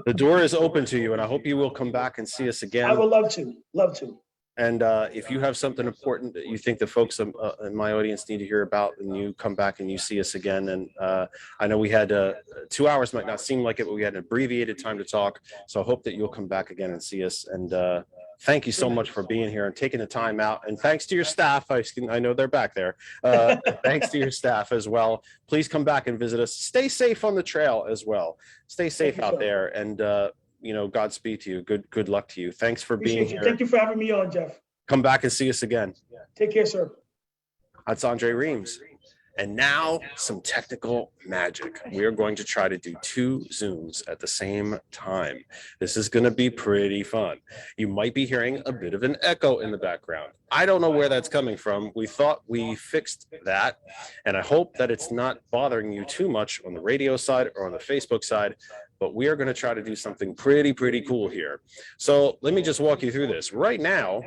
the door is open to you, and I hope you will come back and see us again. I would love to. Love to. And if you have something important that you think the folks in my audience need to hear about, and you come back and you see us again. And I know we had 2 hours, might not seem like it, but we had an abbreviated time to talk. So I hope that you'll come back again and see us. And thank you so much for being here and taking the time out. And thanks to your staff. I know they're back there. Thanks to your staff as well. Please come back and visit us. Stay safe on the trail as well. Stay safe out there. And Godspeed to you. Good luck to you. Thanks for being here. Thank you for having me on, Jeff. Come back and see us again. Take care, sir. That's Andre Reames. And now some technical magic. We are going to try to do 2 Zooms at the same time. This is going to be pretty fun. You might be hearing a bit of an echo in the background. I don't know where that's coming from. We thought we fixed that, and I hope that it's not bothering you too much on the radio side or on the Facebook side, but we are going to try to do something pretty cool here. So let me just walk you through this. Right now,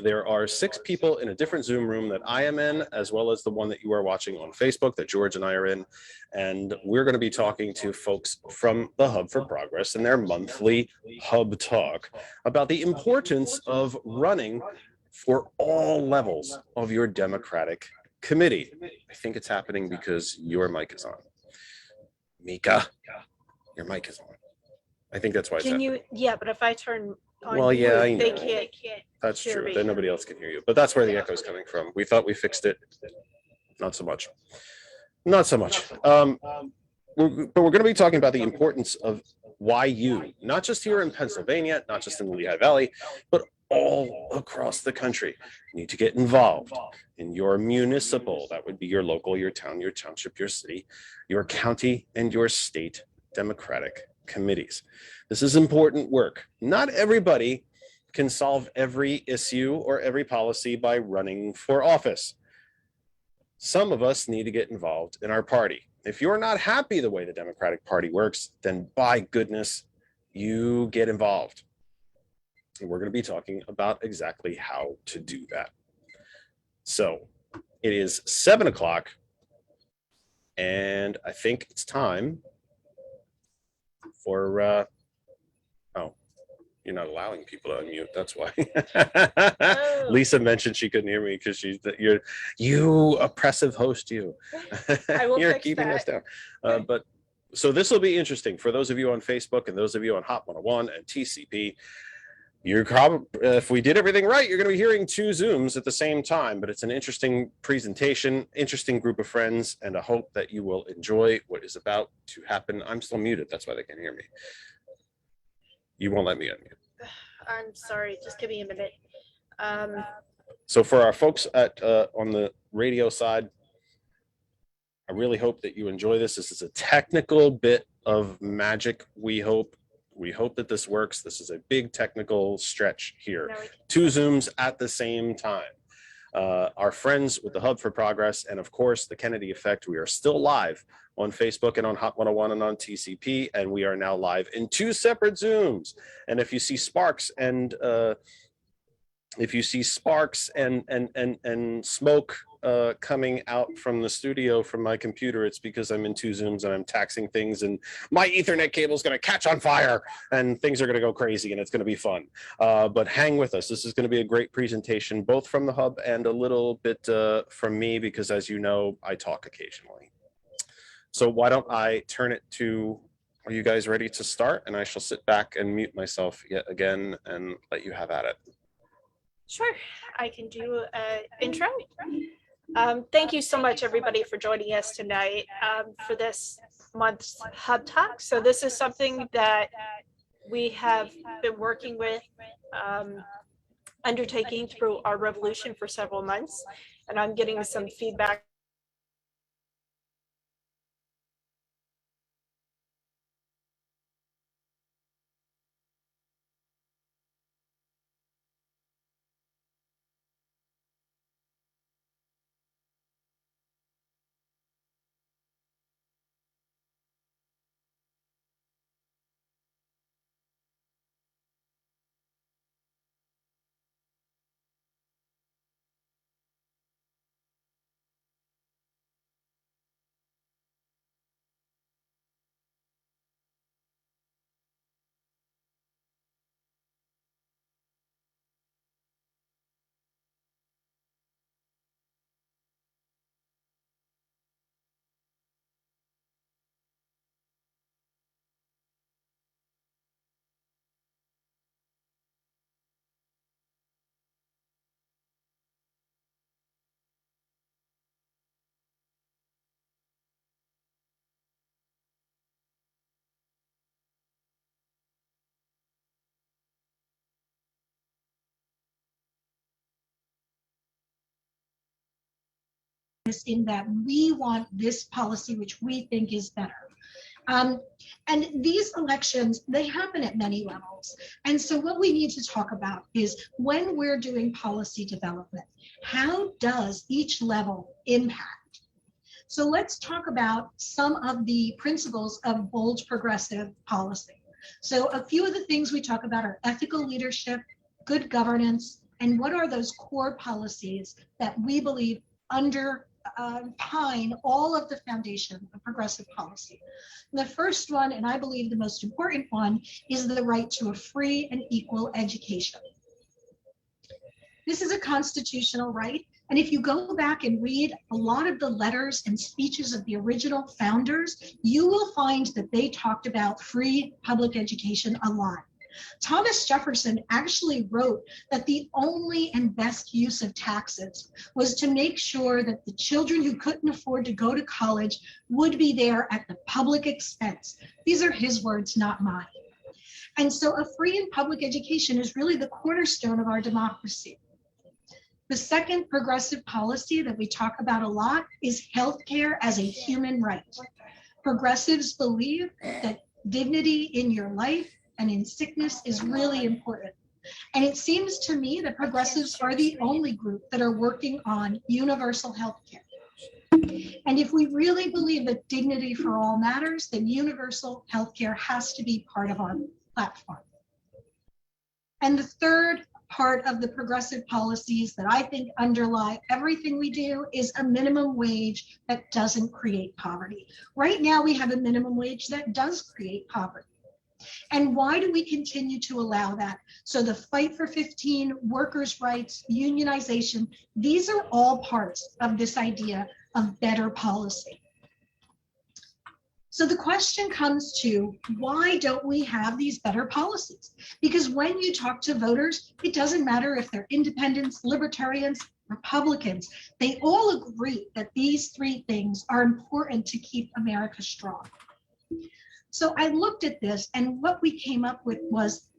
there are 6 people in a different Zoom room that I am in, as well as the one that you are watching on Facebook that George and I are in. And we're going to be talking to folks from the Hub for Progress in their monthly Hub Talk about the importance of running for all levels of your Democratic committee. I think it's happening because your mic is on. Mika, your mic is on. I think that's why it's happening. Yeah, but if I turn on Well, yeah, I they know. can't. That's hear true. me. Then nobody else can hear you. But that's where the echo is coming from. We thought we fixed it. Not so much. Not so much. But we're going to be talking about the importance of why you, not just here in Pennsylvania, not just in the Lehigh Valley, but all across the country, need to get involved in your municipal, that would be your local, your town, your township, your city, your county, and your state Democratic committees. This is important work. Not everybody can solve every issue or every policy by running for office. Some of us need to get involved in our party. If you're not happy the way the Democratic Party works, then by goodness, you get involved. And we're going to be talking about exactly how to do that. So it is 7 o'clock, and I think it's time for you're not allowing people to unmute. That's why. Lisa mentioned she couldn't hear me because you oppressive host. You. I will You're fix keeping that. us down. But so this will be interesting for those of you on Facebook and those of you on Hot 101 and TCP. You're probably, if we did everything right, you're going to be hearing 2 Zooms at the same time. But it's an interesting presentation, interesting group of friends, and I hope that you will enjoy what is about to happen. I'm still muted. That's why they can't hear me. You won't let me unmute. I'm sorry. Just give me a minute. So for our folks at on the radio side, I really hope that you enjoy this. This is a technical bit of magic. We hope that this works. This is a big technical stretch here. No, 2 Zooms at the same time. Our friends with the Hub for Progress, and of course the Kennedy Effect. We are still live on Facebook and on Hot 101 and on TCP, and we are now live in 2 separate Zooms. And if you see sparks and smoke coming out from the studio from my computer, it's because I'm in two Zooms and I'm taxing things, and my Ethernet cable is going to catch on fire and things are going to go crazy, and it's going to be fun. But hang with us. This is going to be a great presentation, both from the hub and a little bit from me, because as you know, I talk occasionally. So why don't I turn it to, are you guys ready to start? And I shall sit back and mute myself yet again and let you have at it. Sure, I can do an intro. Thank you so much, everybody, for joining us tonight for this month's Hub Talk. So this is something that we have been working with, undertaking through our revolution for several months, and I'm getting some feedback. In that we want this policy, which we think is better. And these elections, they happen at many levels. And so what we need to talk about is when we're doing policy development, how does each level impact? So let's talk about some of the principles of bold progressive policy. So a few of the things we talk about are ethical leadership, good governance, and what are those core policies that we believe underpin all of the foundation of progressive policy. And the first one, and I believe the most important one, is the right to a free and equal education. This is a constitutional right. And if you go back and read a lot of the letters and speeches of the original founders, you will find that they talked about free public education a lot. Thomas Jefferson actually wrote that the only and best use of taxes was to make sure that the children who couldn't afford to go to college would be there at the public expense. These are his words, not mine. And so a free and public education is really the cornerstone of our democracy. The second progressive policy that we talk about a lot is healthcare as a human right. Progressives believe that dignity in your life and in sickness is really important. And it seems to me that progressives are the only group that are working on universal health care. And if we really believe that dignity for all matters, then universal health care has to be part of our platform. And the third part of the progressive policies that I think underlie everything we do is a minimum wage that doesn't create poverty. Right now, we have a minimum wage that does create poverty. And why do we continue to allow that? So the fight for 15, workers' rights, unionization, these are all parts of this idea of better policy. So the question comes to, why don't we have these better policies? Because when you talk to voters, it doesn't matter if they're independents, libertarians, Republicans, they all agree that these three things are important to keep America strong. So I looked at this, and what we came up with was,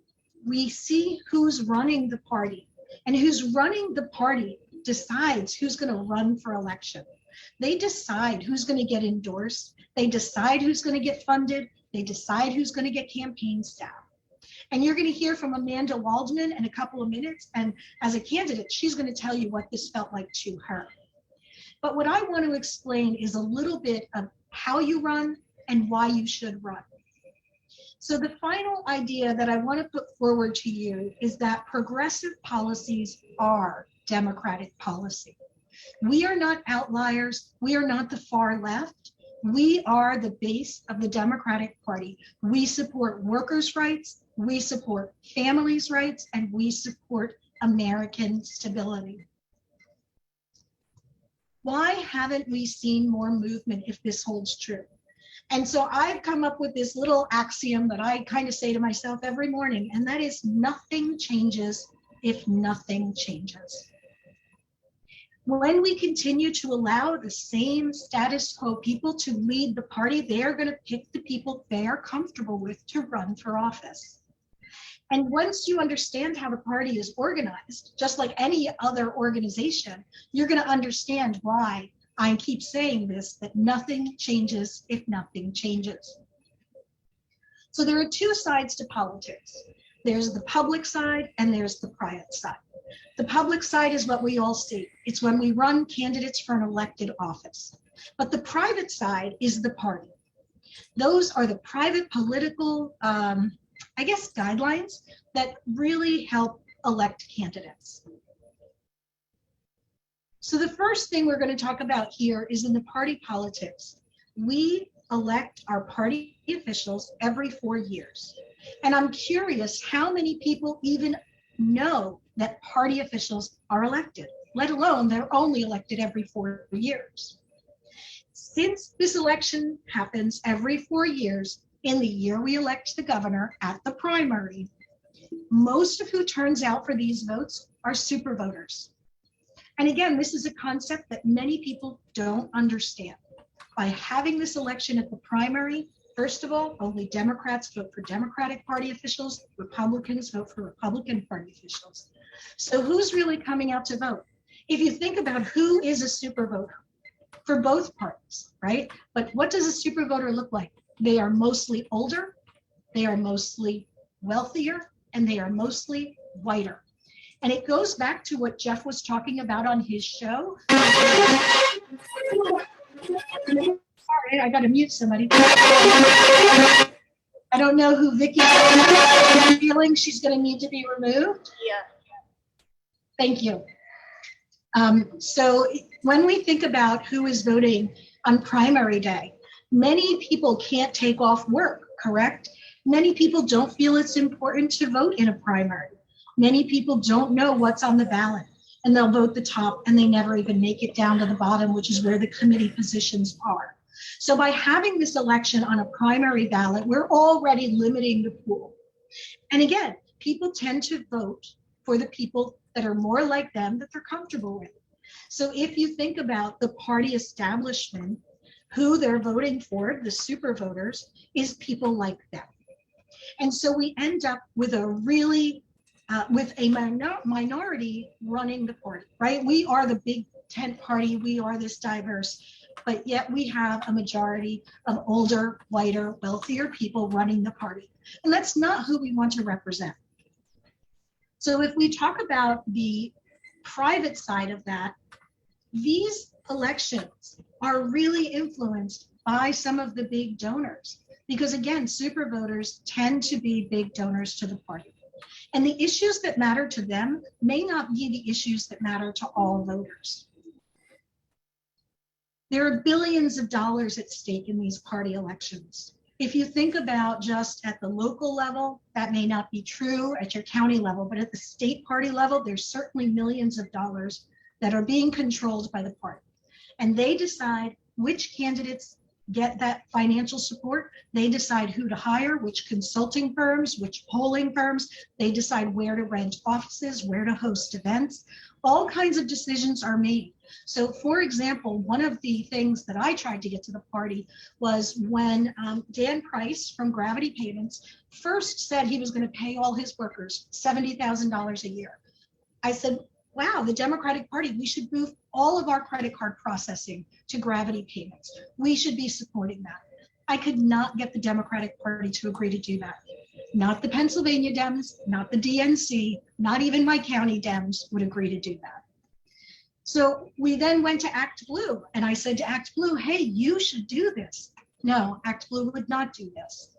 we see who's running the party, and who's running the party decides who's going to run for election. They decide who's going to get endorsed. They decide who's going to get funded. They decide who's going to get campaign staff. And you're going to hear from Amanda Waldman in a couple of minutes. And as a candidate, she's going to tell you what this felt like to her. But what I want to explain is a little bit of how you run and why you should run. So the final idea that I want to put forward to you is that progressive policies are democratic policy. We are not outliers. We are not the far left. We are the base of the Democratic Party. We support workers' rights, we support families' rights, and we support American stability. Why haven't we seen more movement if this holds true? And so I've come up with this little axiom that I kind of say to myself every morning, and that is nothing changes if nothing changes. When we continue to allow the same status quo people to lead the party, they are going to pick the people they are comfortable with to run for office. And once you understand how the party is organized, just like any other organization, you're going to understand why I keep saying this, that nothing changes if nothing changes. So there are two sides to politics. There's the public side and there's the private side. The public side is what we all see. It's when we run candidates for an elected office. But the private side is the party. Those are the private political, guidelines that really help elect candidates. So the first thing we're going to talk about here is in the party politics. We elect our party officials every 4 years. And I'm curious how many people even know that party officials are elected, let alone they're only elected every 4 years. Since this election happens every 4 years, in the year we elect the governor at the primary, most of who turns out for these votes are super voters. And again, this is a concept that many people don't understand. By having this election at the primary, first of all, only Democrats vote for Democratic Party officials, Republicans vote for Republican Party officials. So who's really coming out to vote? If you think about who is a super voter for both parties, right? But what does a super voter look like? They are mostly older, they are mostly wealthier, and they are mostly whiter. And it goes back to what Jeff was talking about on his show. Sorry, I got to mute somebody. I don't know who Vicky is feeling she's going to need to be removed. Yeah. Thank you. So when we think about who is voting on primary day, many people can't take off work, correct? Many people don't feel it's important to vote in a primary. Many people don't know what's on the ballot, and they'll vote the top and they never even make it down to the bottom, which is where the committee positions are. So by having this election on a primary ballot, we're already limiting the pool. And again, people tend to vote for the people that are more like them, that they're comfortable with. So if you think about the party establishment, who they're voting for, the super voters, is people like them. And so we end up with a really, with a minority running the party, right? We are the big tent party, we are this diverse, but yet we have a majority of older, whiter, wealthier people running the party. And that's not who we want to represent. So if we talk about the private side of that, these elections are really influenced by some of the big donors, because again, super voters tend to be big donors to the party. And the issues that matter to them may not be the issues that matter to all voters. There are billions of dollars at stake in these party elections. If you think about just at the local level, that may not be true at your county level, but at the state party level, there's certainly millions of dollars that are being controlled by the party. And they decide which candidates get that financial support. They decide who to hire, which consulting firms, which polling firms. They decide where to rent offices, where to host events. All kinds of decisions are made. So for example, one of the things that I tried to get to the party was when Dan Price from Gravity Payments first said he was going to pay all his workers $70,000 a year. I said, wow, the Democratic Party, we should move all of our credit card processing to Gravity Payments. We should be supporting that. I could not get the Democratic Party to agree to do that. Not the Pennsylvania Dems, not the DNC, not even my county Dems would agree to do that. So we then went to Act Blue, and I said to Act Blue, hey, you should do this. No, Act Blue would not do this.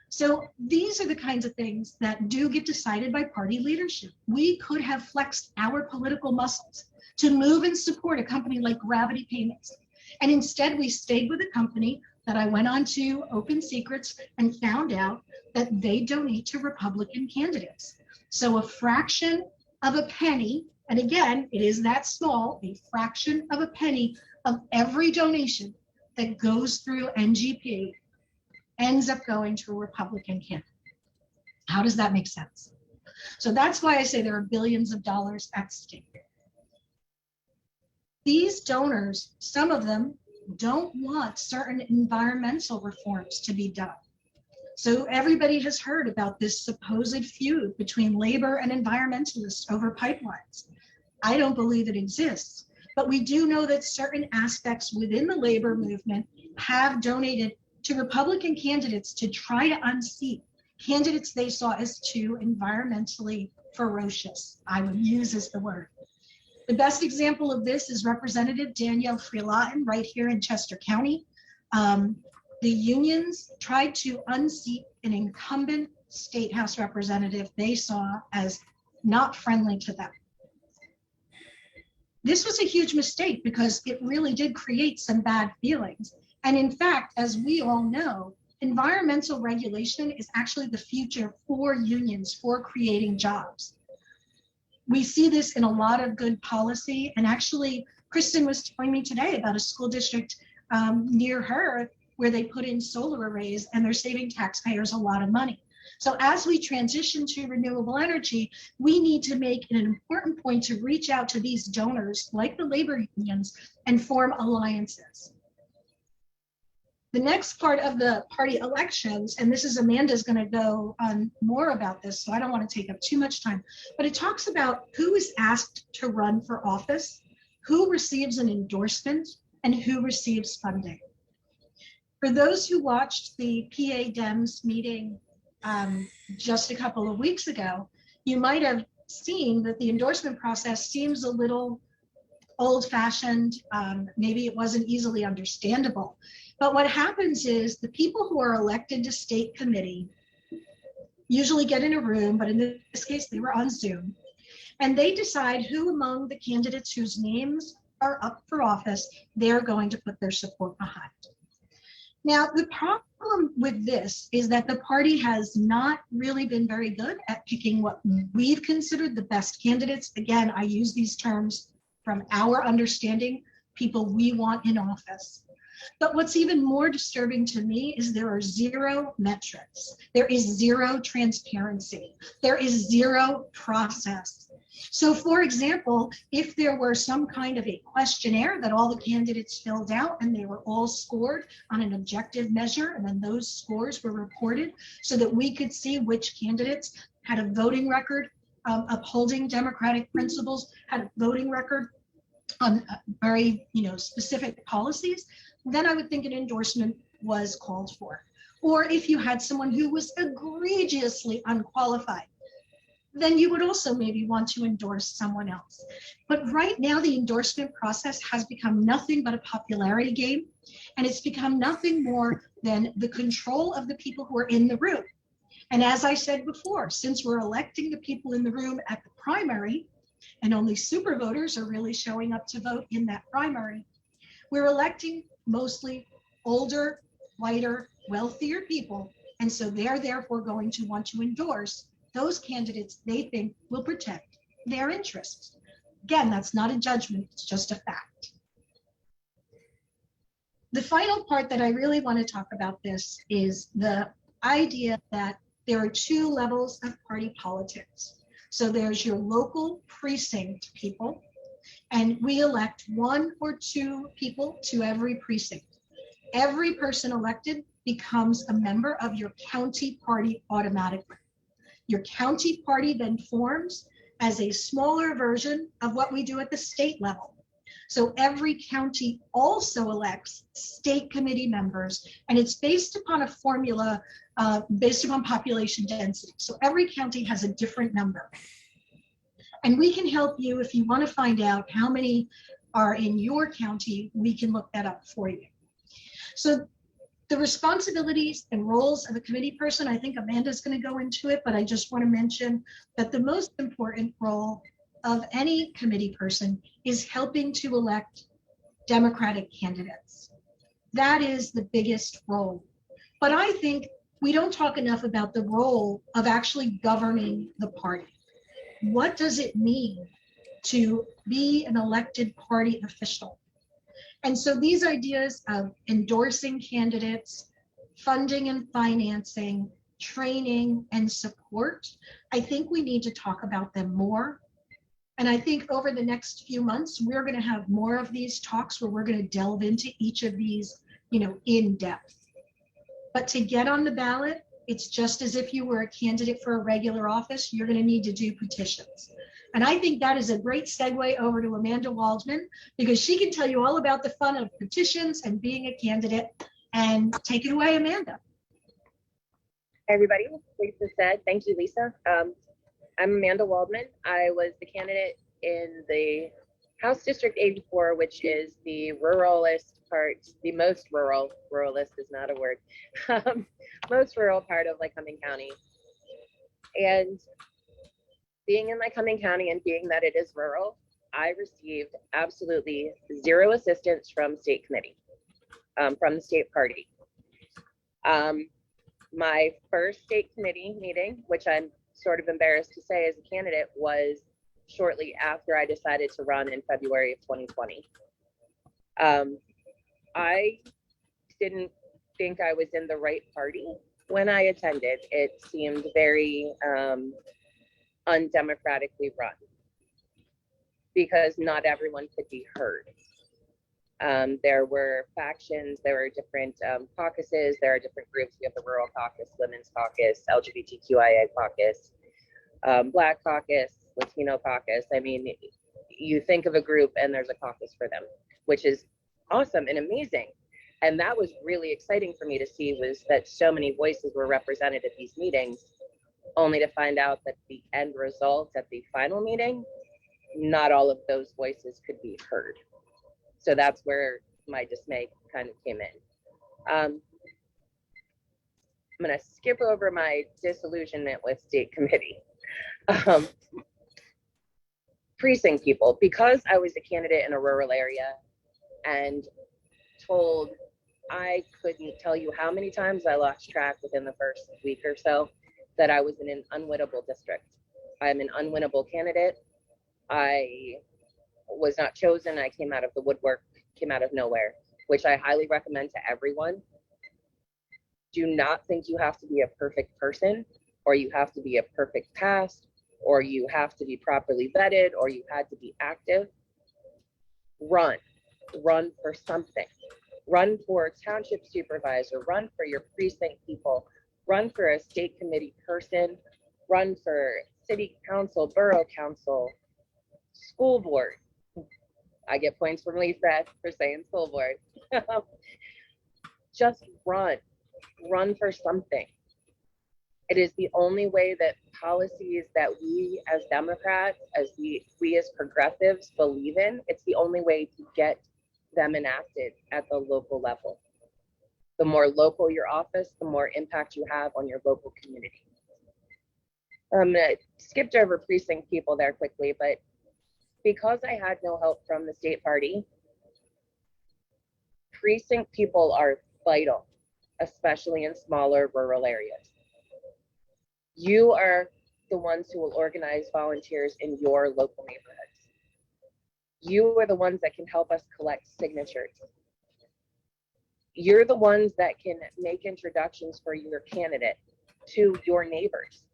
So these are the kinds of things that do get decided by party leadership. We could have flexed our political muscles. to move and support a company like Gravity Payments. And instead, we stayed with a company that I went on to Open Secrets and found out that they donate to Republican candidates. So a fraction of a penny, and again, it is that small, a fraction of a penny of every donation that goes through NGP ends up going to a Republican candidate. How does that make sense? So that's why I say there are billions of dollars at stake. These donors, some of them don't want certain environmental reforms to be done. So everybody has heard about this supposed feud between labor and environmentalists over pipelines. I don't believe it exists, but we do know that certain aspects within the labor movement have donated to Republican candidates to try to unseat candidates they saw as too environmentally ferocious, I would use as the word. The best example of this is Representative Danielle Frielaten right here in Chester County. The unions tried to unseat an incumbent state house representative they saw as not friendly to them. This was a huge mistake because it really did create some bad feelings. And in fact, as we all know, environmental regulation is actually the future for unions, for creating jobs. We see this in a lot of good policy. And actually, Kristen was telling me today about a school district near her where they put in solar arrays and they're saving taxpayers a lot of money. So as we transition to renewable energy, we need to make it an important point to reach out to these donors like the labor unions and form alliances. The next part of the party elections, and this is Amanda's going to go on more about this, so I don't want to take up too much time, but it talks about who is asked to run for office, who receives an endorsement, and who receives funding. For those who watched the PA Dems meeting just a couple of weeks ago, you might have seen that the endorsement process seems a little old-fashioned. Maybe it wasn't easily understandable. But what happens is the people who are elected to state committee usually get in a room, but in this case, they were on Zoom, and they decide who among the candidates whose names are up for office they're going to put their support behind. Now, the problem with this is that the party has not really been very good at picking what we've considered the best candidates. Again, I use these terms from our understanding, people we want in office. But what's even more disturbing to me is there are zero metrics. There is zero transparency. There is zero process. So for example, if there were some kind of a questionnaire that all the candidates filled out and they were all scored on an objective measure, and then those scores were reported so that we could see which candidates had a voting record upholding democratic principles, had a voting record on very specific policies, then I would think an endorsement was called for. Or if you had someone who was egregiously unqualified, then you would also maybe want to endorse someone else. But right now, the endorsement process has become nothing but a popularity game, and it's become nothing more than the control of the people who are in the room. And as I said before, since we're electing the people in the room at the primary, and only super voters are really showing up to vote in that primary, we're electing mostly older, whiter, wealthier people. And so they're therefore going to want to endorse those candidates they think will protect their interests. Again, that's not a judgment, it's just a fact. The final part that I really want to talk about this is the idea that there are two levels of party politics. So there's your local precinct people, and we elect one or two people to every precinct. Every person elected becomes a member of your county party automatically. Your county party then forms as a smaller version of what we do at the state level. So every county also elects state committee members, and it's based upon a formula based upon population density. So every county has a different number. And we can help you if you want to find out how many are in your county, we can look that up for you. So the responsibilities and roles of a committee person, I think Amanda's going to go into it, but I just want to mention that the most important role of any committee person is helping to elect Democratic candidates. That is the biggest role. But I think we don't talk enough about the role of actually governing the party. What does it mean to be an elected party official? And so these ideas of endorsing candidates, funding and financing, training and support, I think we need to talk about them more. And I think over the next few months, we're going to have more of these talks where we're going to delve into each of these, in depth. But to get on the ballot, it's just as if you were a candidate for a regular office, you're going to need to do petitions. And I think that is a great segue over to Amanda Waldman, because she can tell you all about the fun of petitions and being a candidate. And take it away, Amanda. Hey everybody, Lisa said, thank you, Lisa. I'm Amanda Waldman. I was the candidate in the House District 84, which is the ruralist part, the most ruralist is not a word, most rural part of Lycoming County. And being in Lycoming County and being that it is rural, I received absolutely zero assistance from state committee, from the state party. My first state committee meeting, which I'm sort of embarrassed to say as a candidate, was shortly after I decided to run in February of 2020. I didn't think I was in the right party when I attended. It seemed very undemocratically run because not everyone could be heard. There were factions, there were different caucuses, there are different groups. We have the Rural Caucus, Women's Caucus, LGBTQIA Caucus, Black Caucus, Latino Caucus. I mean, you think of a group and there's a caucus for them, which is awesome and amazing. And that was really exciting for me to see, was that so many voices were represented at these meetings, only to find out that the end result at the final meeting, not all of those voices could be heard. So that's where my dismay kind of came in. I'm going to skip over my disillusionment with state committee. Precinct people, because I was a candidate in a rural area and told, I couldn't tell you how many times I lost track within the first week or so, that I was in an unwinnable district. I'm an unwinnable candidate. I was not chosen. I came out of the woodwork, came out of nowhere, which I highly recommend to everyone. Do not think you have to be a perfect person, or you have to be a perfect past, or you have to be properly vetted, or you had to be active. Run for something. Run for township supervisor, run for your precinct people, run for a state committee person, run for city council, borough council, school board. I get points from Lisa for saying school board. Just run for something. It is the only way that policies that we as Democrats, as we as progressives believe in, it's the only way to get them enacted at the local level. The more local your office, the more impact you have on your local community. I skipped over precinct people there quickly, but because I had no help from the state party, precinct people are vital, especially in smaller rural areas. You are the ones who will organize volunteers in your local neighborhoods. You are the ones that can help us collect signatures. You're the ones that can make introductions for your candidate to your neighbors.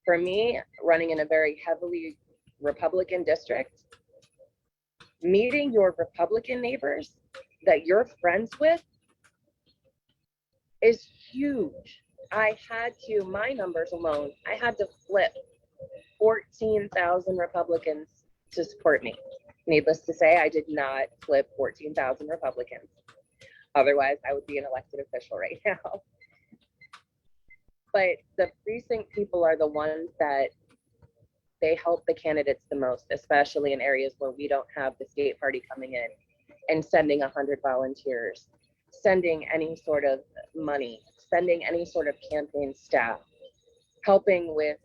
For me, running in a very heavily Republican district, meeting your Republican neighbors that you're friends with is huge. I had to, my numbers alone, I had to flip 14,000 Republicans to support me. Needless to say, I did not flip 14,000 Republicans. Otherwise, I would be an elected official right now. But the precinct people are the ones that they help the candidates the most, especially in areas where we don't have the state party coming in and sending 100 volunteers, sending any sort of money, sending any sort of campaign staff, helping with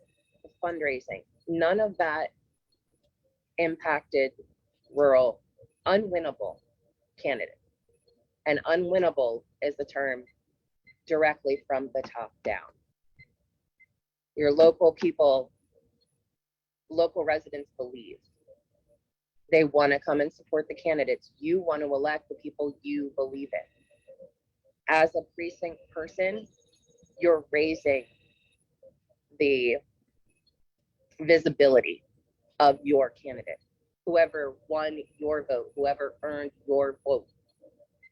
fundraising. None of that impacted rural, unwinnable candidate. And unwinnable is the term directly from the top down. Your local people, local residents believe. They want to come and support the candidates. You want to elect the people you believe in. As a precinct person, you're raising the visibility of your candidate. Whoever won your vote, whoever earned your vote,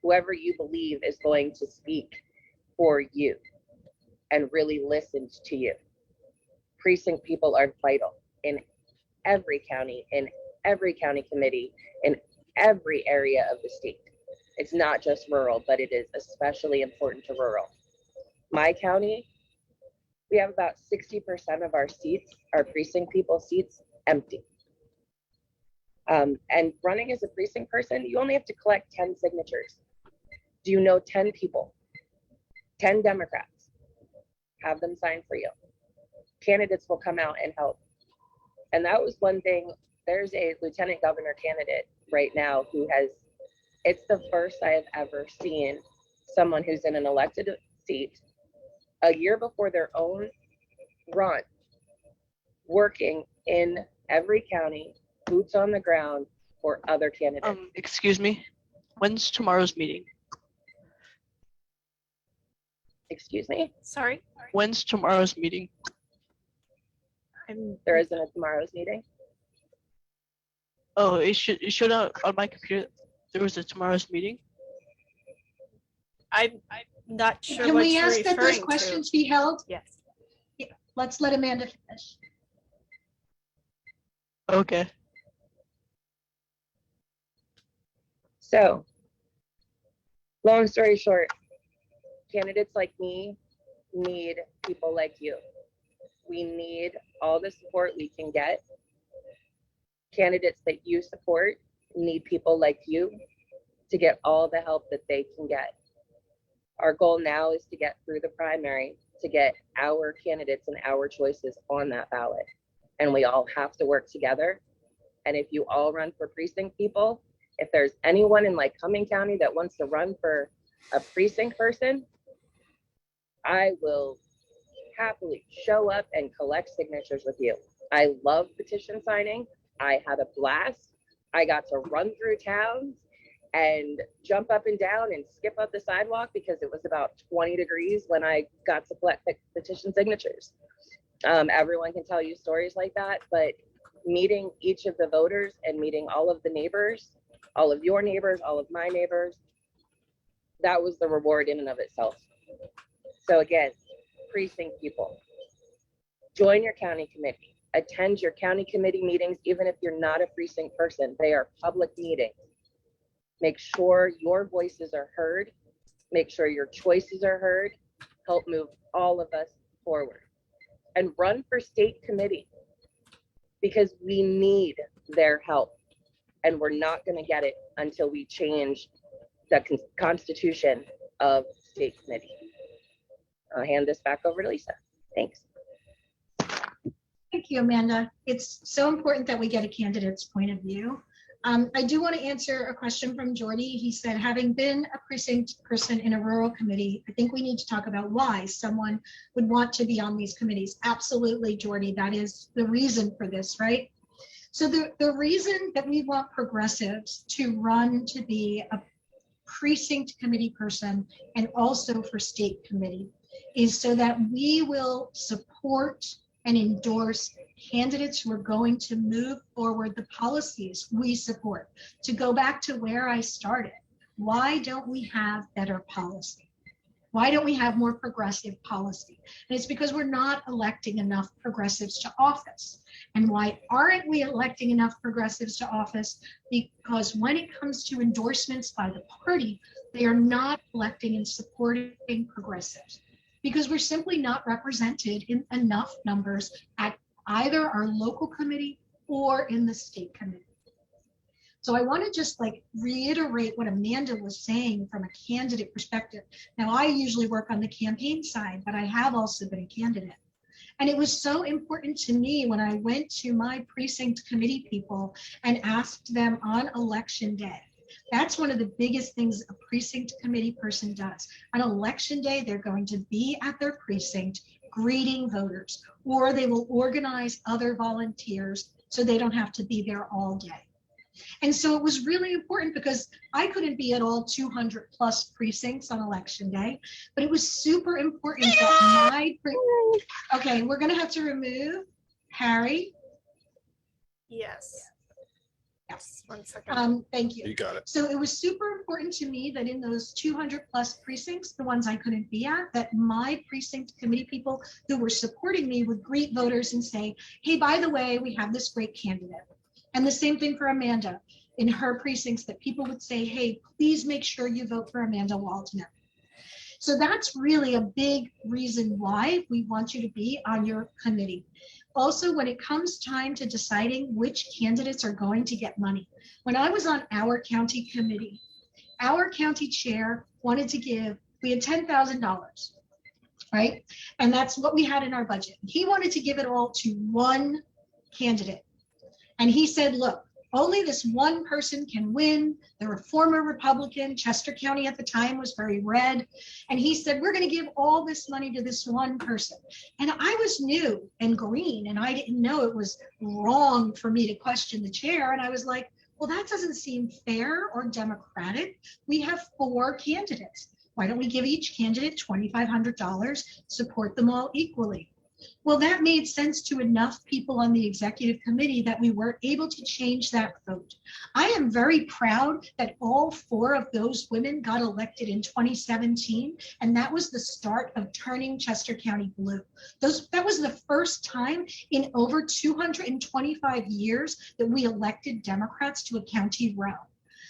whoever you believe is going to speak for you and really listened to you. Precinct people are vital in every county, in every county committee, in every area of the state. It's not just rural, but it is especially important to rural. My county, we have about 60% of our seats, our precinct people seats, empty. And running as a precinct person, you only have to collect 10 signatures. Do you know 10 people, 10 Democrats? Have them sign for you. Candidates will come out and help. And that was one thing. There's a lieutenant governor candidate right now who has, it's the first I have ever seen someone who's in an elected seat a year before their own run, working in every county, boots on the ground for other candidates. Excuse me, when's tomorrow's meeting? Excuse me? Sorry, When's tomorrow's meeting? There isn't a tomorrow's meeting. Oh, it showed out on my computer. There was a tomorrow's meeting. I'm not sure Can what we you're ask that those referring to. questions be held? Yes. Yeah, let's let Amanda finish. Okay. So, long story short, candidates like me need people like you. We need all the support we can get. Candidates that you support need people like you to get all the help that they can get. Our goal now is to get through the primary, to get our candidates and our choices on that ballot. And we all have to work together. And if you all run for precinct people, if there's anyone in Cumming County that wants to run for a precinct person, I will happily show up and collect signatures with you. I love petition signing. I had a blast. I got to run through towns and jump up and down and skip up the sidewalk because it was about 20 degrees when I got to collect petition signatures. Everyone can tell you stories like that, but meeting each of the voters and meeting all of the neighbors, all of your neighbors, all of my neighbors, that was the reward in and of itself. So again, precinct people, join your county committee, attend your county committee meetings, even if you're not a precinct person. They are public meetings. Make sure your voices are heard. Make sure your choices are heard. Help move all of us forward. And run for state committee because we need their help. And we're not going to get it until we change the constitution of state committee. I'll hand this back over to Lisa. Thanks. Thank you, Amanda. It's so important that we get a candidate's point of view. I do want to answer a question from Jordy. He said, having been a precinct person in a rural committee, I think we need to talk about why someone would want to be on these committees. Absolutely, Jordy, that is the reason for this, right? So the reason that we want progressives to run to be a precinct committee person and also for state committee is so that we will support and endorse candidates who are going to move forward the policies we support. To go back to where I started, why don't we have better policy? Why don't we have more progressive policy? And it's because we're not electing enough progressives to office. And why aren't we electing enough progressives to office? Because when it comes to endorsements by the party, they are not electing and supporting progressives, because we're simply not represented in enough numbers at either our local committee or in the state committee. So I want to just reiterate what Amanda was saying from a candidate perspective. Now, I usually work on the campaign side, but I have also been a candidate. And it was so important to me when I went to my precinct committee people and asked them on election day. That's one of the biggest things a precinct committee person does. On election day, they're going to be at their precinct greeting voters, or they will organize other volunteers so they don't have to be there all day. And so it was really important because I couldn't be at all 200 plus precincts on election day, but it was super important that okay, we're gonna have to remove Harry. Yes. Yes, 1 second. Thank you. You got it. So it was super important to me that in those 200 plus precincts, the ones I couldn't be at, that my precinct committee people who were supporting me would greet voters and say, hey, by the way, we have this great candidate. And the same thing for Amanda in her precincts, that people would say, hey, please make sure you vote for Amanda Waldman. So that's really a big reason why we want you to be on your committee. Also, when it comes time to deciding which candidates are going to get money, when I was on our county committee, our county chair wanted to give, we had $10,000, right? And that's what we had in our budget. He wanted to give it all to one candidate. And he said, look, only this one person can win. They're a former Republican. Chester County at the time was very red. And he said, we're going to give all this money to this one person. And I was new and green, and I didn't know it was wrong for me to question the chair. And I was like, well, that doesn't seem fair or democratic. We have 4 candidates. Why don't we give each candidate $2,500, support them all equally? Well, that made sense to enough people on the executive committee that we were able to change that vote. I am very proud that all 4 of those women got elected in 2017, and that was the start of turning Chester County blue. That was the first time in over 225 years that we elected Democrats to a county realm.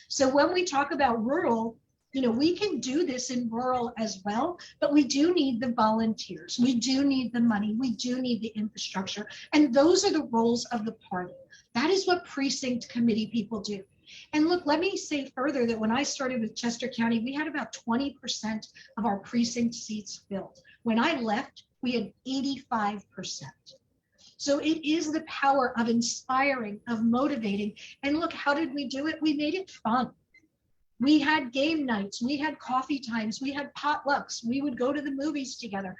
So when we talk about rural, you know, we can do this in rural as well, but we do need the volunteers. We do need the money. We do need the infrastructure. And those are the roles of the party. That is what precinct committee people do. And look, let me say further that when I started with Chester County, we had about 20% of our precinct seats filled. When I left, we had 85%. So it is the power of inspiring, of motivating. And look, how did we do it? We made it fun. We had game nights, we had coffee times, we had potlucks, we would go to the movies together.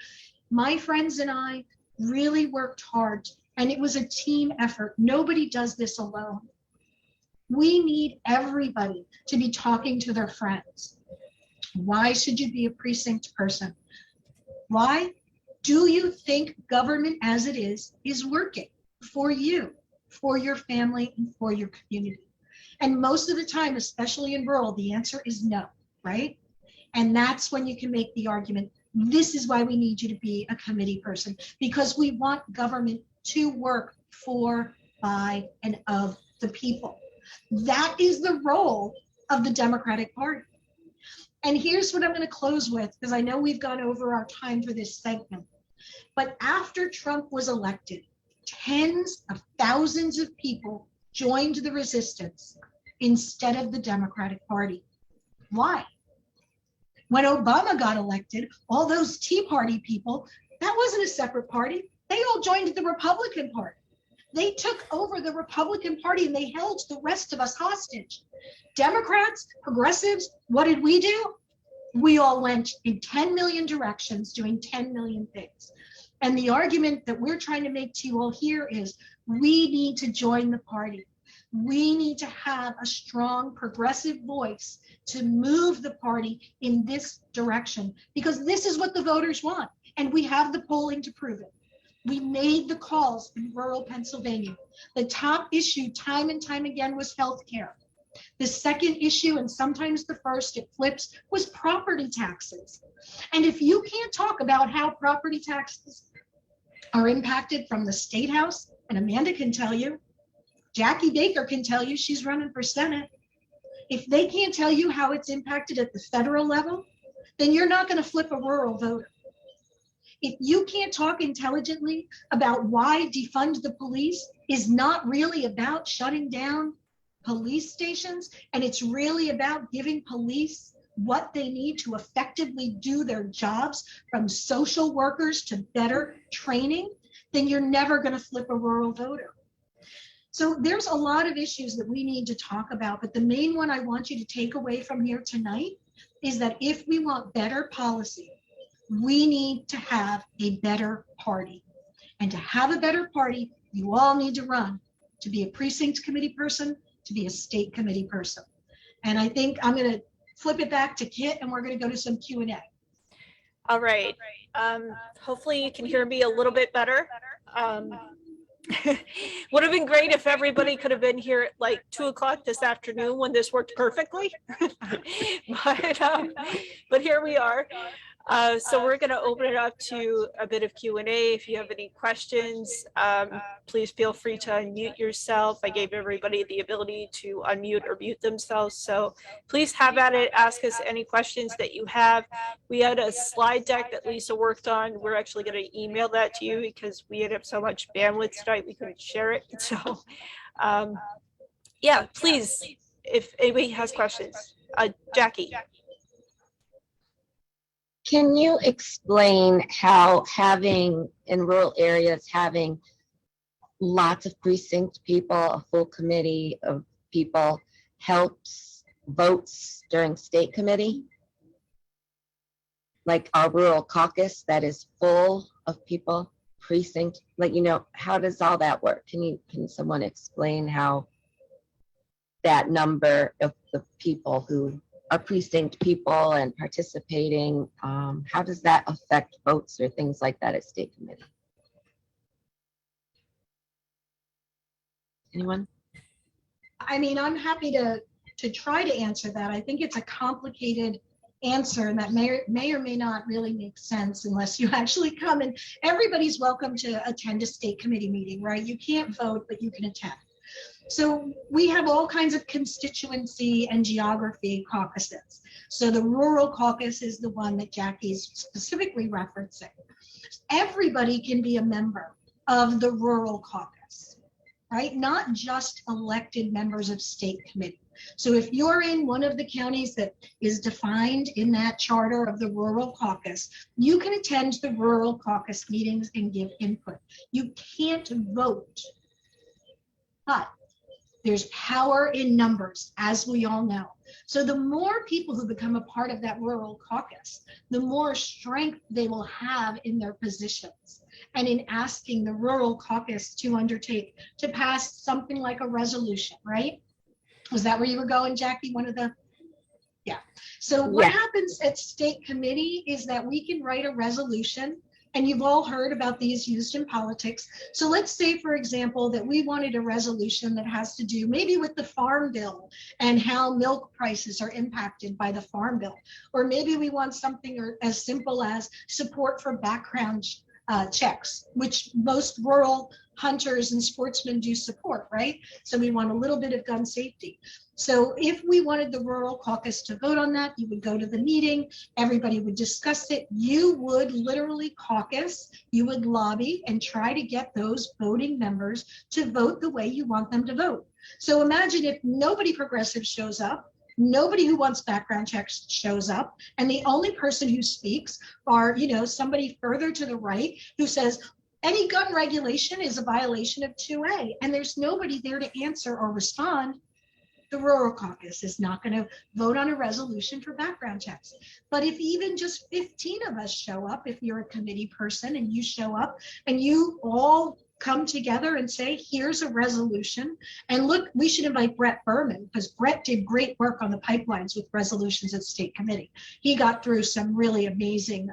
My friends and I really worked hard, and it was a team effort. Nobody does this alone. We need everybody to be talking to their friends. Why should you be a precinct person? Why? Do you think government as it is working for you, for your family, and for your community? And most of the time, especially in rural, the answer is no, right? And that's when you can make the argument, this is why we need you to be a committee person, because we want government to work for, by, and of the people. That is the role of the Democratic Party. And here's what I'm going to close with, because I know we've gone over our time for this segment. But after Trump was elected, tens of thousands of people joined the resistance instead of the Democratic Party. Why? When Obama got elected, all those Tea Party people, that wasn't a separate party. They all joined the Republican Party. They took over the Republican Party and they held the rest of us hostage. Democrats, progressives, what did we do? We all went in 10 million directions doing 10 million things. And the argument that we're trying to make to you all here is we need to join the party. We need to have a strong progressive voice to move the party in this direction, because this is what the voters want. And we have the polling to prove it. We made the calls in rural Pennsylvania. The top issue time and time again was healthcare. The second issue, and sometimes the first, it flips, was property taxes. And if you can't talk about how property taxes are impacted from the State House, and Amanda can tell you, Jackie Baker can tell you, she's running for Senate. If they can't tell you how it's impacted at the federal level, then you're not going to flip a rural voter. If you can't talk intelligently about why defund the police is not really about shutting down police stations, and it's really about giving police what they need to effectively do their jobs, from social workers to better training, then you're never going to flip a rural voter. So there's a lot of issues that we need to talk about, but the main one I want you to take away from here tonight is that if we want better policy, we need to have a better party. And to have a better party, you all need to run to be a precinct committee person, to be a state committee person. And I think I'm going to flip it back to Kit, and we're going to go to some Q&A. All right. Hopefully you can hear me a little bit better. Would have been great if everybody could have been here at like 2 o'clock this afternoon when this worked perfectly. But here we are. So we're going to open it up to a bit of Q&A. If you have any questions, please feel free to unmute yourself. I gave everybody the ability to unmute or mute themselves. So please have at it. Ask us any questions that you have. We had a slide deck that Lisa worked on. We're actually going to email that to you because we had so much bandwidth tonight we couldn't share it. So yeah, please, if anybody has questions. Jackie. Can you explain how having in rural areas, having lots of precinct people, a full committee of people helps votes during state committee? Like our rural caucus that is full of people, precinct, like, you know, how does all that work? Can someone explain how that number of the people who are precinct people and participating, how does that affect votes or things like that at state committee? Anyone? I mean, I'm happy to try to answer that. I think it's a complicated answer that may or may not really make sense unless you actually come, and everybody's welcome to attend a state committee meeting, right? You can't vote, but you can attend. So we have all kinds of constituency and geography caucuses. So the rural caucus is the one that Jackie's specifically referencing. Everybody can be a member of the rural caucus, right? Not just elected members of state committee. So if you're in one of the counties that is defined in that charter of the rural caucus, you can attend the rural caucus meetings and give input. You can't vote, but there's power in numbers, as we all know. So the more people who become a part of that rural caucus, the more strength they will have in their positions and in asking the rural caucus to undertake, to pass something like a resolution, right? Was that where you were going, Jackie? One of the, yeah. So what happens at state committee is that we can write a resolution, and you've all heard about these used in politics. So let's say, for example, that we wanted a resolution that has to do maybe with the farm bill and how milk prices are impacted by the farm bill. Or maybe we want something as simple as support for background checks, which most rural hunters and sportsmen do support, right? So we want a little bit of gun safety. So if we wanted the rural caucus to vote on that, you would go to the meeting, everybody would discuss it, you would literally caucus, you would lobby and try to get those voting members to vote the way you want them to vote. So imagine if nobody progressive shows up, nobody who wants background checks shows up, and the only person who speaks are, you know, somebody further to the right who says, any gun regulation is a violation of 2A, and there's nobody there to answer or respond. The rural caucus is not going to vote on a resolution for background checks. But if even just 15 of us show up, if you're a committee person and you show up and you all come together and say, here's a resolution, and look, we should invite Brett Berman, because Brett did great work on the pipelines with resolutions at state committee. He got through some really amazing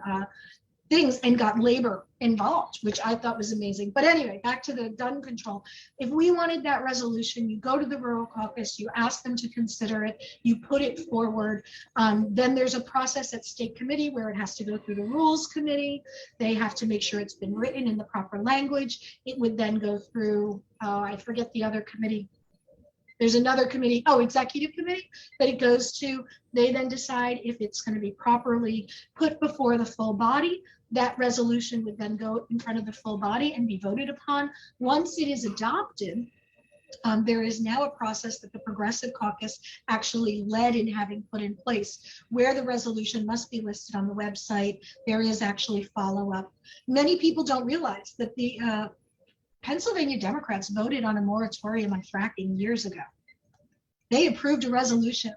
things and got labor involved, which I thought was amazing. But anyway, back to the gun control. If we wanted that resolution, you go to the rural caucus, you ask them to consider it, you put it forward. Then there's a process at state committee where it has to go through the rules committee. They have to make sure it's been written in the proper language. It would then go through, I forget the other committee. There's another committee, executive committee, that it goes to. They then decide if it's going to be properly put before the full body. That resolution would then go in front of the full body and be voted upon. Once it is adopted, There is now a process that the Progressive Caucus actually led in having put in place, where the resolution must be listed on the website. There is actually follow-up. Many people don't realize that the Pennsylvania Democrats voted on a moratorium on fracking years ago. They approved a resolution.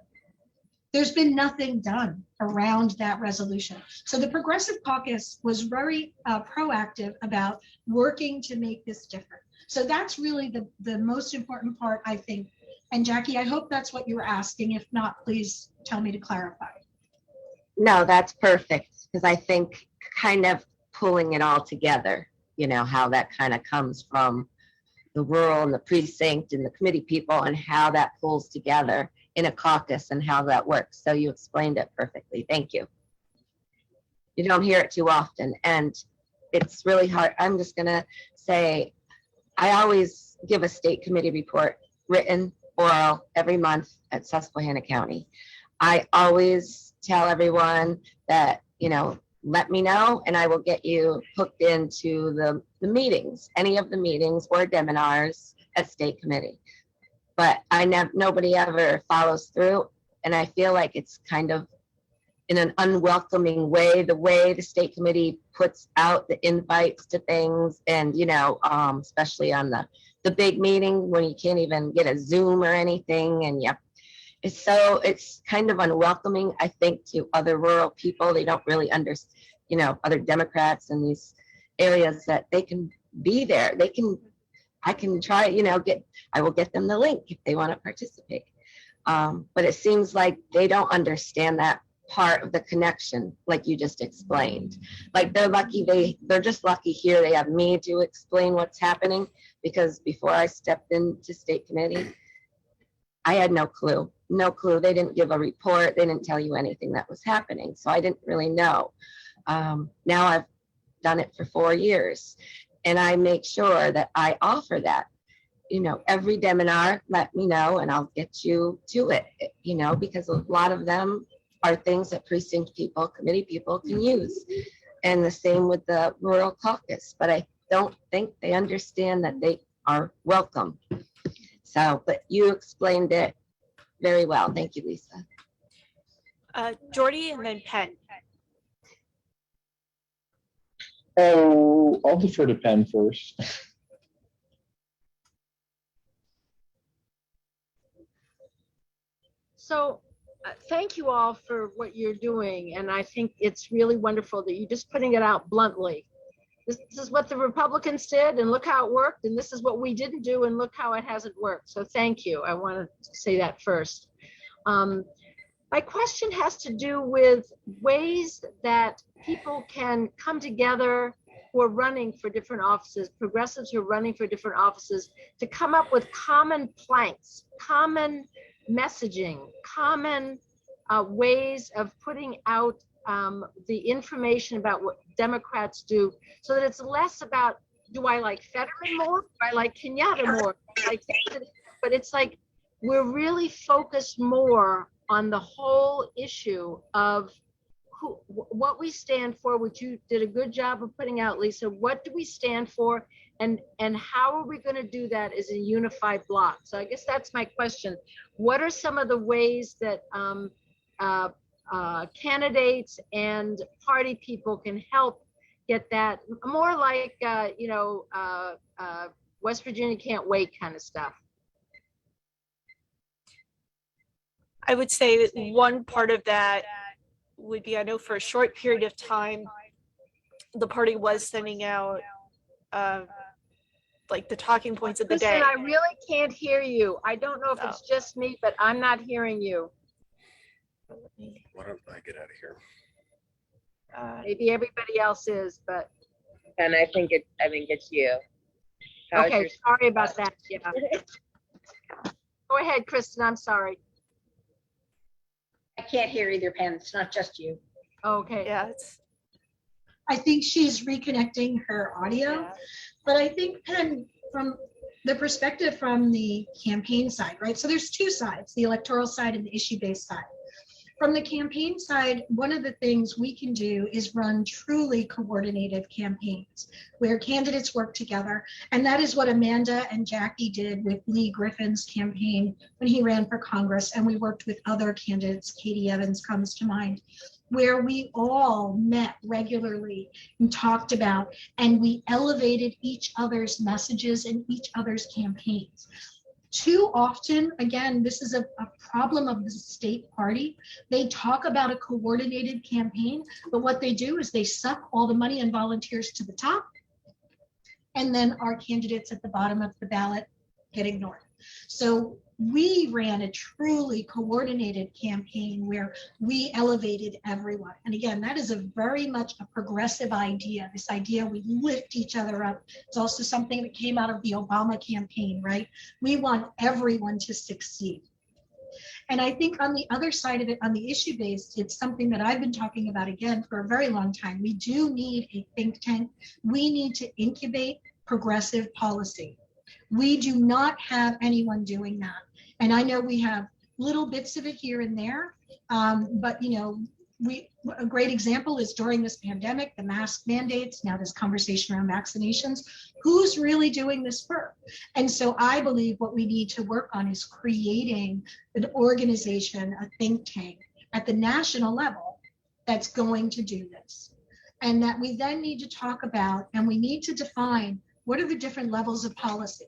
There's been nothing done around that resolution. So the Progressive Caucus was very proactive about working to make this different. So that's really the most important part, I think. And Jackie, I hope that's what you were asking. If not, please tell me to clarify. No, that's perfect, because I think kind of pulling it all together, you know, how that kind of comes from the rural and the precinct and the committee people, and how that pulls together in a caucus and how that works. So you explained it perfectly. Thank you. You don't hear it too often, and it's really hard. I'm just gonna say, I always give a state committee report, written, oral, every month at Susquehanna County. I always tell everyone that, you know, let me know and I will get you hooked into the meetings, any of the meetings or seminars at state committee. But nobody ever follows through. And I feel like it's kind of in an unwelcoming way, the way the state committee puts out the invites to things, and, you know, especially on the big meeting when you can't even get a Zoom or anything. And yep, it's kind of unwelcoming, I think, to other rural people. They don't really understand, you know, other Democrats in these areas, that they can be there. I can try, you know, I will get them the link if they want to participate. But it seems like they don't understand that part of the connection, like you just explained. Like they're lucky, they're just lucky here they have me to explain what's happening, because before I stepped into state committee, I had no clue. They didn't give a report. They didn't tell you anything that was happening. So I didn't really know. Now I've done it for 4 years, and I make sure that I offer that, you know, every seminar, let me know and I'll get you to it, you know, because a lot of them are things that precinct people, committee people can use. And the same with the rural caucus, but I don't think they understand that they are welcome. So, but you explained it very well. Thank you, Lisa. Jordy and then Penn. Oh, I'll defer to Penn first. So thank you all for what you're doing. And I think it's really wonderful that you're just putting it out bluntly. This is what the Republicans did, and look how it worked. And this is what we didn't do, and look how it hasn't worked. So thank you. I want to say that first. My question has to do with ways that people can come together who are running for different offices, progressives who are running for different offices, to come up with common planks, common messaging, common ways of putting out the information about what Democrats do, so that it's less about, do I like Fetterman more? Do I like Kenyatta more? But it's like, we're really focused more on the whole issue of what we stand for, which you did a good job of putting out, Lisa. What do we stand for, and how are we going to do that as a unified block? So I guess that's my question. What are some of the ways that candidates and party people can help get that more like, West Virginia can't wait kind of stuff? I would say that one part of that would be, I know for a short period of time, the party was sending out like the talking points of the Listen, day. I really can't hear you. I don't know if it's just me, but I'm not hearing you. Why don't I get out of here? Maybe everybody else is, but. And I think it's you. How's Okay, your- sorry about that. Yeah. Go ahead, Kristen. I'm sorry. I can't hear either, Penn. It's not just you. Okay. Yeah. I think she's reconnecting her audio, but I think, Penn, from the perspective from the campaign side, right? So there's two sides, the electoral side and the issue-based side. From the campaign side, one of the things we can do is run truly coordinated campaigns where candidates work together. And that is what Amanda and Jackie did with Lee Griffin's campaign when he ran for Congress. And we worked with other candidates, Katie Evans comes to mind, where we all met regularly and talked about, and we elevated each other's messages and each other's campaigns. Too often, again, this is a problem of the state party. They talk about a coordinated campaign, but what they do is they suck all the money and volunteers to the top, and then our candidates at the bottom of the ballot get ignored. So we ran a truly coordinated campaign where we elevated everyone. And again, that is a very much a progressive idea, this idea we lift each other up. It's also something that came out of the Obama campaign, right? We want everyone to succeed. And I think on the other side of it, on the issue based, it's something that I've been talking about again for a very long time. We do need a think tank. We need to incubate progressive policy. We do not have anyone doing that. And I know we have little bits of it here and there, but you know, a great example is during this pandemic, the mask mandates, now this conversation around vaccinations, who's really doing this work? And so I believe what we need to work on is creating an organization, a think tank at the national level that's going to do this. And that we then need to talk about, and we need to define what are the different levels of policy.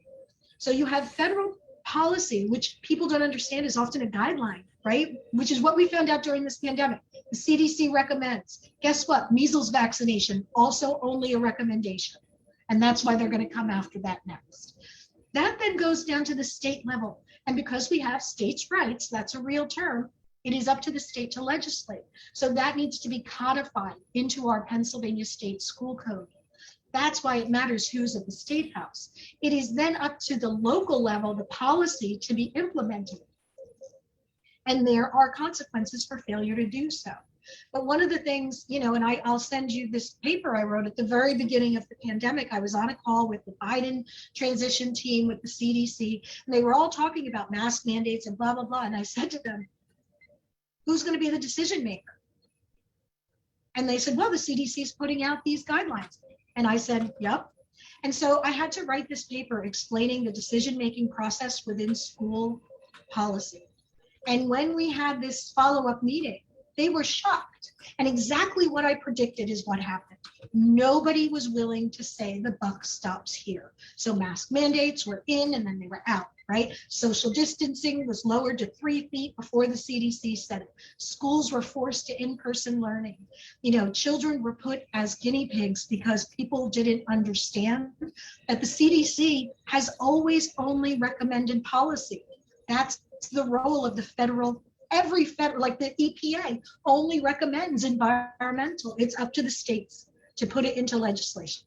So you have federal policy, which people don't understand is often a guideline, right? Which is what we found out during this pandemic. The CDC recommends. Guess what? Measles vaccination, also only a recommendation. And that's why they're going to come after that next. That then goes down to the state level. And because we have states' rights, that's a real term, it is up to the state to legislate. So that needs to be codified into our Pennsylvania state school code. That's why it matters who's at the state house. It is then up to the local level, the policy to be implemented. And there are consequences for failure to do so. But one of the things, you know, and I'll send you this paper I wrote at the very beginning of the pandemic. I was on a call with the Biden transition team with the CDC, and they were all talking about mask mandates and blah, blah, blah. And I said to them, who's going to be the decision maker? And they said, well, the CDC is putting out these guidelines. And I said, yep. And so I had to write this paper explaining the decision-making process within school policy. And when we had this follow-up meeting, they were shocked. And exactly what I predicted is what happened. Nobody was willing to say the buck stops here. So mask mandates were in and then they were out, right? Social distancing was lowered to 3 feet before the CDC said it. Schools were forced to in-person learning. You know, children were put as guinea pigs because people didn't understand that the CDC has always only recommended policy. That's the role of the federal. Every federal, like the EPA, only recommends environmental. It's up to the states to put it into legislation.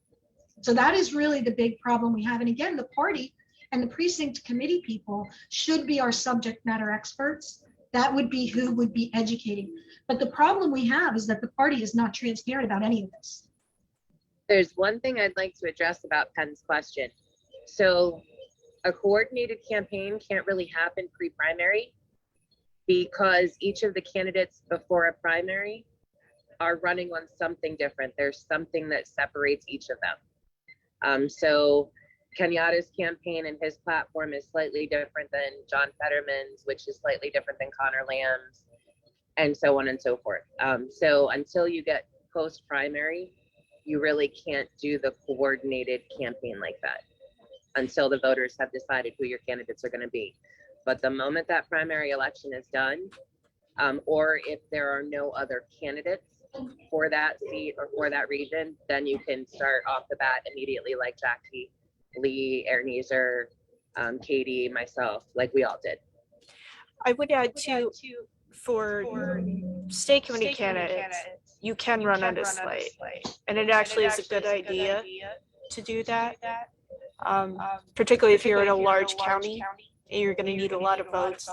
So that is really the big problem we have. And again, the party and the precinct committee people should be our subject matter experts. That would be who would be educating. But the problem we have is that the party is not transparent about any of this. There's one thing I'd like to address about Penn's question. So a coordinated campaign can't really happen pre-primary because each of the candidates before a primary are running on something different. There's something that separates each of them. So Kenyatta's campaign and his platform is slightly different than John Fetterman's, which is slightly different than Connor Lamb's, and so on and so forth. So until you get post-primary, you really can't do the coordinated campaign like that until the voters have decided who your candidates are going to be. But the moment that primary election is done, or if there are no other candidates for that seat or for that region, then you can start off the bat immediately like Jackie, Lee, Ernieser, Katie, myself, like we all did. I would add too, for state committee candidates, you can run on a slate. And it actually is a good idea to do that, particularly if you're in a large county and you're going to need a lot of votes.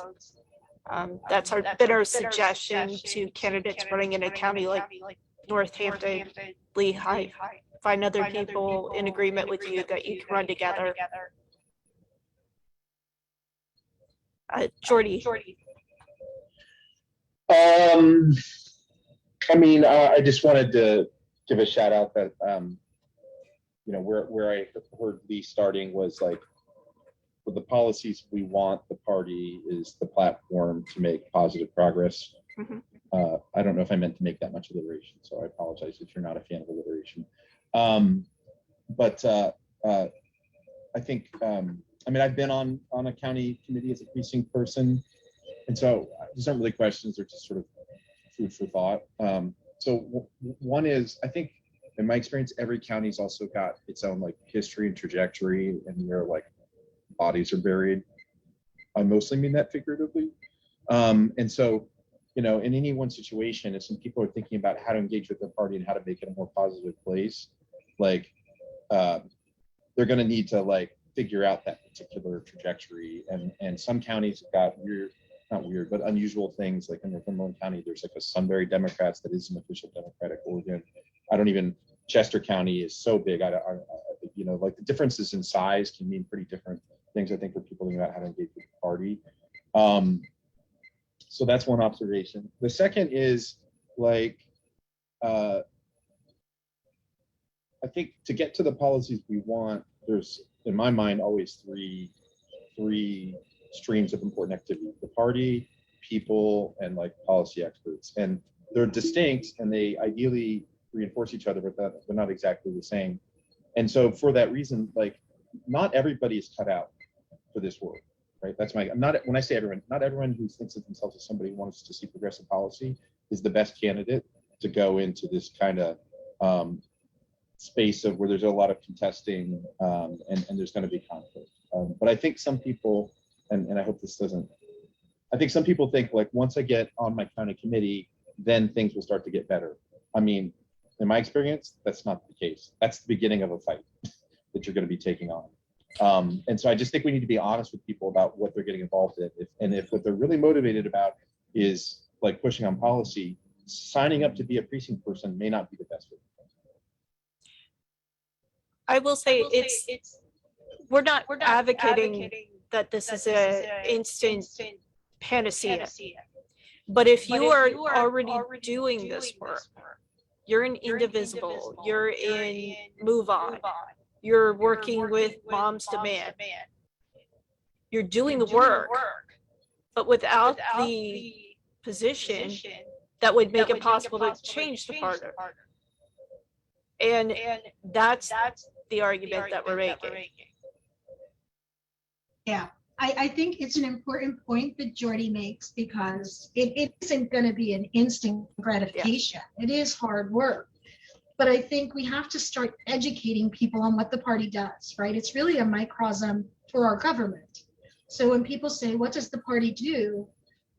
That's been our suggestion to candidates running in a county like Northampton, Lehigh. Find other people in agreement with you that you can run together. Jordy. I mean, I just wanted to give a shout out that, where I heard Lee starting was like, with the policies we want, the party is the platform to make positive progress. Mhm. I don't know if I meant to make that much alliteration, so I apologize if you're not a fan of alliteration. But I think, I've been on a county committee as a precinct person, and so these aren't really questions, they're just sort of food for thought. So one is, I think in my experience, every county's also got its own like history and trajectory, and where like bodies are buried. I mostly mean that figuratively. And so, in any one situation, if some people are thinking about how to engage with their party and how to make it a more positive place, like they're going to need to like figure out that particular trajectory. And some counties have got not weird, but unusual things. Like in Northumberland County, there's like a Sunbury Democrats that is an official Democratic organ. Chester County is so big. Like the differences in size can mean pretty different things, I think, for people thinking about how to engage with the party. So that's one observation. The second is like, I think to get to the policies we want, there's, in my mind, always three streams of important activity: the party, people, and like policy experts. And they're distinct, and they ideally reinforce each other, but they're not exactly the same. And so for that reason, like, not everybody is cut out for this work, right? When I say everyone, not everyone who thinks of themselves as somebody who wants to see progressive policy is the best candidate to go into this kind of space of where there's a lot of contesting, and there's going to be conflict. But I think some people, and I hope this doesn't, I think some people think like, once I get on my county committee, then things will start to get better. I mean, in my experience, that's not the case. That's the beginning of a fight that you're going to be taking on. And so I just think we need to be honest with people about what they're getting involved in. If what they're really motivated about is like pushing on policy, signing up to be a precinct person may not be the best fit. I will say we're not advocating that this is an instant panacea. But if you are already doing this work, you're in Indivisible, you're in Move On, you're working with Moms Demand, you're doing the work, but without the position that would make it possible to change the party. And that's the argument that we're making. Yeah, I think it's an important point that Jordy makes, because it isn't going to be an instant gratification. Yeah. It is hard work. But I think we have to start educating people on what the party does, right? It's really a microcosm for our government. So when people say, what does the party do?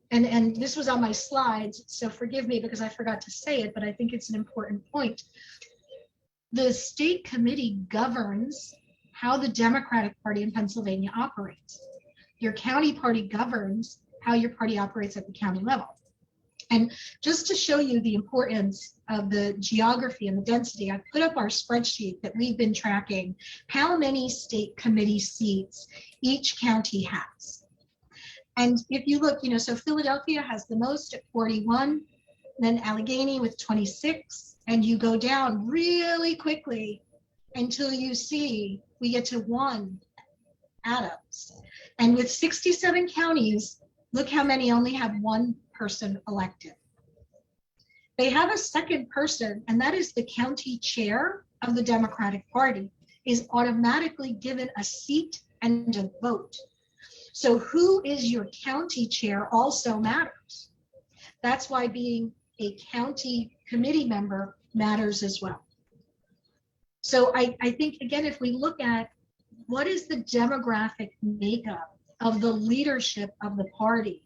And this was on my slides, so forgive me because I forgot to say it, but I think it's an important point. The state committee governs how the Democratic Party in Pennsylvania operates. Your county party governs how your party operates at the county level. And just to show you the importance of the geography and the density, I put up our spreadsheet that we've been tracking how many state committee seats each county has. And if you look, so Philadelphia has the most at 41, then Allegheny with 26, and you go down really quickly until you see we get to 1, Adams. And with 67 counties, look how many only have 1 person elected. They have a second person, and that is the county chair of the Democratic Party is automatically given a seat and a vote. So who is your county chair also matters. That's why being a county committee member matters as well. So I think, again, if we look at what is the demographic makeup of the leadership of the party,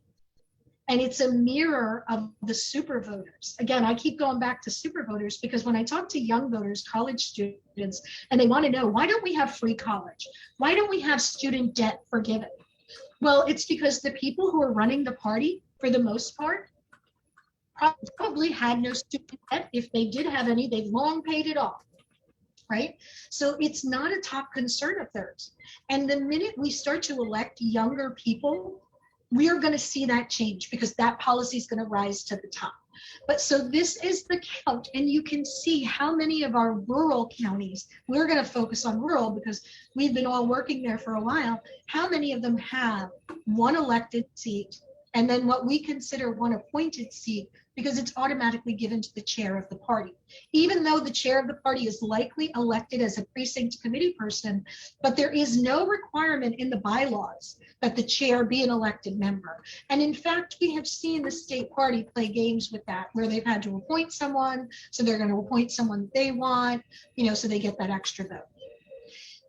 and it's a mirror of the super voters. Again, I keep going back to super voters because when I talk to young voters, college students, and they want to know, why don't we have free college? Why don't we have student debt forgiven? Well, it's because the people who are running the party, for the most part, probably had no student debt. If they did have any, they've long paid it off, right? So it's not a top concern of theirs. And the minute we start to elect younger people We are going to see that change because that policy is going to rise to the top. But so this is the count, and you can see how many of our rural counties, we're going to focus on rural because we've been all working there for a while, how many of them have one elected seat and then what we consider one appointed seat, because it's automatically given to the chair of the party. Even though the chair of the party is likely elected as a precinct committee person, but there is no requirement in the bylaws that the chair be an elected member. And in fact, we have seen the state party play games with that, where they've had to appoint someone, so they're going to appoint someone they want, so they get that extra vote.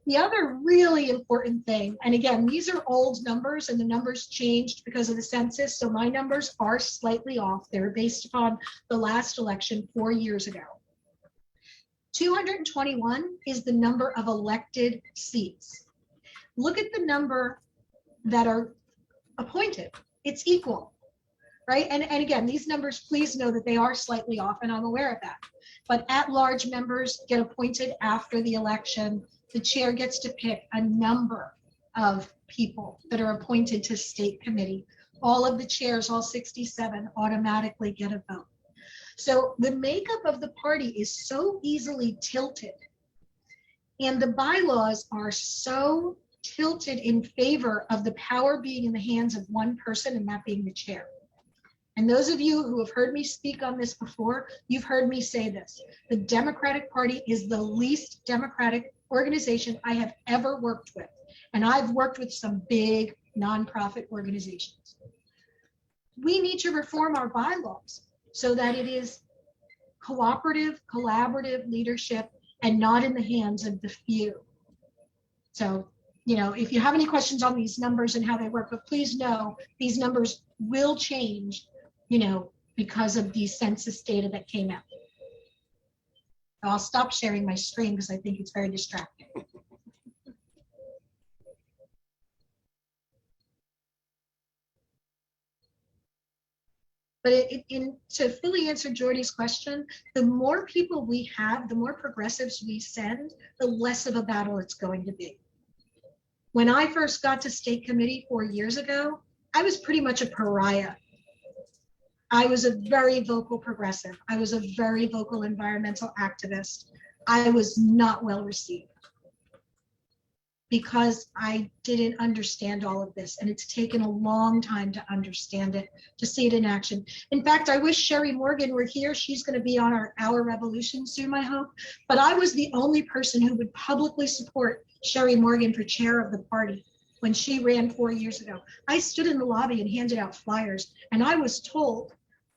The other really important thing, and again, these are old numbers and the numbers changed because of the census, so my numbers are slightly off. They're based upon the last election 4 years ago. 221 is the number of elected seats. Look at the number that are appointed. It's equal, right? And again, these numbers, please know that they are slightly off, and I'm aware of that. But at-large members get appointed after the election. The chair gets to pick a number of people that are appointed to state committee. All of the chairs, all 67, automatically get a vote. So the makeup of the party is so easily tilted, and the bylaws are so tilted in favor of the power being in the hands of one person, and that being the chair. And those of you who have heard me speak on this before, you've heard me say this. The Democratic Party is the least democratic organization I have ever worked with. And I've worked with some big nonprofit organizations. We need to reform our bylaws so that it is cooperative, collaborative leadership and not in the hands of the few. So, if you have any questions on these numbers and how they work, but please know these numbers will change, because of the census data that came out. I'll stop sharing my screen because I think it's very distracting. But to fully answer Jordy's question, the more people we have, the more progressives we send, the less of a battle it's going to be. When I first got to state committee 4 years ago, I was pretty much a pariah. I was a very vocal progressive. I was a very vocal environmental activist. I was not well received because I didn't understand all of this, and it's taken a long time to understand it, to see it in action. In fact, I wish Sherry Morgan were here. She's going to be on our revolution soon, I hope. But I was the only person who would publicly support Sherry Morgan for chair of the party when she ran 4 years ago. I stood in the lobby and handed out flyers, and I was told,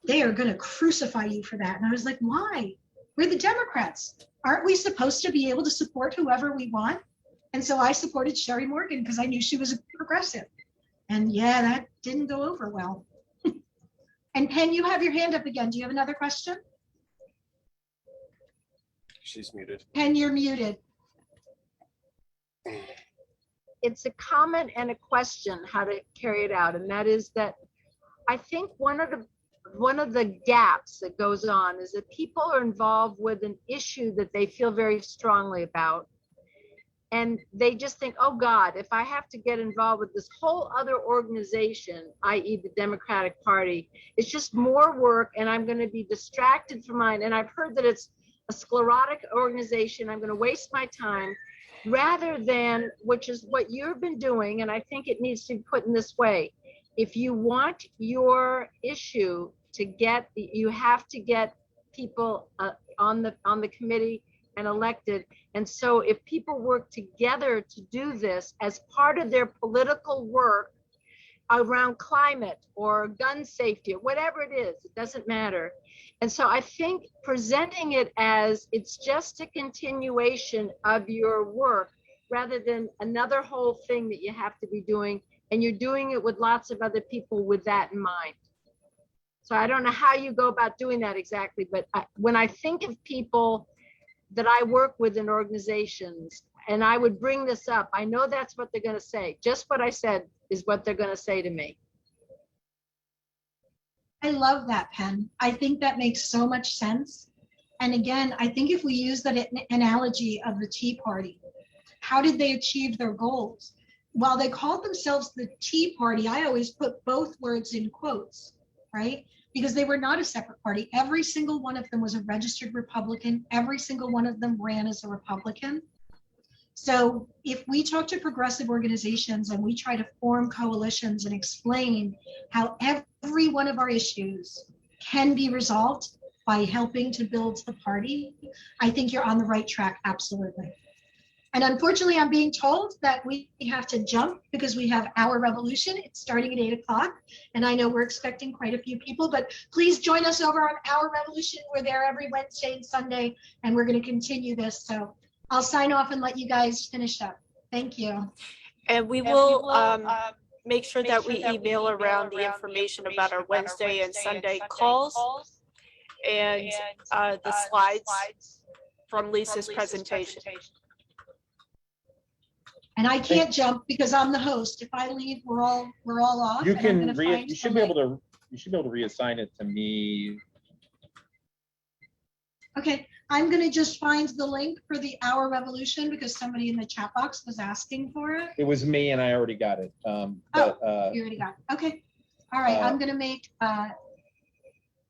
they are going to crucify you for that. And I was like, why? We're the Democrats. Aren't we supposed to be able to support whoever we want? And so I supported Sherry Morgan because I knew she was a progressive. And yeah, that didn't go over well. And Penn, you have your hand up again. Do you have another question? She's muted. Penn, you're muted. It's a comment and a question how to carry it out. And that is that I think one of the gaps that goes on is that people are involved with an issue that they feel very strongly about. And they just think, oh God, if I have to get involved with this whole other organization, i.e. the Democratic Party, it's just more work and I'm going to be distracted from mine. And I've heard that it's a sclerotic organization. I'm going to waste my time rather than, which is what you've been doing. And I think it needs to be put in this way. If you want your issue to get, you have to get people on the committee and elected. And so if people work together to do this as part of their political work around climate or gun safety or whatever it is, it doesn't matter. And so I think presenting it as it's just a continuation of your work rather than another whole thing that you have to be doing, and you're doing it with lots of other people with that in mind. So I don't know how you go about doing that exactly, but when I think of people that I work with in organizations, and I would bring this up, I know that's what they're going to say. Just what I said is what they're going to say to me. I love that, Penn. I think that makes so much sense. And again, I think if we use that analogy of the Tea Party, how did they achieve their goals? while they called themselves the Tea Party, I always put both words in quotes, right? Because they were not a separate party. Every single one of them was a registered Republican. Every single one of them ran as a Republican. So if we talk to progressive organizations and we try to form coalitions and explain how every one of our issues can be resolved by helping to build the party, I think you're on the right track, absolutely. And unfortunately, I'm being told that we have to jump because we have Our Revolution. It's starting at 8 o'clock. And I know we're expecting quite a few people, but please join us over on Our Revolution. We're there every Wednesday and Sunday, and we're going to continue this. So I'll sign off and let you guys finish up. Thank you. And we will make sure that we email around the information about our Wednesday and Sunday calls and the slides from Lisa's presentation. And I can't jump because I'm the host. If I leave, we're all off. You and I'm can gonna find you should the be link. able to reassign it to me. Okay, I'm gonna just find the link for the Our Revolution because somebody in the chat box was asking for it. It was me and I already got it. You already got it. Okay. All right, I'm gonna make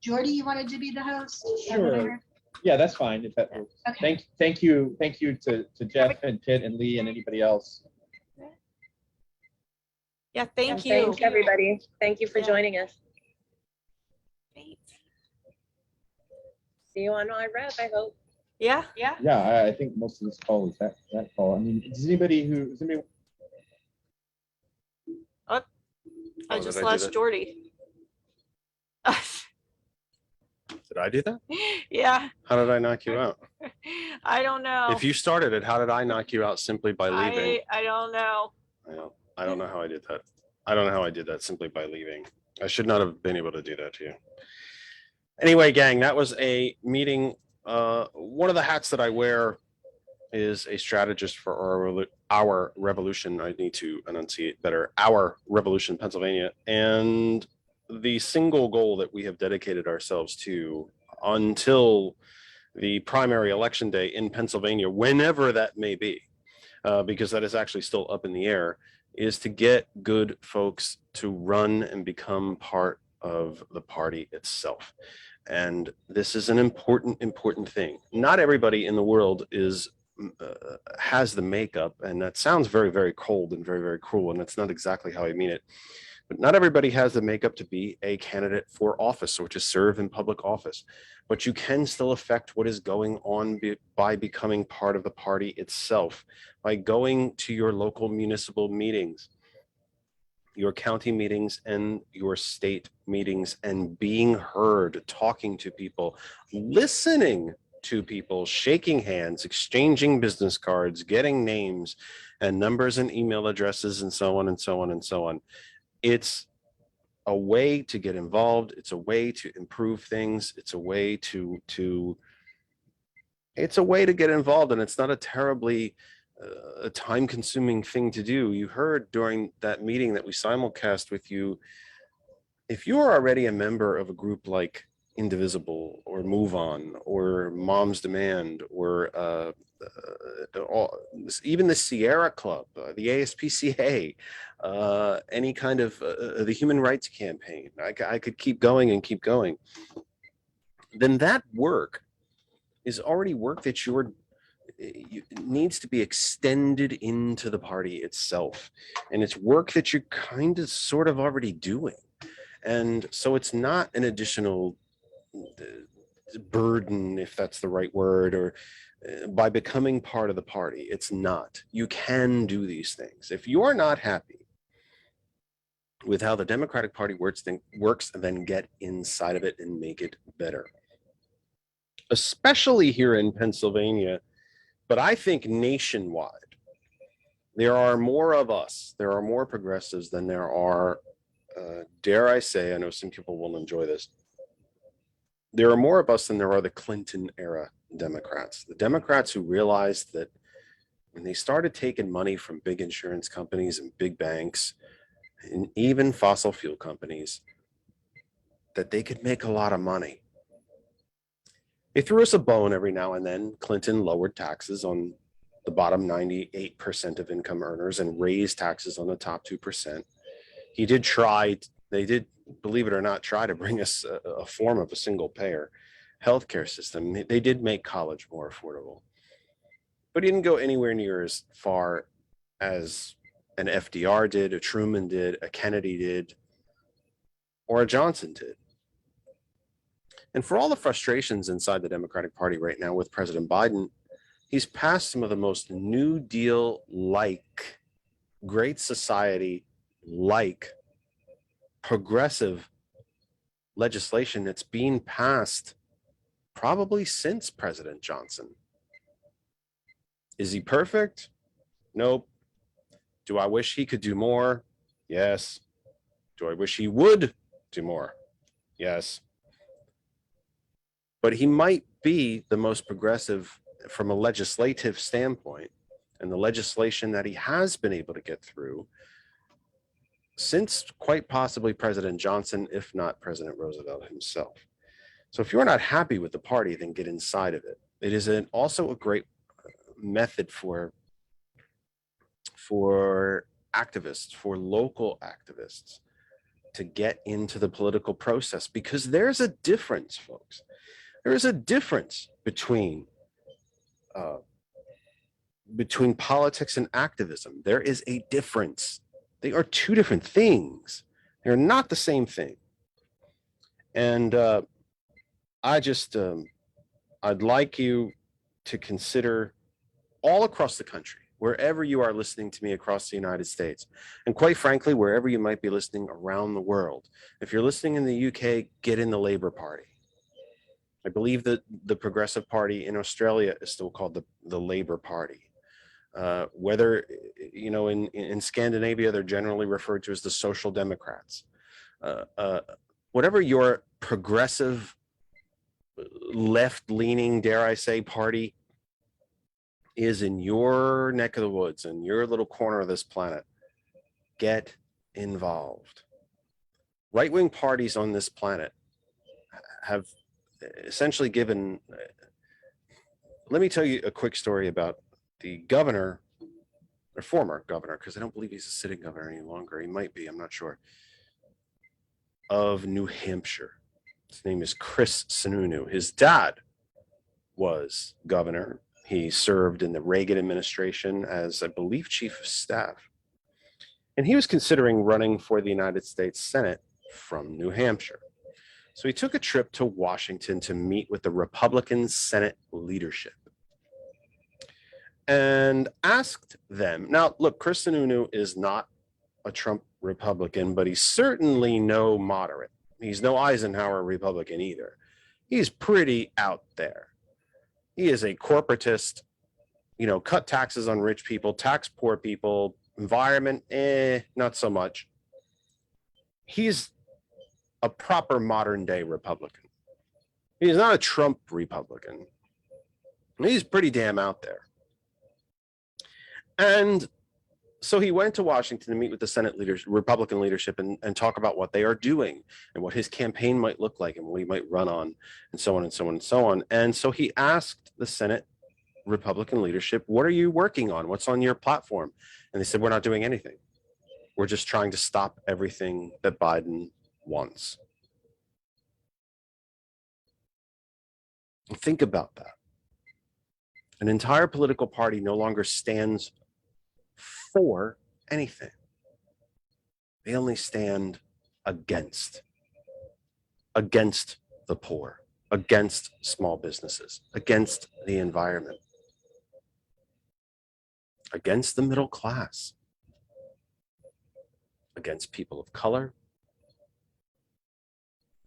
Jordy, you wanted to be the host? Is that what I Sure. heard? Yeah, that's fine. If that works. Okay. Thank you to Jeff and Kit and Lee and anybody else. Yeah, thank And you. Thanks, everybody. Thank you for joining us. See you on my rep, I hope. Yeah. Yeah, I think most of this call is that call. I mean, does anybody? I Oh, just did I do lost that? Jordy. Did I do that? Yeah, How did I knock you out? I don't know. If you started it, how did I knock you out simply by leaving? I don't know. I don't know how I did that. I don't know how I did that simply by leaving. I should not have been able to do that to you. Anyway, gang, that was a meeting. One of the hats that I wear is a strategist for our revolution. I need to enunciate better. Our Revolution, Pennsylvania. And the single goal that we have dedicated ourselves to until the primary election day in Pennsylvania, whenever that may be, because that is actually still up in the air, is to get good folks to run and become part of the party itself. And this is an important thing. Not everybody in the world has the makeup, and that sounds very, very cold and very, very cruel, and that's not exactly how I mean it. But not everybody has the makeup to be a candidate for office or to serve in public office. But you can still affect what is going on by becoming part of the party itself, by going to your local municipal meetings, your county meetings and your state meetings, and being heard, talking to people, listening to people, shaking hands, exchanging business cards, getting names and numbers and email addresses, and so on and so on and so on. It's a way to get involved. It's a way to improve things. It's a way to get involved, and it's not a terribly a time-consuming thing to do. You heard during that meeting that we simulcast with you, if you are already a member of a group like Indivisible or Move On or Mom's Demand or even the Sierra Club, the ASPCA, any kind of the Human Rights Campaign, I could keep going and keep going, then that work is already work that needs to be extended into the party itself. And it's work that you're kind of sort of already doing. And so it's not an additional burden, if that's the right word, or by becoming part of the party. It's not. You can do these things. If you are not happy with how the Democratic Party works, then get inside of it and make it better. Especially here in Pennsylvania, but I think nationwide, there are more of us, there are more progressives than there are, dare I say, I know some people will enjoy this, there are more of us than there are the Clinton era Democrats. The Democrats who realized that when they started taking money from big insurance companies and big banks, and even fossil fuel companies, that they could make a lot of money. They threw us a bone every now and then. Clinton lowered taxes on the bottom 98% of income earners and raise taxes on the top 2%. He did try, they did, believe it or not, try to bring us a form of a single payer healthcare system. They did make college more affordable, but he didn't go anywhere near as far as an FDR did, a Truman did, a Kennedy did, or a Johnson did. And for all the frustrations inside the Democratic Party right now with President Biden, he's passed some of the most New Deal-like, Great Society-like, progressive legislation that's being passed probably since President Johnson. Is he perfect? Nope. Do I wish he could do more? Yes. Do I wish he would do more? Yes. But he might be the most progressive from a legislative standpoint, and the legislation that he has been able to get through since quite possibly President Johnson, if not President Roosevelt himself. So if you're not happy with the party, then get inside of it. It is also a great method for activists, for local activists, to get into the political process, because there's a difference, folks. There is a difference between politics and activism. There is a difference. They are two different things. They're not the same thing. And I'd like you to consider all across the country, wherever you are listening to me across the United States, and quite frankly, wherever you might be listening around the world. If you're listening in the UK, get in the Labour Party. I believe that the Progressive Party in Australia is still called the Labour Party. Whether, you know, in Scandinavia, they're generally referred to as the Social Democrats. Whatever your progressive, left-leaning, dare I say, party is in your neck of the woods, in your little corner of this planet, get involved. Right-wing parties on this planet have essentially given, let me tell you a quick story about the governor, or former governor, because I don't believe he's a sitting governor any longer. He might be, I'm not sure, of New Hampshire. His name is Chris Sununu. His dad was governor. He served in the Reagan administration as, I believe, chief of staff. And he was considering running for the United States Senate from New Hampshire. So he took a trip to Washington to meet with the Republican Senate leadership and asked them. Now, look, Chris Sununu is not a Trump Republican, but he's certainly no moderate. He's no Eisenhower Republican either. He's pretty out there. He is a corporatist, you know, cut taxes on rich people, tax poor people, environment, not so much. He's a proper modern day Republican. He's not a Trump Republican. He's pretty damn out there. And so he went to Washington to meet with the Senate leaders, Republican leadership, and talk about what they are doing and what his campaign might look like and what he might run on, and so on and so on and so on. And so he asked the Senate Republican leadership, what are you working on? What's on your platform? And they said, we're not doing anything. We're just trying to stop everything that Biden wants. Think about that. An entire political party no longer stands for anything. They only stand against the poor, against small businesses, against the environment, against the middle class, against people of color,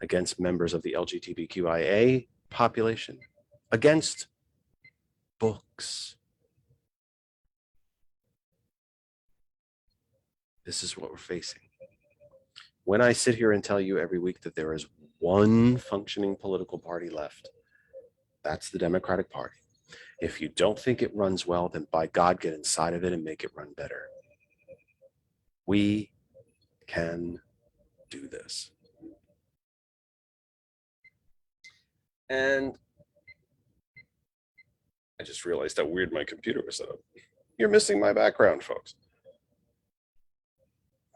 against members of the LGBTQIA population, against books. This is what we're facing. When I sit here and tell you every week that there is one functioning political party left, that's the Democratic Party. If you don't think it runs well, then by God, get inside of it and make it run better. We can do this. And I just realized how weird my computer was set up. You're missing my background, folks.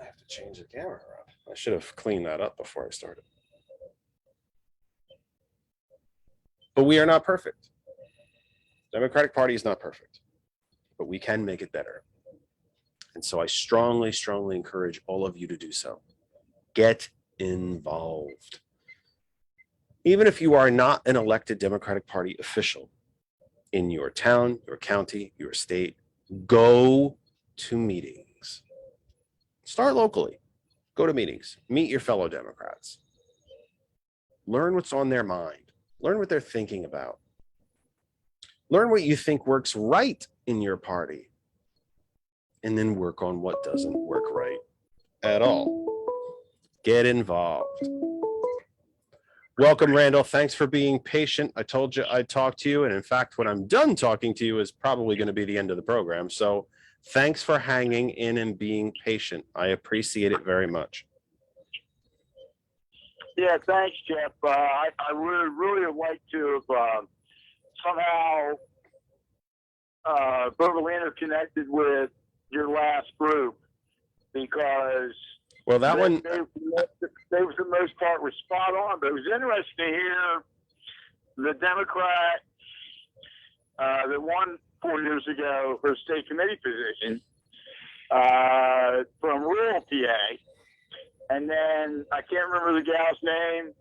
I have to change the camera around. I should have cleaned that up before I started. But we are not perfect. Democratic Party is not perfect, but we can make it better. And so I strongly, strongly encourage all of you to do so. Get involved. Even if you are not an elected Democratic Party official in your town, your county, your state, go to meetings. Start locally. Go to meetings. Meet your fellow Democrats. Learn what's on their mind. Learn what they're thinking about. Learn what you think works right in your party. And then work on what doesn't work right at all. Get involved. Welcome, Randall. Thanks for being patient. I told you I'd talk to you. And in fact, when I'm done talking to you is probably going to be the end of the program. So thanks for hanging in and being patient. I appreciate it very much. Yeah, thanks, Jeff. I would really have liked to have somehow verbally interconnected with your last group, because well, that one they for the most part were spot on. But it was interesting to hear the Democrat that won 4 years ago for state committee position from rural PA. And then I can't remember the gal's name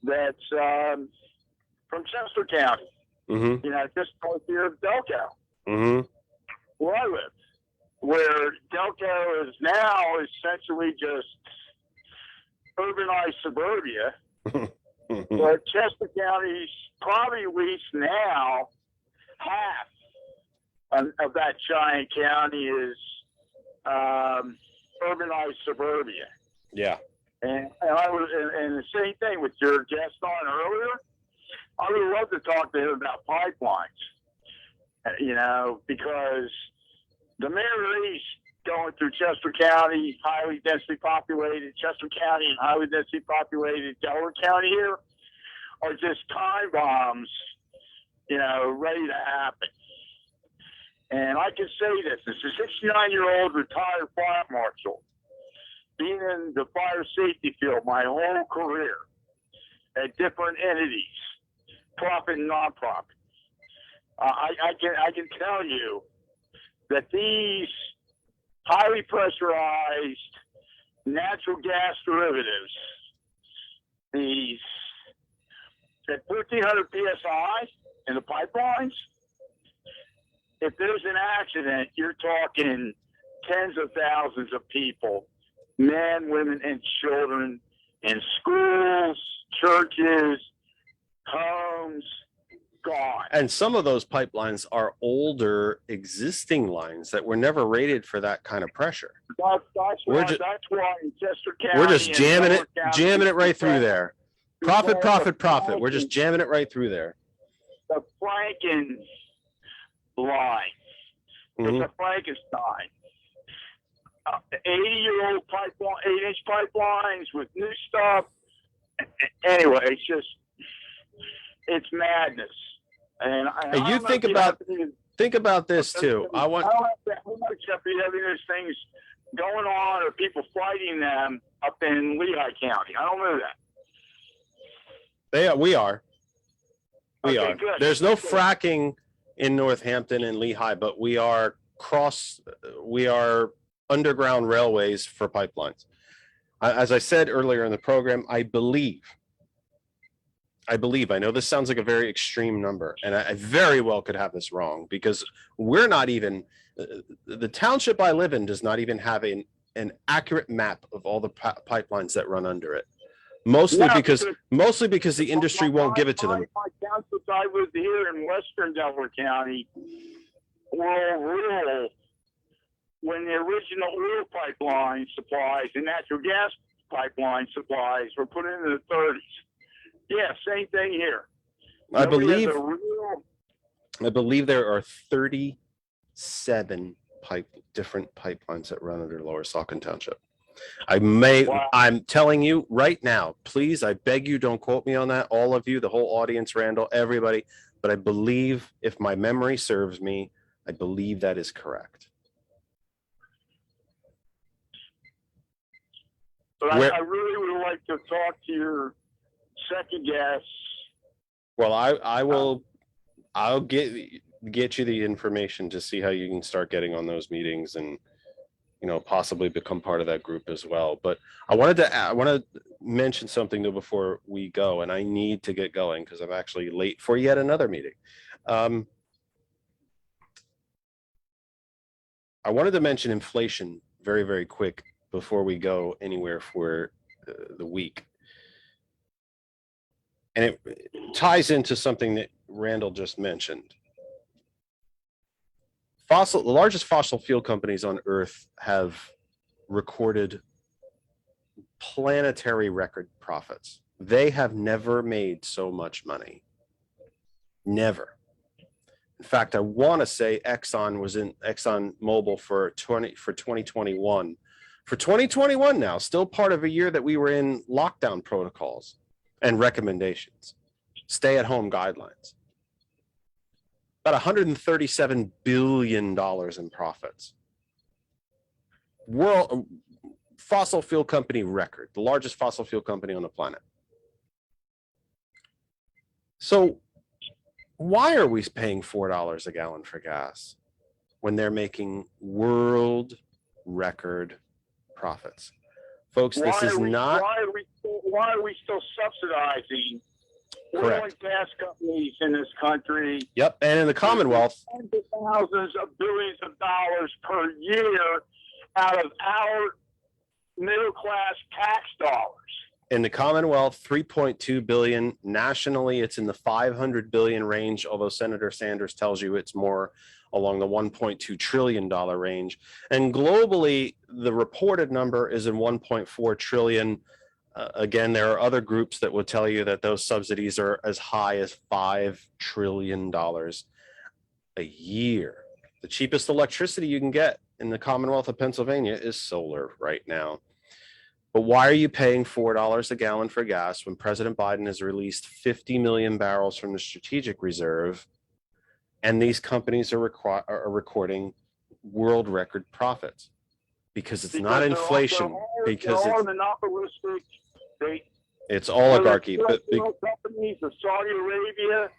that's from Chester County. Mm-hmm. You know, just north here of Delco, mm-hmm. where I live, where Delco is now essentially just urbanized suburbia. But Chester County's probably at least now half of that giant county is urbanized suburbia. Yeah. And the same thing with your guest on earlier. I would love to talk to him about pipelines, you know, because the Mare East going through Chester County, highly densely populated, Chester County and highly densely populated Delaware County here are just time bombs, you know, ready to happen. And I can say this, as a 69-year-old retired fire marshal, being in the fire safety field my whole career at different entities, profit and non-profit, I can tell you that these highly pressurized natural gas derivatives, these at 1,400 psi in the pipelines, if there's an accident, you're talking tens of thousands of people, men, women, and children in schools, churches, homes, gone. And some of those pipelines are older existing lines that were never rated for that kind of pressure. That's why in Chester County, we're just jamming it right through there. Profit. We're just jamming it right through there. The Franken line. Mm-hmm. It's a Frankenstein. 80-year-old pipeline, 8-inch pipelines with new stuff. Anyway, it's madness. And you think about this too. I don't know, Jeff, having those things going on or people fighting them up in Lehigh County. I don't know that. We are. Good. There's no fracking in Northampton and Lehigh, but we are underground railways for pipelines. As I said earlier in the program, I believe, I know this sounds like a very extreme number, and I very well could have this wrong, because we're not even, the township I live in does not even have an accurate map of all the pipelines that run under it. Mostly because the industry won't give it to them. My township, I lived here in western Delaware County, rural, when the original oil pipeline supplies and natural gas pipeline supplies were put in the 30s. Yeah, same thing here. I believe there are 37 different pipelines that run under Lower Saucon Township. I'm telling you right now, please, I beg you, don't quote me on that. All of you, the whole audience, Randall, everybody, but I believe, if my memory serves me, I believe that is correct. But Where- I really would like to talk to your second guest. Well, I'll get you the information to see how you can start getting on those meetings and, possibly become part of that group as well. But I want to mention something though before we go, and I need to get going because I'm actually late for yet another meeting. I wanted to mention inflation very, very quick before we go anywhere for the week. And it ties into something that Randall just mentioned. The largest fossil fuel companies on Earth have recorded planetary record profits. They have never made so much money. Never. In fact, I want to say ExxonMobil for 2021. For 2021 now, still part of a year that we were in lockdown protocols and recommendations, stay-at-home guidelines. About $137 billion in profits. World fossil fuel company record, the largest fossil fuel company on the planet. So why are we paying $4 a gallon for gas when they're making world record profits? Folks, this is not... Why are we still subsidizing oil and gas companies in this country? Yep, and in the Commonwealth, Tens of thousands of billions of dollars per year out of our middle-class tax dollars. in the Commonwealth, 3.2 billion. Nationally, it's in the 500 billion range, although Senator Sanders tells you it's more along the $1.2 trillion range. And globally, the reported number is in 1.4 trillion. Again, there are other groups that will tell you that those subsidies are as high as $5 trillion a year. The cheapest electricity you can get in the Commonwealth of Pennsylvania is solar right now. But why are you paying $4 a gallon for gas when President Biden has released 50 million barrels from the strategic reserve, and these companies are recording world record profits? Because it's not inflation. Because they're all monopolistic. It's oligarchy. But companies of Saudi Arabia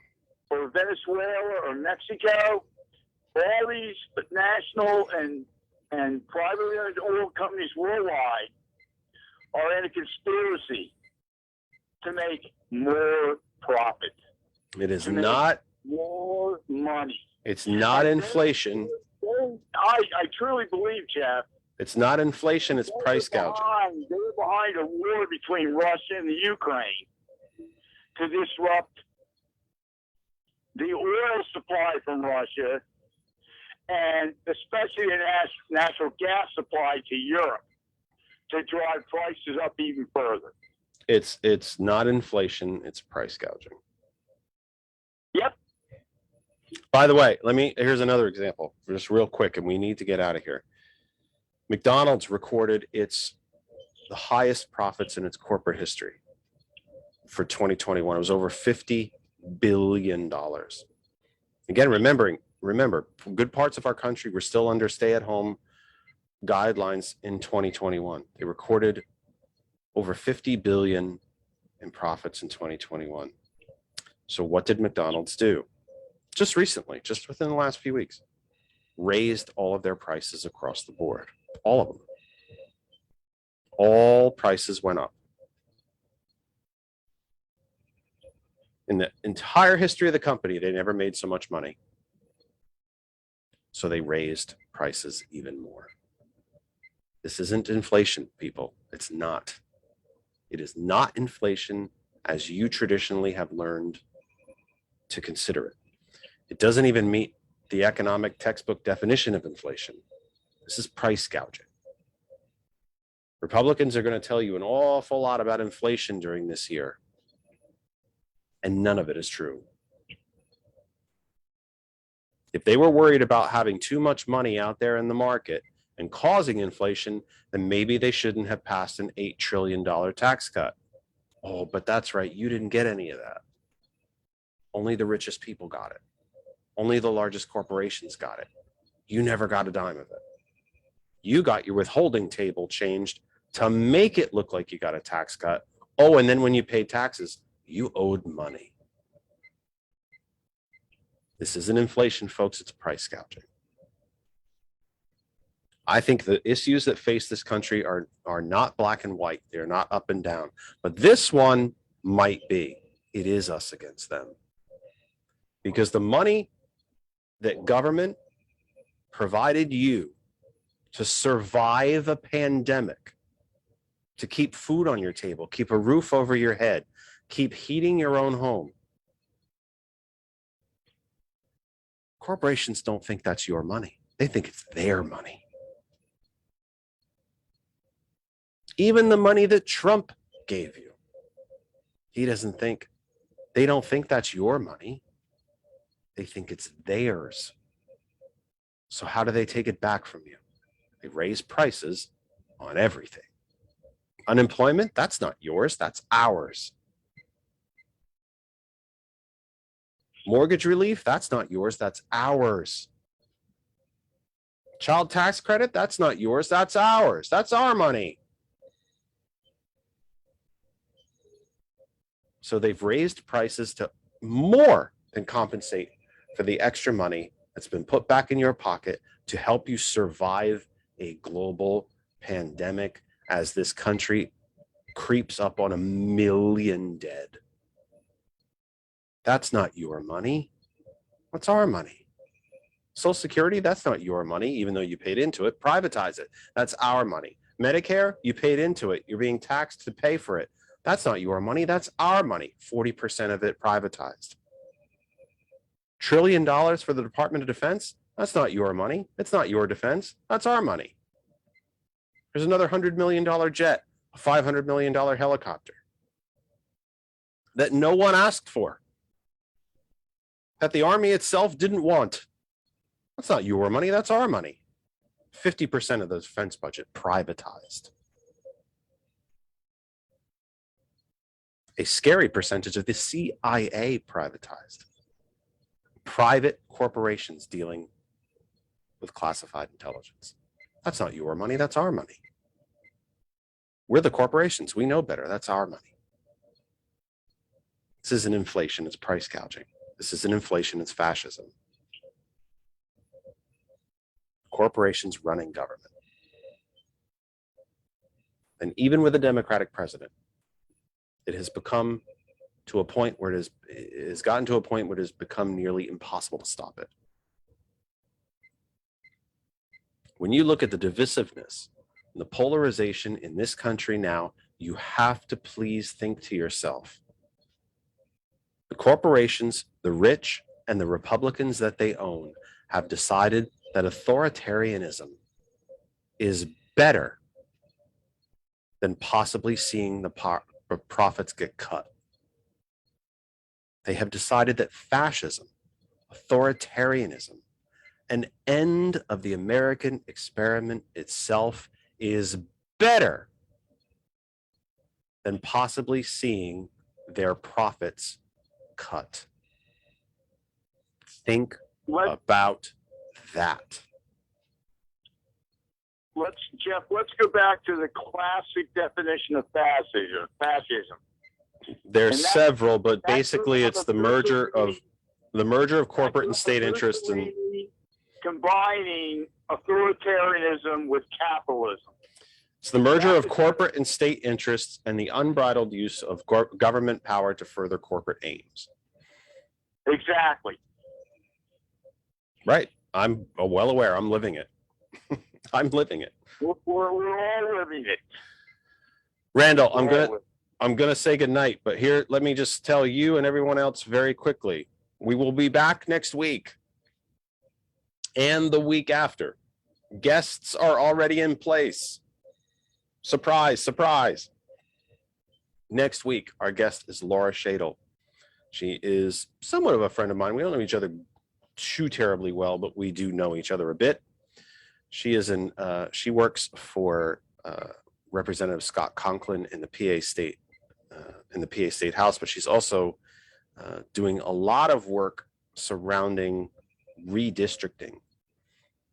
or Venezuela or Mexico, all these national and privately owned oil companies worldwide are in a conspiracy to make more profit. it is not More money. It's not inflation. I truly believe, Jeff. It's not inflation, it's price gouging. They were behind a war between Russia and the Ukraine to disrupt the oil supply from Russia and especially the natural gas supply to Europe to drive prices up even further. It's not inflation, it's price gouging. Yep. By the way, here's another example, just real quick, and we need to get out of here. McDonald's recorded the highest profits in its corporate history for 2021. It was over $50 billion. Again, remember, good parts of our country were still under stay-at-home guidelines in 2021. They recorded over 50 billion in profits in 2021. So what did McDonald's do? Just recently, just within the last few weeks, raised all of their prices across the board. All of them. All prices went up. In the entire history of the company, they never made so much money. So they raised prices even more. This isn't inflation, people. It's not. It is not inflation as you traditionally have learned to consider it. It doesn't even meet the economic textbook definition of inflation. This is price gouging. Republicans are going to tell you an awful lot about inflation during this year, and none of it is true. If they were worried about having too much money out there in the market and causing inflation, then maybe they shouldn't have passed an $8 trillion tax cut. Oh, but that's right. You didn't get any of that. Only the richest people got it. Only the largest corporations got it. You never got a dime of it. You got your withholding table changed to make it look like you got a tax cut. Oh, and then when you paid taxes, you owed money. This isn't inflation, folks. It's price gouging. I think the issues that face this country are not black and white. They're not up and down. But this one might be. It is us against them. Because the money that government provided you to survive a pandemic, to keep food on your table, keep a roof over your head, keep heating your own home. Corporations don't think that's your money. They think it's their money. Even the money that Trump gave you, they don't think that's your money. They think it's theirs. So how do they take it back from you? They raise prices on everything. Unemployment, that's not yours, that's ours. Mortgage relief, that's not yours, that's ours. Child tax credit, that's not yours, that's ours. That's our money. So they've raised prices to more than compensate for the extra money that's been put back in your pocket to help you survive a global pandemic as this country creeps up on 1 million dead. That's not your money. What's our money? Social Security, that's not your money, even though you paid into it. Privatize it. That's our money. Medicare, you paid into it. You're being taxed to pay for it. That's not your money. That's our money. 40% of it privatized. $1 trillion for the Department of Defense. That's not your money. It's not your defense. That's our money. There's another $100 million jet, a $500 million helicopter that no one asked for, that the Army itself didn't want. That's not your money. That's our money. 50% of the defense budget privatized. A scary percentage of the CIA privatized. Private corporations dealing with classified intelligence. That's not your money, that's our money. We're the corporations, we know better, that's our money. This isn't inflation, it's price gouging. This isn't inflation, it's fascism. Corporations running government. And even with a Democratic president, it has become to a point where it has gotten to a point where it has become nearly impossible to stop it. When you look at the divisiveness and the polarization in this country now, you have to please think to yourself, the corporations, the rich, and the Republicans that they own have decided that authoritarianism is better than possibly seeing the profits get cut. They have decided that fascism, authoritarianism, an end of the American experiment itself is better than possibly seeing their profits cut. Think about that. Jeff, let's go back to the classic definition of fascism. There's several, but basically it's the merger of corporate and state interests and combining authoritarianism with capitalism. It's the merger of corporate and state interests and the unbridled use of government power to further corporate aims. Exactly. Right. I'm well aware. I'm living it. I'm living it. We're all living it. Randall, I'm gonna say goodnight, but here, let me just tell you and everyone else very quickly. We will be back next week and the week after. Guests are already in place. Surprise, surprise. Next week, our guest is Laura Shadle. She is somewhat of a friend of mine. We don't know each other too terribly well, but we do know each other a bit. She is she works for Representative Scott Conklin in the PA State House, but she's also doing a lot of work surrounding redistricting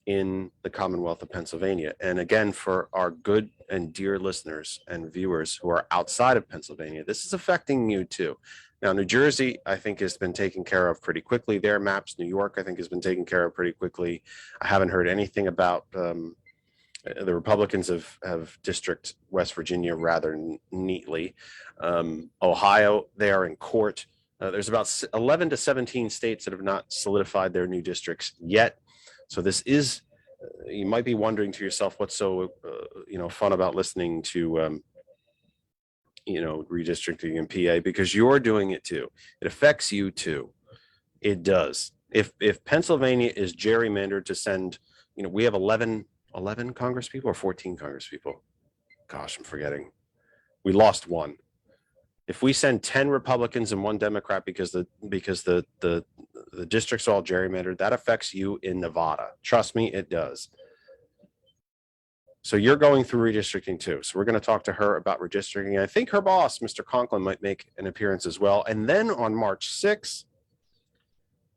in the Commonwealth of Pennsylvania. And again, for our good and dear listeners and viewers who are outside of Pennsylvania, this is affecting you too. Now, New Jersey, I think, has been taken care of pretty quickly. Their maps, New York, I think, has been taken care of pretty quickly. I haven't heard anything about the Republicans have district West Virginia rather neatly. Ohio, they are in court. There's about 11 to 17 states that have not solidified their new districts yet. So this is, you might be wondering to yourself, what's so fun about listening to redistricting in PA, because you're doing it too. It affects you too. It does. If Pennsylvania is gerrymandered to send, we have 11 Congress people or 14 Congress people. Gosh, I'm forgetting. We lost one. If we send 10 Republicans and 1 Democrat because the districts are all gerrymandered, that affects you in Nevada. Trust me, it does. So you're going through redistricting too. So we're going to talk to her about redistricting. I think her boss, Mr. Conklin, might make an appearance as well. And then on March 6th,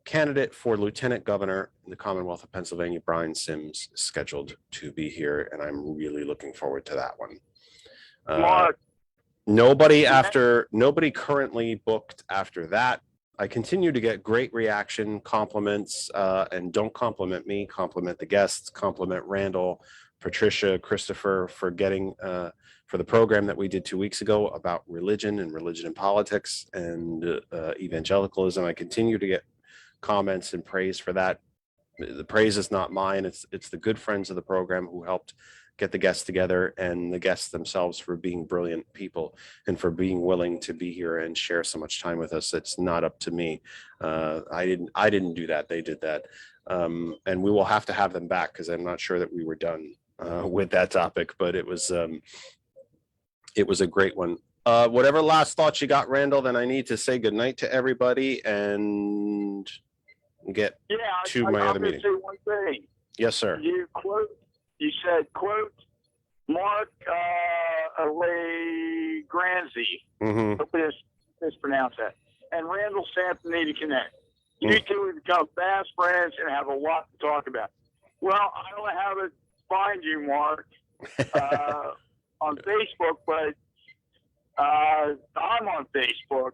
candidate for lieutenant governor in the Commonwealth of Pennsylvania, Brian Sims, is scheduled to be here. And I'm really looking forward to that one. Nobody currently booked after that. I continue to get great reaction, compliments, and don't compliment me, compliment the guests, compliment Randall, Patricia, Christopher for getting for the program that we did 2 weeks ago about religion and politics and evangelicalism. I continue to get comments and praise for that. The praise is not mine. It's the good friends of the program who helped get the guests together, and the guests themselves for being brilliant people and for being willing to be here and share so much time with us. It's not up to me. I didn't do that. They did that. And we will have to have them back because I'm not sure that we were done with that topic, but it was a great one. Whatever last thoughts you got, Randall, then I need to say goodnight to everybody and get to my other meeting. Say one thing. Yes, sir. You said, quote, Mark Legranzi. Hope I mispronounced that. And Randall Sanfoni to connect. You two would become fast friends and have a lot to talk about. Well, I don't know how to find you, Mark, on Facebook, but I'm on Facebook.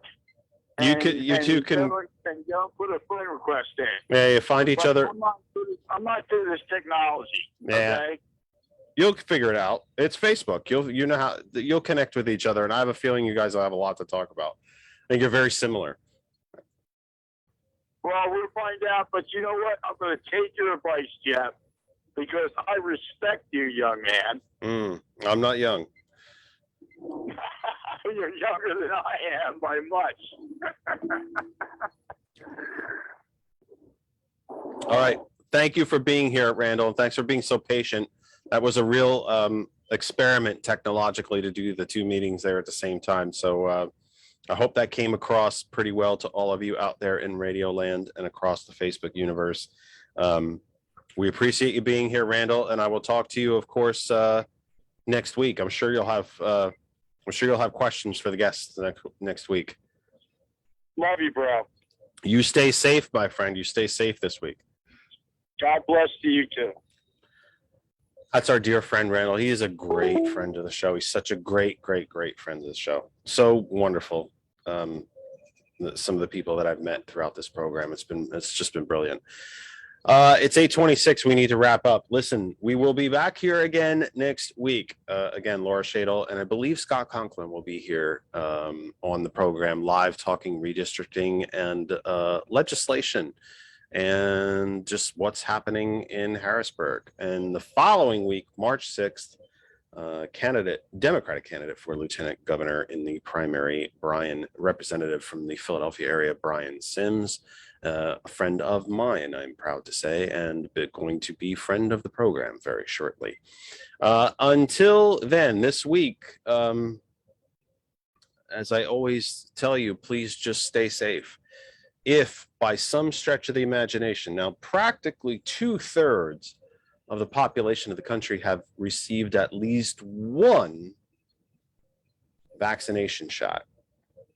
You two can put a friend request in. Yeah, you find each other. I'm not good at this technology. Yeah. Okay? You'll figure it out. It's Facebook. You'll connect with each other, and I have a feeling you guys will have a lot to talk about. I think you're very similar. Well, we'll find out. But you know what? I'm going to take your advice, Jeff, because I respect you, young man. I'm not young. You're younger than I am by much. All right. Thank you for being here, Randall, and thanks for being so patient. That was a real experiment technologically to do the 2 meetings there at the same time. So I hope that came across pretty well to all of you out there in Radio Land and across the Facebook universe. We appreciate you being here, Randall, and I will talk to you, of course, next week. I'm sure you'll have questions for the guests next week. Love you, bro. You stay safe, my friend. You stay safe this week. God bless to you too. That's our dear friend, Randall. He is a great friend of the show. He's such a great friend of the show. So wonderful. Some of the people that I've met throughout this program, it's just been brilliant. It's 8:26. We need to wrap up. Listen, we will be back here again next week. Again, Laura Shadle, and I believe Scott Conklin will be here on the program live talking redistricting and legislation and just what's happening in Harrisburg. And the following week, March 6th, Democratic candidate for lieutenant governor in the primary, representative from the Philadelphia area, Brian Sims, a friend of mine, I'm proud to say, and going to be friend of the program very shortly. Until then, this week, as I always tell you, please just stay safe. If by some stretch of the imagination, now practically 2/3 of the population of the country have received at least one vaccination shot,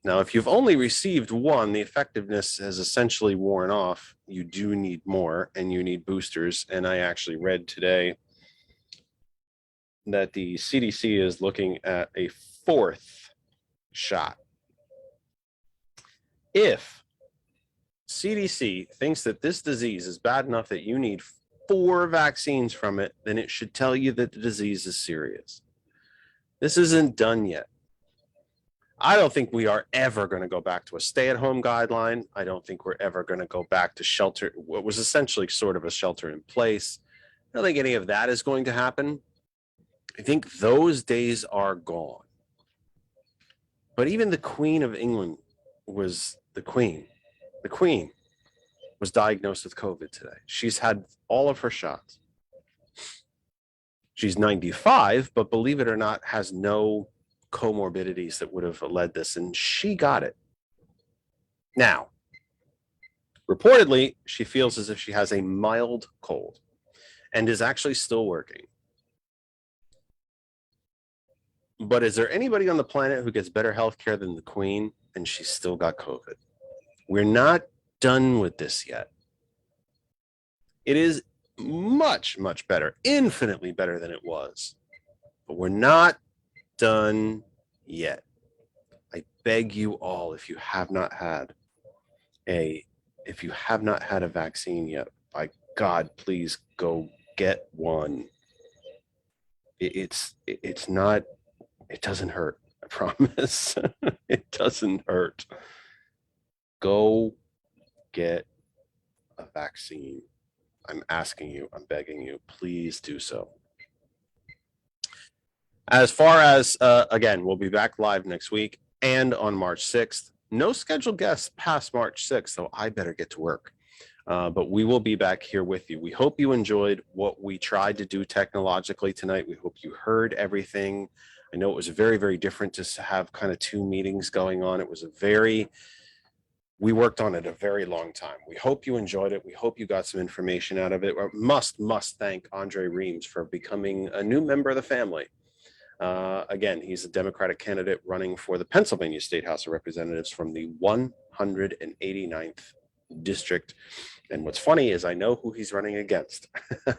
Now, if you've only received one, the effectiveness has essentially worn off. You do need more, and you need boosters. And I actually read today that the CDC is looking at a fourth shot. If CDC thinks that this disease is bad enough that you need 4 vaccines from it, then it should tell you that the disease is serious. This isn't done yet. I don't think we are ever going to go back to a stay-at-home guideline. I don't think we're ever going to go back to shelter, what was essentially sort of a shelter in place. I don't think any of that is going to happen. I think those days are gone. But even the Queen of England was the Queen. The Queen was diagnosed with COVID today. She's had all of her shots. She's 95, but believe it or not, has no comorbidities that would have led this, and she got it. Now, reportedly, she feels as if she has a mild cold and is actually still working. But is there anybody on the planet who gets better health care than the Queen, and she's still got COVID? We're not done with this yet. It is much, much better, infinitely better than it was. But we're not done yet. I beg you all, if you have not had a vaccine yet, by God, please go get one. It doesn't hurt. I promise. It doesn't hurt. Go get a vaccine. I'm asking you, I'm begging you, please do so. As far as, again, we'll be back live next week and on March 6th. No scheduled guests past March 6th, so I better get to work. But we will be back here with you. We hope you enjoyed what we tried to do technologically tonight. We hope you heard everything. I know it was very, very different to have kind of 2 meetings going on. It was we worked on it a very long time. We hope you enjoyed it. We hope you got some information out of it. I must thank Andre Reames for becoming a new member of the family. Again, he's a Democratic candidate running for the Pennsylvania State House of Representatives from the 189th district. And what's funny is I know who he's running against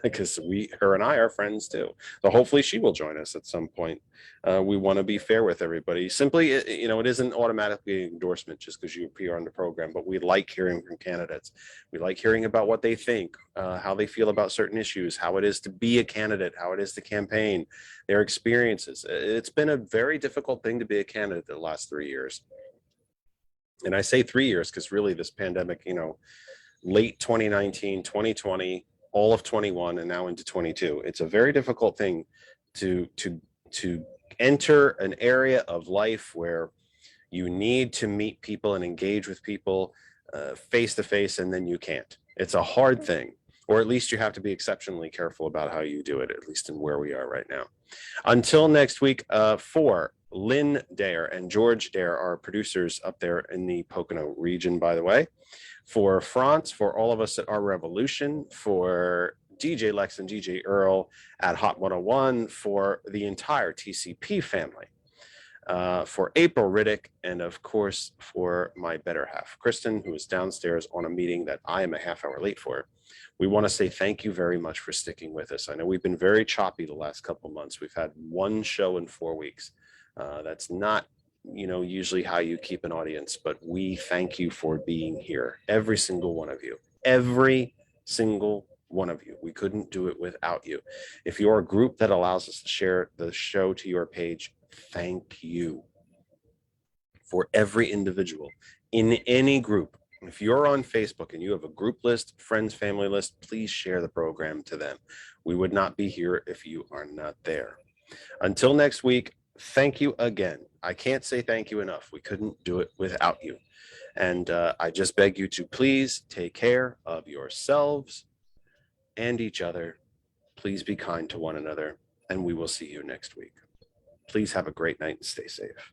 because her and I are friends too. So hopefully she will join us at some point. We want to be fair with everybody. Simply, it isn't automatically an endorsement just because you appear on the program, but we like hearing from candidates. We like hearing about what they think, how they feel about certain issues, how it is to be a candidate, how it is to campaign, their experiences. It's been a very difficult thing to be a candidate the last 3 years. And I say 3 years because really this pandemic, late 2019, 2020, all of 21, and now into 22. It's a very difficult thing to enter an area of life where you need to meet people and engage with people face to face, and then you can't. It's a hard thing, or at least you have to be exceptionally careful about how you do it, at least in where we are right now. Until next week, for Lynn Dare and George Dare, our producers up there in the Pocono region, by the way, for France, for all of us at Our Revolution, for DJ Lex and DJ Earl at Hot 101, for the entire TCP family, for April Riddick, and of course, for my better half, Kristen, who is downstairs on a meeting that I am a half hour late for. We want to say thank you very much for sticking with us. I know we've been very choppy the last couple of months. We've had 1 show in 4 weeks. That's not, usually how you keep an audience, but we thank you for being here. Every single one of you, every single one of you. We couldn't do it without you. If you're a group that allows us to share the show to your page, thank you. For every individual in any group. If you're on Facebook and you have a group list, friends, family list, please share the program to them. We would not be here if you are not there. Until next week, thank you again. I can't say thank you enough. We couldn't do it without you. And I just beg you to please take care of yourselves and each other. Please be kind to one another, and we will see you next week. Please have a great night and stay safe.